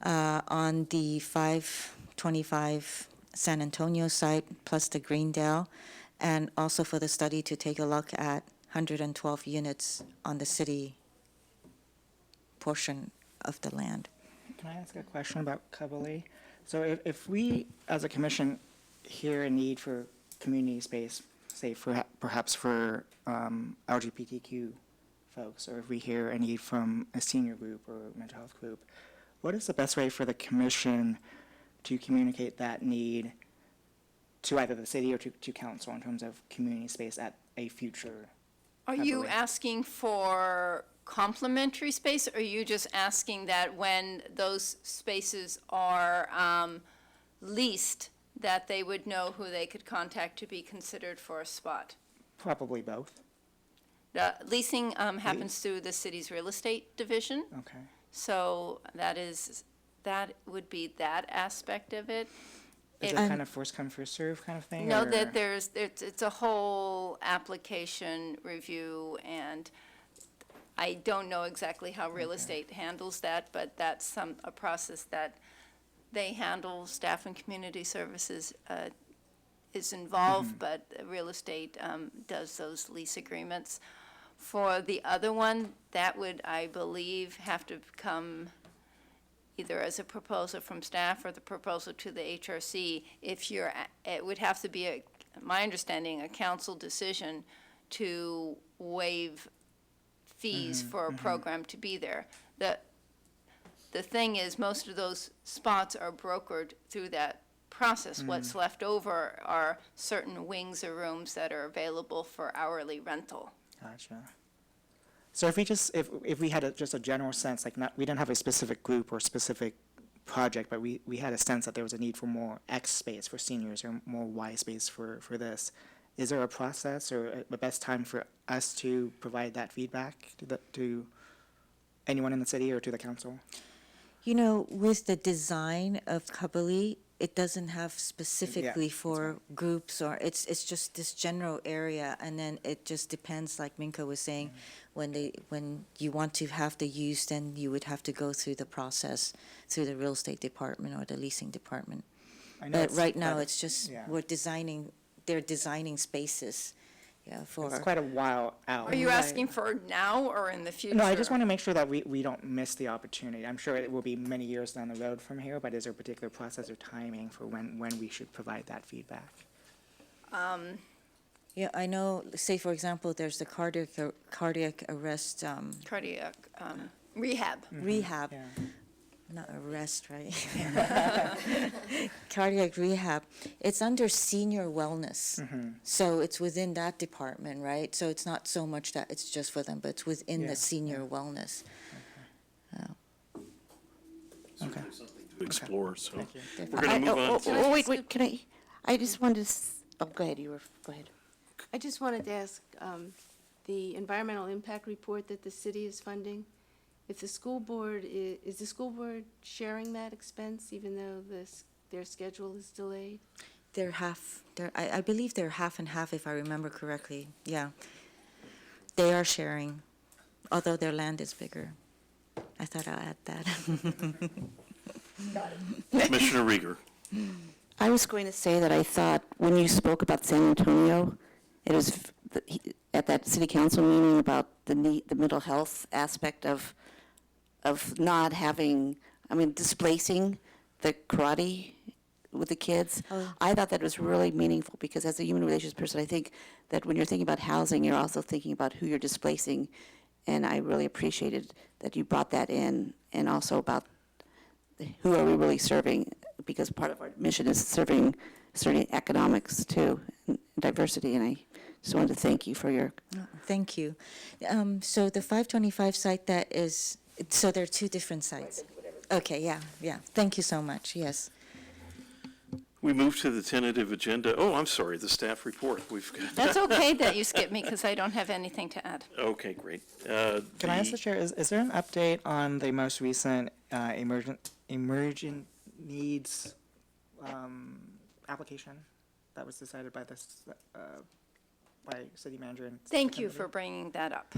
on the 525 San Antonio site, plus the Greendale, and also for the study to take a look at 112 units on the city portion of the land. Can I ask a question about Kabali? So if we, as a commission, hear a need for community space, say perhaps for LGBTQ folks, or if we hear a need from a senior group or mental health group, what is the best way for the commission to communicate that need to either the city or to council in terms of community space at a future? Are you Kabali? asking for complementary space, or are you just asking that when those spaces are leased, that they would know who they could contact to be considered for a spot? Probably both. The leasing happens through the city's real estate division, Okay. so that would be that aspect of it. Is it kind of first come, first serve kind of thing? No, or- that it's a whole application review, and I don't know exactly how real estate handles that, but that's a process that they handle. Staff and Community Services is involved, but real estate does those lease agreements. For the other one, that would, I believe, have to come either as a proposal from staff or the proposal to the HRC. It would have to be, my understanding, a council decision to waive fees for a program to be there. The thing is, most of those spots are brokered through that process. What's left over are certain wings or rooms that are available for hourly rental. Gotcha. So if we had just a general sense, like we didn't have a specific group or specific project, but we had a sense that there was a need for more X space for seniors or more Y space for this, is there a process or the best time for us to provide that feedback to anyone in the city or to the council? With the design of Kabali, it doesn't have specifically for groups, or it's just this general area, and then it just depends, like Minka was saying, when you want to have the use, then you would have to go through the process, through the real estate department or the leasing department. I know But it's right now, quite a- it's just, yeah. they're designing spaces, yeah, for. It's quite a while out. Are you asking for now or in the future? No, I just want to make sure that we don't miss the opportunity. I'm sure it will be many years down the road from here, but is there a particular process or timing for when we should provide that feedback? Yeah, I know, say, for example, there's the cardiac arrest, Cardiac rehab. rehab, Yeah. not arrest, right? Cardiac rehab, it's under senior wellness. So it's within that department, right? So it's not so much that it's just for them, but it's within Yeah, the senior wellness. Okay. Something to explore, so Thank you. we're going to move on. Oh, wait, can I just wanted to, go ahead, go ahead. I just wanted to ask, the environmental impact report that the city is funding, if the school board, is the school board sharing that expense even though their schedule is delayed? I believe they're half and half, if I remember correctly, yeah. They are sharing, although their land is bigger. I thought I'll add that. Commissioner Rieger. I was going to say that I thought when you spoke about San Antonio, it was at that city council meeting about the mental health aspect of not having, displacing the karate with the kids. I thought that was really meaningful because as a human relations person, I think that when you're thinking about housing, you're also thinking about who you're displacing. And I really appreciated that you brought that in, and also about who are we really serving, because part of our mission is serving economics too, and diversity, and I just wanted to thank you for your. Thank you. So the 525 site, that is, so there are two different sites? Okay, yeah. Thank you so much, yes. We move to the tentative agenda. Oh, I'm sorry, the staff report. We've got, That's okay that you skipped me because I don't have anything to add. okay, great. Can I ask the chair, is there an update on the most recent emergent needs application that was decided by this, by city manager and? Thank you for bringing that up.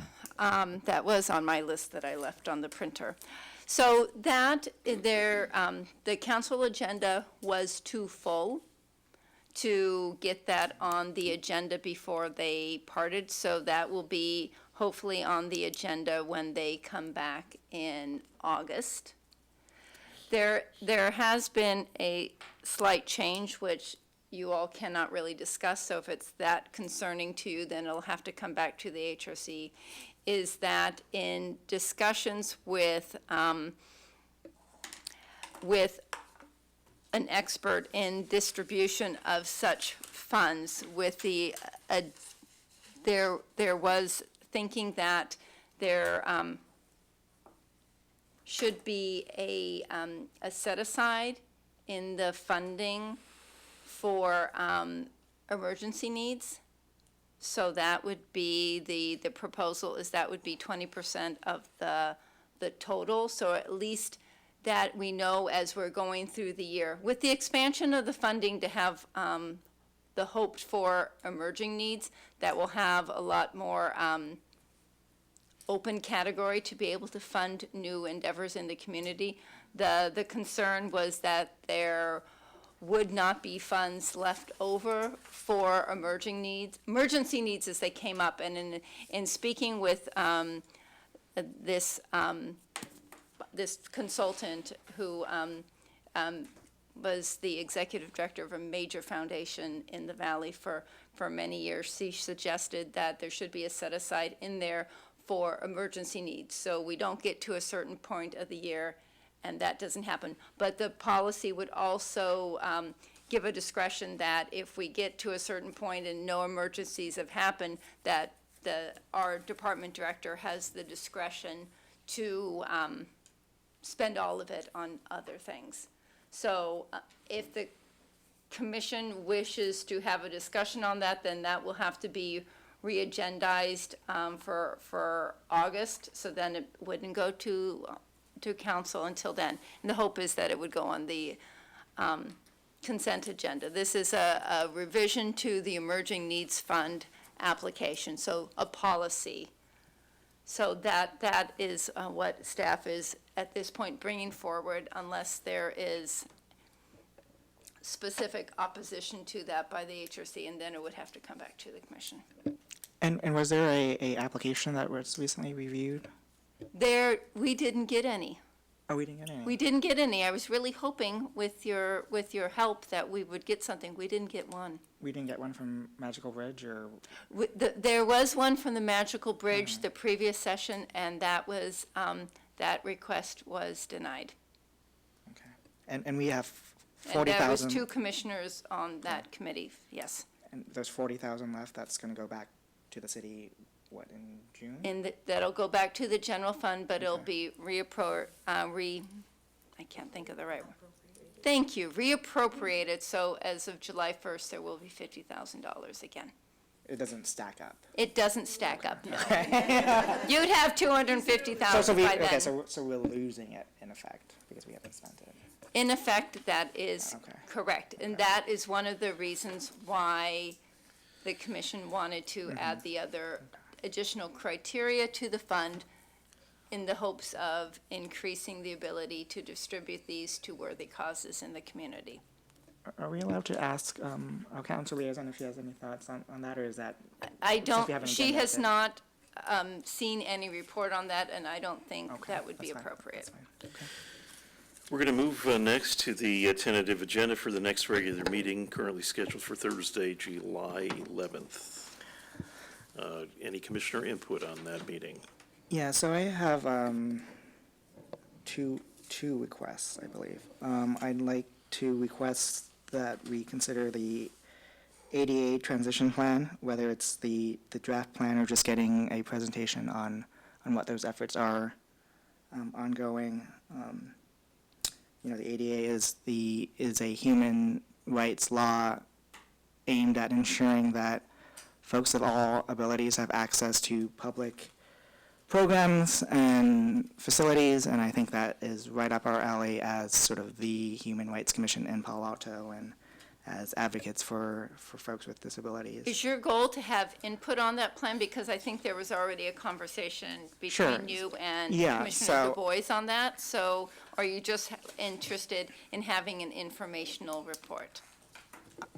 That was on my list that I left on the printer. So that, the council agenda was too full to get that on the agenda before they parted, so that will be hopefully on the agenda when they come back in August. There has been a slight change, which you all cannot really discuss, so if it's that concerning to you, then it'll have to come back to the HRC, is that in discussions with an expert in distribution of such funds, with the, there was thinking that there should be a set-aside in the funding for emergency needs. So that would be, the proposal is that would be 20% of the total. So at least that we know as we're going through the year. With the expansion of the funding to have the hoped for emerging needs, that will have a lot more open category to be able to fund new endeavors in the community. The concern was that there would not be funds left over for emergency needs as they came up. And in speaking with this consultant who was the executive director of a major foundation in the valley for many years, she suggested that there should be a set aside in there for emergency needs. So we don't get to a certain point of the year and that doesn't happen. But the policy would also give a discretion that if we get to a certain point and no emergencies have happened, that our department director has the discretion to spend all of it on other things. So if the commission wishes to have a discussion on that, then that will have to be re-agendized for August, so then it wouldn't go to council until then. And the hope is that it would go on the consent agenda. This is a revision to the Emerging Needs Fund application, so a policy. So that is what staff is at this point bringing forward, unless there is specific opposition to that by the HRC, and then it would have to come back to the commission. And was there a application that was recently reviewed? We didn't get any. Oh, we didn't get any. We didn't get any. I was really hoping with your help that we would get something. We didn't get one. We didn't get one from Magical Bridge, or There was one from the Magical Bridge the previous session, and that was, that request was denied. okay. And we have And 40,000. there was 2 commissioners on that committee, yes. And there's 40,000 left. That's going to go back to the city. What, in June? That'll go back to the general fund, but it'll Okay. be I can't think of the right word. Thank you, reappropriated, so as of July 1st, there will be $50,000 again. It doesn't stack up. It doesn't stack up, no. You'd have 250,000 by then. So we're losing it in effect because we haven't spent it. In effect, that is Okay. correct. And that is one of the reasons why the commission wanted to add the other additional criteria to the fund in the hopes of increasing the ability to distribute these to worthy causes in the community. Are we allowed to ask our council liaison if she has any thoughts on that, or is that? I Since we don't, haven't she done that has yet. not seen any report on that, and I don't think Okay, that would be that's fine, appropriate. that's fine. We're going to move next to the tentative agenda for the next regular meeting, currently scheduled for Thursday, July 11th. Any commissioner input on that meeting? Yeah, so I have two requests, I believe. I'd like to request that we consider the ADA transition plan, whether it's the draft plan or just getting a presentation on what those efforts are ongoing. The ADA is a human rights law aimed at ensuring that folks of all abilities have access to public programs and facilities, and I think that is right up our alley as sort of the Human Rights Commission in Palo Alto and as advocates for folks with disabilities. Is your goal to have input on that plan? Because I think there was already a conversation Sure. between you and Yeah, Commissioner so- Du Bois on that. So are you just interested in having an informational report?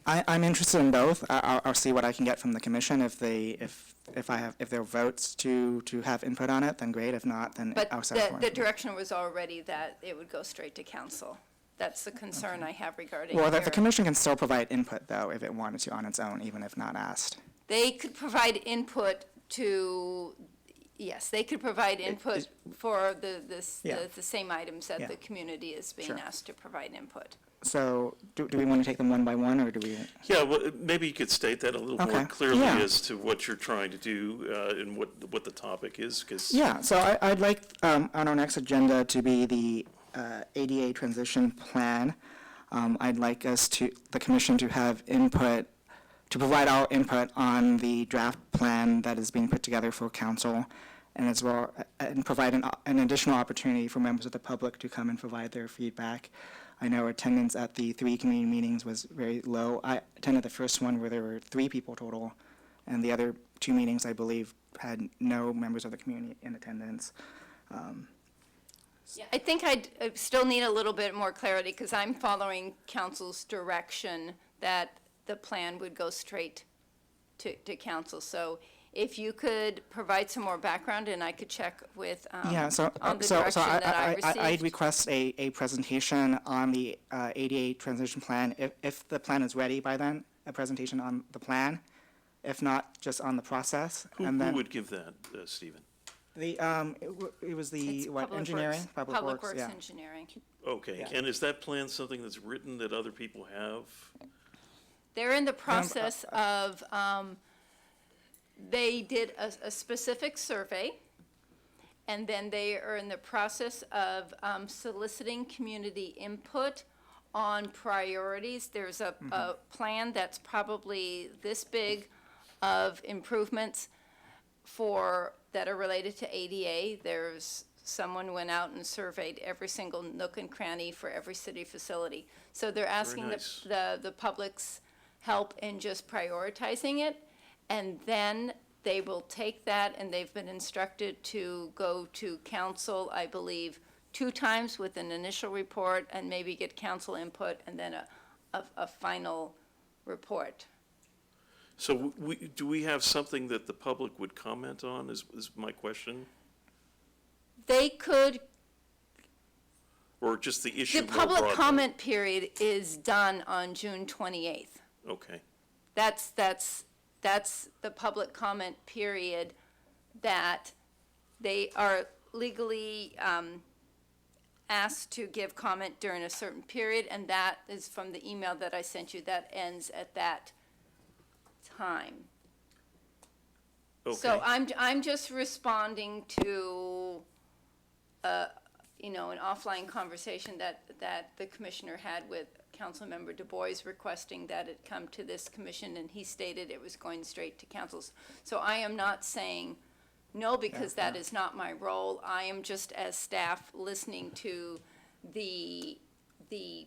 I'm interested in both. I'll see what I can get from the commission. If there are votes to have input on it, then great. If not, then But I'll send it the direction was already that it would go straight to council. That's the concern I have regarding Well, the your- commission can still provide input, though, if it wanted to on its own, even if not asked. They could provide input to, yes, they could provide input for Yeah. the same items that Yeah. the community is being Sure. asked to provide input. So do we want to take them one by one, or do we? Yeah, well, maybe you could state that a little more Okay, clearly yeah. as to what you're trying to do and what the topic is, because. Yeah, so I'd like on our next agenda to be the ADA transition plan. I'd like the commission to have input, to provide our input on the draft plan that is being put together for council, and as well, and provide an additional opportunity for members of the public to come and provide their feedback. I know attendance at the 3 community meetings was very low. I attended the first one where there were 3 people total, and the other 2 meetings, I believe, had no members of the community in attendance. Yeah, I think I still need a little bit more clarity, because I'm following council's direction that the plan would go straight to council. So if you could provide some more background, and I could check with, Yeah, so on the so direction that I I'd received. request a presentation on the ADA transition plan. If the plan is ready by then, a presentation on the plan. If not, just on the process. Who And then would give that, Stephen? it was the It's what, Public engineering? Works. Public Works, yeah. Engineering. Okay, Yeah. and is that plan something that's written that other people have? They're in the process of, they did a specific survey, and then they are in the process of soliciting community input on priorities. There's a plan that's probably this big of improvements that are related to ADA. There's someone went out and surveyed every single nook and cranny for every city facility. So they're asking nice. the public's help in just prioritizing it, and then they will take that, and they've been instructed to go to council, I believe, 2 times with an initial report, and maybe get council input, and then a final report. So do we have something that the public would comment on, is my question? They could, Or just the issue the more public broadly? comment period is done on June 28th. Okay, That's the public comment period that they are legally asked to give comment during a certain period, and that is from the email that I sent you, that ends at that time. So okay. I'm just responding to, an offline conversation that the commissioner had with Councilmember Du Bois requesting that it come to this commission, and he stated it was going straight to councils. So I am not saying no, because that is not my role. I am just, as staff, listening to the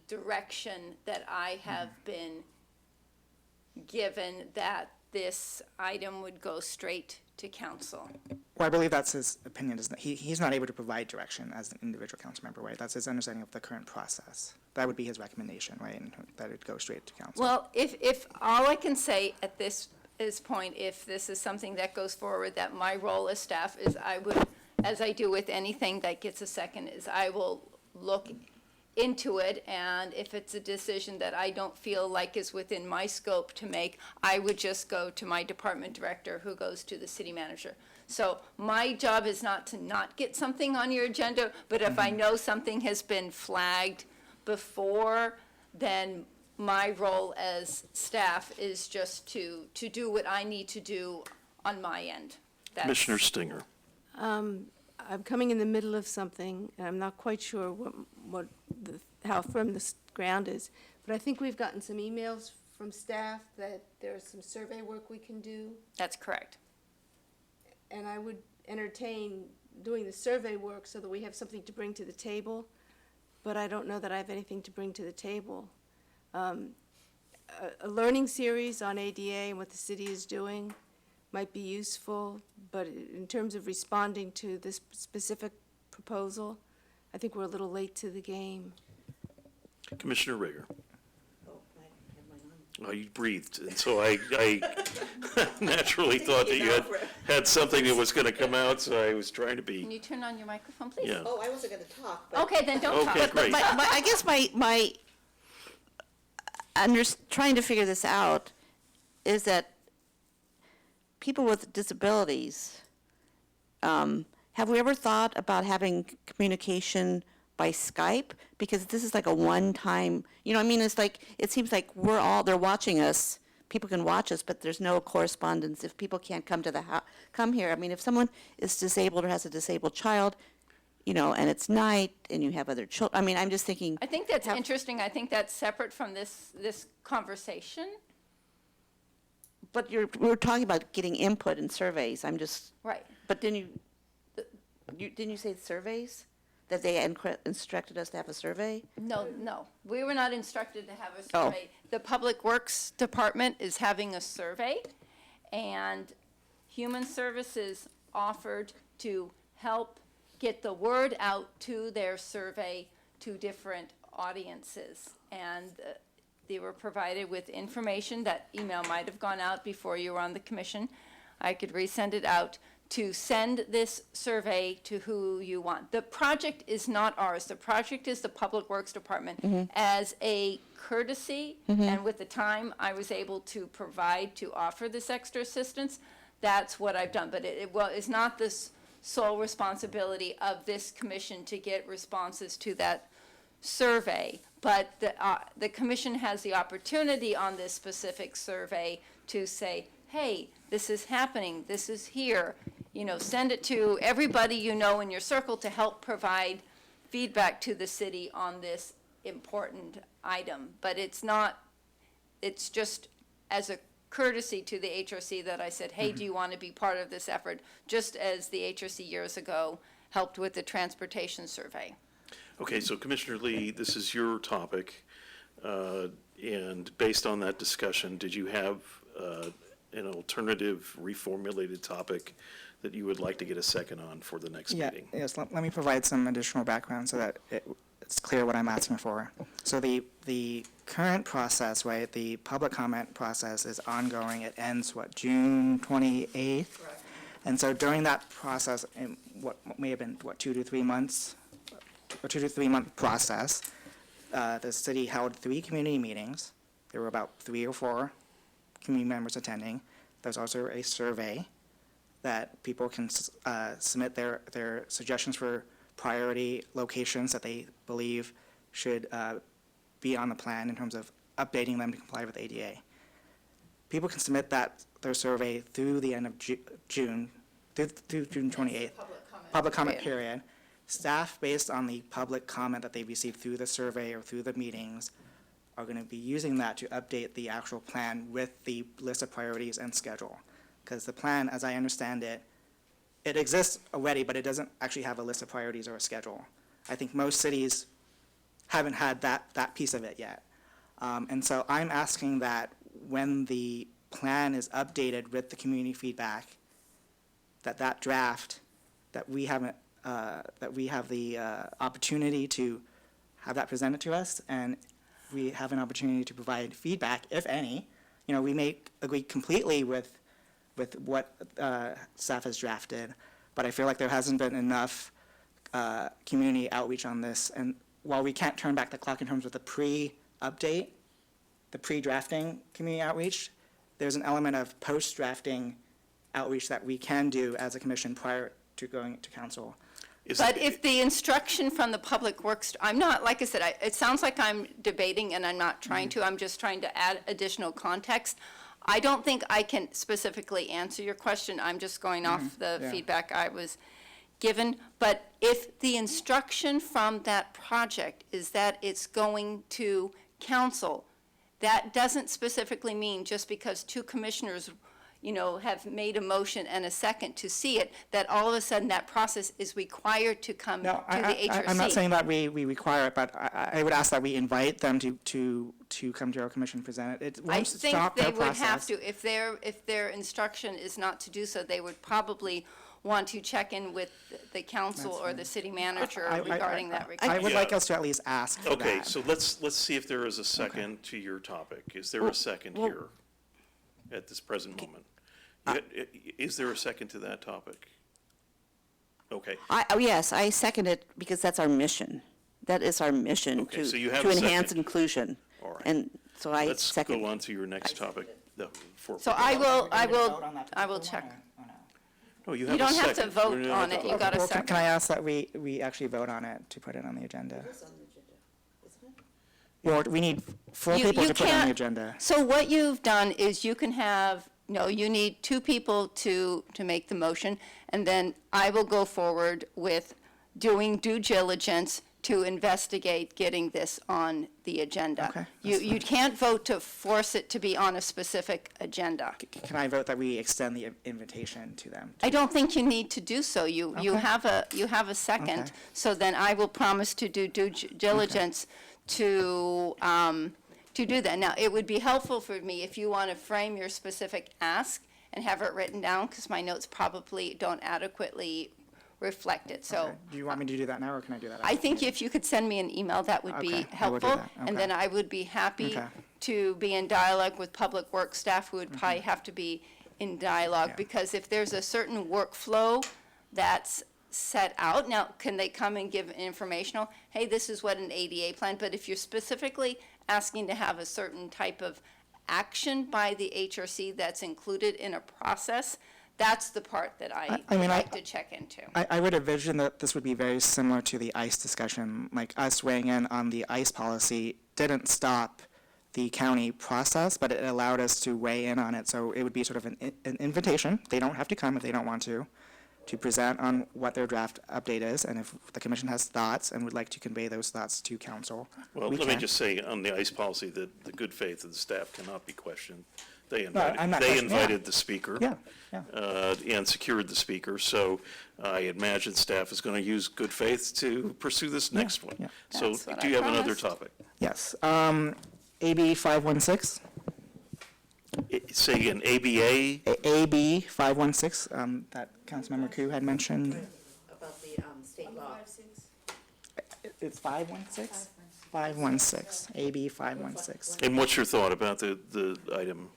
direction that I have been given, that this item would go straight to council. Well, I believe that's his opinion, is that he's not able to provide direction as an individual council member, right? That's his understanding of the current process. That would be his recommendation, right, and that it go straight to council. Well, if all I can say at this point, if this is something that goes forward, that my role as staff is, I would, as I do with anything that gets a second, is I will look into it, and if it's a decision that I don't feel like is within my scope to make, I would just go to my department director, who goes to the city manager. So my job is not to not get something on your agenda, but if I know something has been flagged before, then my role as staff is just to do what I need to do on my end. Commissioner Stinger. I'm coming in the middle of something, and I'm not quite sure how firm this ground is, but I think we've gotten some emails from staff that there's some survey work we can do, That's correct. and I would entertain doing the survey work so that we have something to bring to the table, but I don't know that I have anything to bring to the table. A learning series on ADA and what the city is doing might be useful, but in terms of responding to this specific proposal, I think we're a little late to the game. Commissioner Rager. Oh, you breathed, and so I naturally thought that you had something that was going to come out, so I was trying to Can be, you turn on your microphone, please? yeah. Oh, I wasn't going to talk, but. Okay, then don't talk. Okay, great. I guess my trying to figure this out is that people with disabilities, have we ever thought about having communication by Skype? Because this is like a one-time, I mean, it's like, it seems like they're watching us, people can watch us, but there's no correspondence if people can't come to come here. I mean, if someone is disabled or has a disabled child, and it's night, and you have other children, I mean, I'm just thinking. I think that's interesting. I think that's separate from this conversation. But we were talking about getting input and surveys, Right. but didn't you say surveys? That they instructed us to have a survey? No, we were not instructed to have a Oh. survey. The Public Works Department is having a survey, and Human Services offered to help get the word out to their survey to different audiences. And they were provided with information. That email might have gone out before you were on the commission. I could resend it out to send this survey to who you want. The project is not ours. The project is the Public Works Department. As a courtesy, and with the time I was able to provide to offer this extra assistance, that's what I've done. But it's not this sole responsibility of this commission to get responses to that survey. But the commission has the opportunity on this specific survey to say, hey, this is happening, this is here. Send it to everybody you know in your circle to help provide feedback to the city on this important item. But it's just as a courtesy to the HRC that I said, hey, do you want to be part of this effort? Just as the HRC years ago helped with the transportation survey. Okay, so Commissioner Lee, this is your topic, and based on that discussion, did you have an alternative reformulated topic that you would like to get a second on for the next meeting? Yes, let me provide some additional background so that it's clear what I'm asking for. So the current process, right, the public comment process is ongoing. It ends, June 28th? Correct. And so during that process, in what may have been, 2 to 3 months, a 2 to 3 month process, the city held 3 community meetings. There were about 3 or 4 community members attending. There's also a survey that people can submit their suggestions for priority locations that they believe should be on the plan in terms of updating them to comply with ADA. People can submit their survey through the end of June, through June 28th. Public comment period. Staff, based on the public comment that they received through the survey or through the meetings, are going to be using that to update the actual plan with the list of priorities and schedule. Because the plan, as I understand it, it exists already, but it doesn't actually have a list of priorities or a schedule. I think most cities haven't had that piece of it yet. And so I'm asking that when the plan is updated with the community feedback, that draft, that we have the opportunity to have that presented to us, and we have an opportunity to provide feedback, if any. You know, we may agree completely with what staff has drafted, but I feel like there hasn't been enough community outreach on this. And while we can't turn back the clock in terms of the pre-update, the pre-drafting community outreach, there's an element of post-drafting outreach that we can do as a commission prior to going to council. But if the instruction from the Public Works, I'm not, like I said, it sounds like I'm debating, and I'm not trying to, I'm just trying to add additional context. I don't think I can specifically answer your question. I'm just going off the feedback I was given. But if the instruction from that project is that it's going to council, that doesn't specifically mean just because 2 commissioners, have made a motion and a second to see it, that all of a sudden that process is required to come to the HRC. I'm not saying that we require it, but I would ask that we invite them to come to our commission and present it. It I won't think stop they their would have process. to, if their instruction is not to do so, they would probably want to check in with the council or the city manager regarding that request. I would like us to at least ask for that. Okay, so let's see if there is a second to your topic. Is there a second here at this present moment? Is there a second to that topic? Okay. Yes, I second it because that's our mission. That is our mission Okay, to so you have to a enhance second. inclusion. All right. And so I Let's second. go on to your next topic. So I will check. No, you You have a don't have to second. vote No, no, on no, it, no. you got a Well, can I second. ask that we actually vote on it to put it on the agenda? Well, we need 4 You- people you to put it on the can't- agenda. So what you've done is you can have, you need 2 people to make the motion, and then I will go forward with doing due diligence to investigate getting this on the agenda. Okay, You can't vote to force it to be on a specific agenda. Can I vote that we extend the invitation to them? I don't think you need to do so. You Okay. have a second. Okay. So then I will promise to do due diligence to do that. Now, it would be helpful for me if you want to frame your specific ask and have it written down, because my notes probably don't adequately reflect it. So Okay. Do you want me to do that now, or can I do that? I after? think if you could send me an email, that would be Okay, I will do helpful. that. And Okay. then I would be happy Okay. to be in dialogue with Public Works staff, who would probably have to be in dialogue. Yeah. Because if there's a certain workflow that's set out, now, can they come and give informational, hey, this is what an ADA plan, but if you're specifically asking to have a certain type of action by the HRC that's included in a process, that's the part that I I mean, like to check into. I would envision that this would be very similar to the ICE discussion. Like, us weighing in on the ICE policy didn't stop the county process, but it allowed us to weigh in on it. So it would be sort of an invitation. They don't have to come if they don't want to to present on what their draft update is, and if the commission has thoughts and would like to convey those thoughts to council, Well, we let me can. just say on the ICE policy that the good faith of the staff cannot be questioned. They I'm not invited questioning- yeah. the speaker. Yeah, yeah. And secured the speaker, so I imagine staff is going to use good faith to pursue this next one. yeah. So That's what do I you have another promised. topic? Yes. AB 516, Say again, ABA? AB 516, that Councilmember Koo had mentioned. About the state law. It's 516? 516, AB 516. And what's your thought about the item?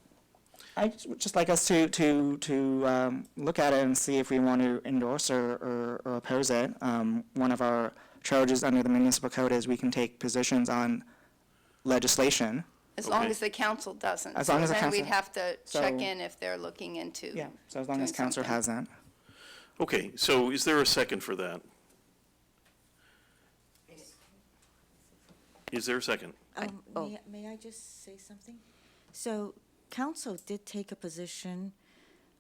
I would just like us to look at it and see if we want to endorse or oppose it. One of our charges under the municipal code is we can take positions on legislation. As long Okay. as the council doesn't. As long as the So then we'd council- have to check so- in if they're looking into. Yeah, so as long as doing council something. hasn't. Okay, so is there a second for that? Is there a second? May I just say something? So council did take a position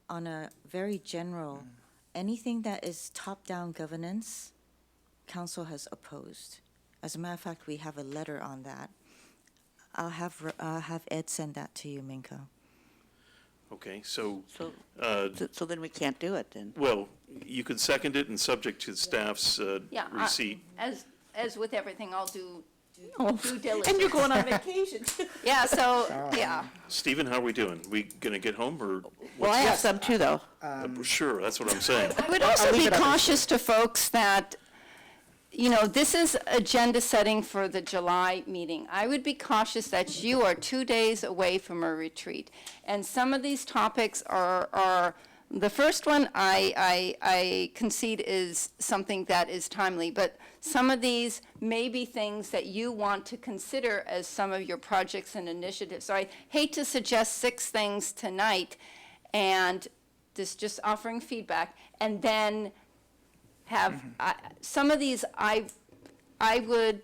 on a very general, anything that is top-down governance, council has opposed. As a matter of fact, we have a letter on that. I'll have Ed send that to you, Minko. Okay, so, So, uh, so then we can't do it then. well, you could second it and subject to staff's Yeah, receipt. as with everything, I'll do Oh, due diligence. and you're going on vacation. Yeah, so, yeah. Stephen, how are we doing? We gonna get home or? Well, I have some too, though. Sure, that's what I'm saying. I would also leave be it at this. cautious to folks that, you know, this is agenda setting for the July meeting. I would be cautious that you are 2 days away from a retreat. And some of these topics are the first one I concede is something that is timely, but some of these may be things that you want to consider as some of your projects and initiatives. So I hate to suggest 6 things tonight and this just offering feedback, and then have, some of these, I would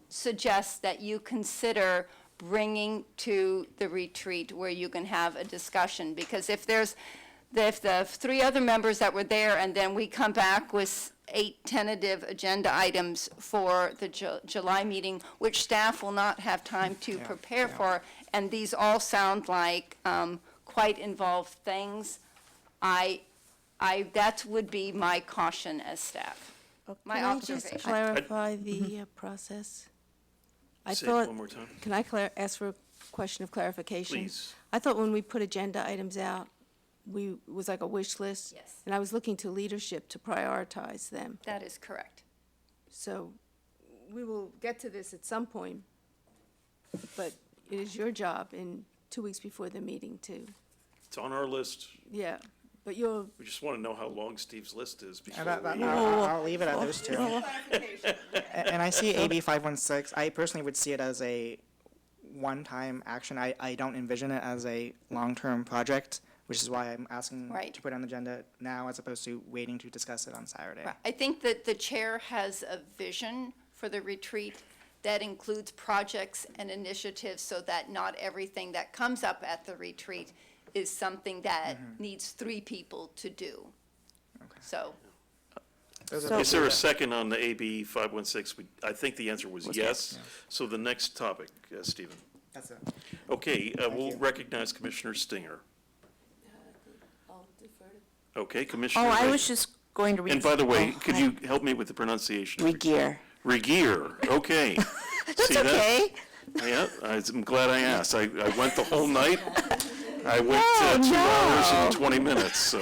suggest that you consider bringing to the retreat where you can have a discussion, because if the 3 other members that were there, and then we come back with 8 tentative agenda items for the July meeting, which staff will not have time to prepare for, and these all sound like quite involved things, that would be my caution as staff. My Can I just observation. clarify the process? I Say it thought, one more time, can I ask for a question of clarification? please. I thought when we put agenda items out, it was like a wish list. Yes. And I was looking to leadership to prioritize them. That is correct. So we will get to this at some point, but it is your job in 2 weeks before the meeting to, It's on our list. yeah, but you'll, We just want to know how long Steve's list is before And we. I'll leave it at those two. And I see AB 516, I personally would see it as a one-time action. I don't envision it as a long-term project, which is why I'm asking Right. to put it on the agenda now as opposed to waiting to discuss it on Saturday. Right. I think that the chair has a vision for the retreat that includes projects and initiatives so that not everything that comes up at the retreat is something that needs 3 people to do. So, Those are So- the Is there a second on the AB 516? I think the answer was Was yes. yes. So the next topic, Stephen. That's it. Okay, we'll you. recognize Commissioner Stinger. Okay, Commissioner. Oh, I Reagan. was just going to read. And by the way, oh, could hi. you help me with the pronunciation? Regear. Regier, okay. That's See that? okay. Yeah, I'm glad I asked. I went the whole night. I went No, 2 hours no. and 20 minutes, so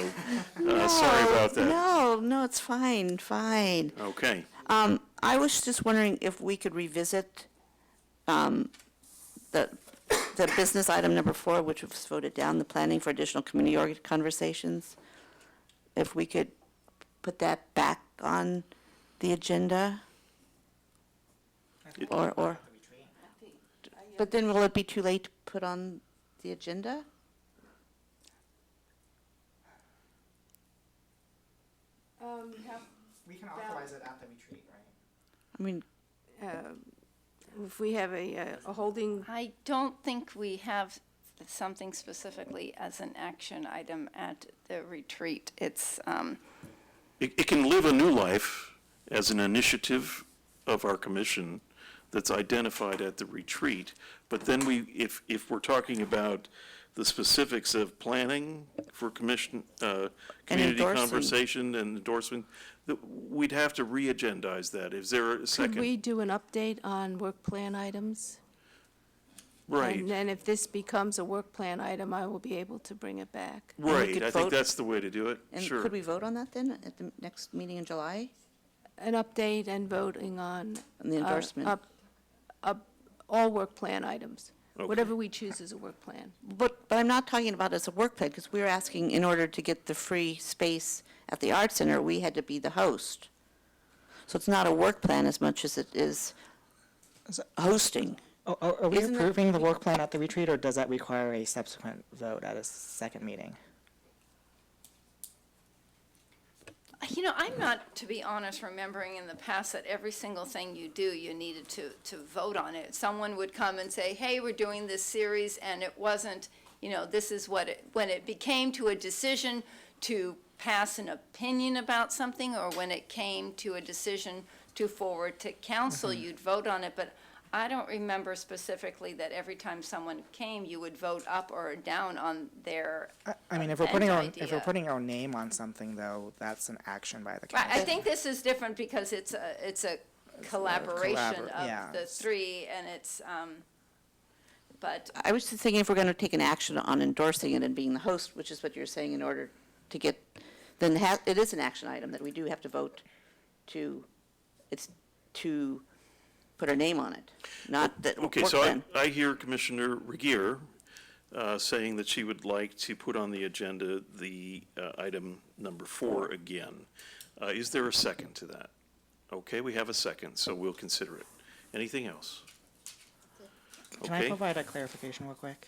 sorry about that. No, it's fine, fine. Okay. I was just wondering if we could revisit the business item number 4, which was voted down, the planning for additional community conversations. If we could put that back on the agenda? Or, but then will it be too late to put on the agenda? We can authorize it at the retreat, right? I mean, if we have a holding, I don't think we have something specifically as an action item at the retreat. It's, it can live a new life as an initiative of our commission that's identified at the retreat, but then if we're talking about the specifics of planning for commission, community endorsing. conversation and endorsement, we'd have to re-agendize that. Is there a second? Could we do an update on work plan items? Right, And then if this becomes a work plan item, I will be able to bring it back. we right. could I think vote- that's the way to do it. And Sure. could we vote on that then, at the next meeting in July? An update and voting on. On the endorsement? All work plan items. Okay. Whatever we choose as a work plan. But I'm not talking about as a work plan, because we're asking, in order to get the free space at the Art Center, we had to be the host. So it's not a work plan as much as it is hosting. Are we Isn't that- approving the work plan at the retreat, or does that require a subsequent vote at a second meeting? You know, I'm not, to be honest, remembering in the past that every single thing you do, you needed to vote on it. Someone would come and say, hey, we're doing this series, and it wasn't, this is what when it became to a decision to pass an opinion about something, or when it came to a decision to forward to council, you'd vote on it, but I don't remember specifically that every time someone came, you would vote up or down on their I mean, if we're event putting idea. our name on something, though, that's an action by the Right, council. I think this is different because it's a collaboration yeah. of the three, and it's, but, I was just thinking if we're going to take an action on endorsing it and being the host, which is what you're saying, in order to get, then it is an action item that we do have to vote to put our name on it, not that work Okay, so plan. I hear Commissioner Regier saying that she would like to put on the agenda the item number 4 again. Is there a second to that? Okay, we have a second, so we'll consider it. Anything else? Can I Okay. provide a clarification real quick?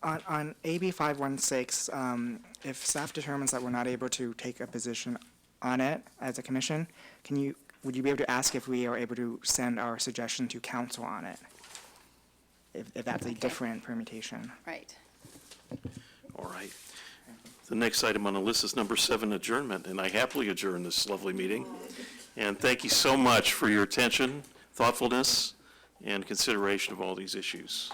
On AB 516, if staff determines that we're not able to take a position on it as a commission, would you be able to ask if we are able to send our suggestion to council on it? If that's a different permutation. right. All right. The next item on the list is number 7, adjournment, and I happily adjourn this lovely meeting. And thank you so much for your attention, thoughtfulness, and consideration of all these issues.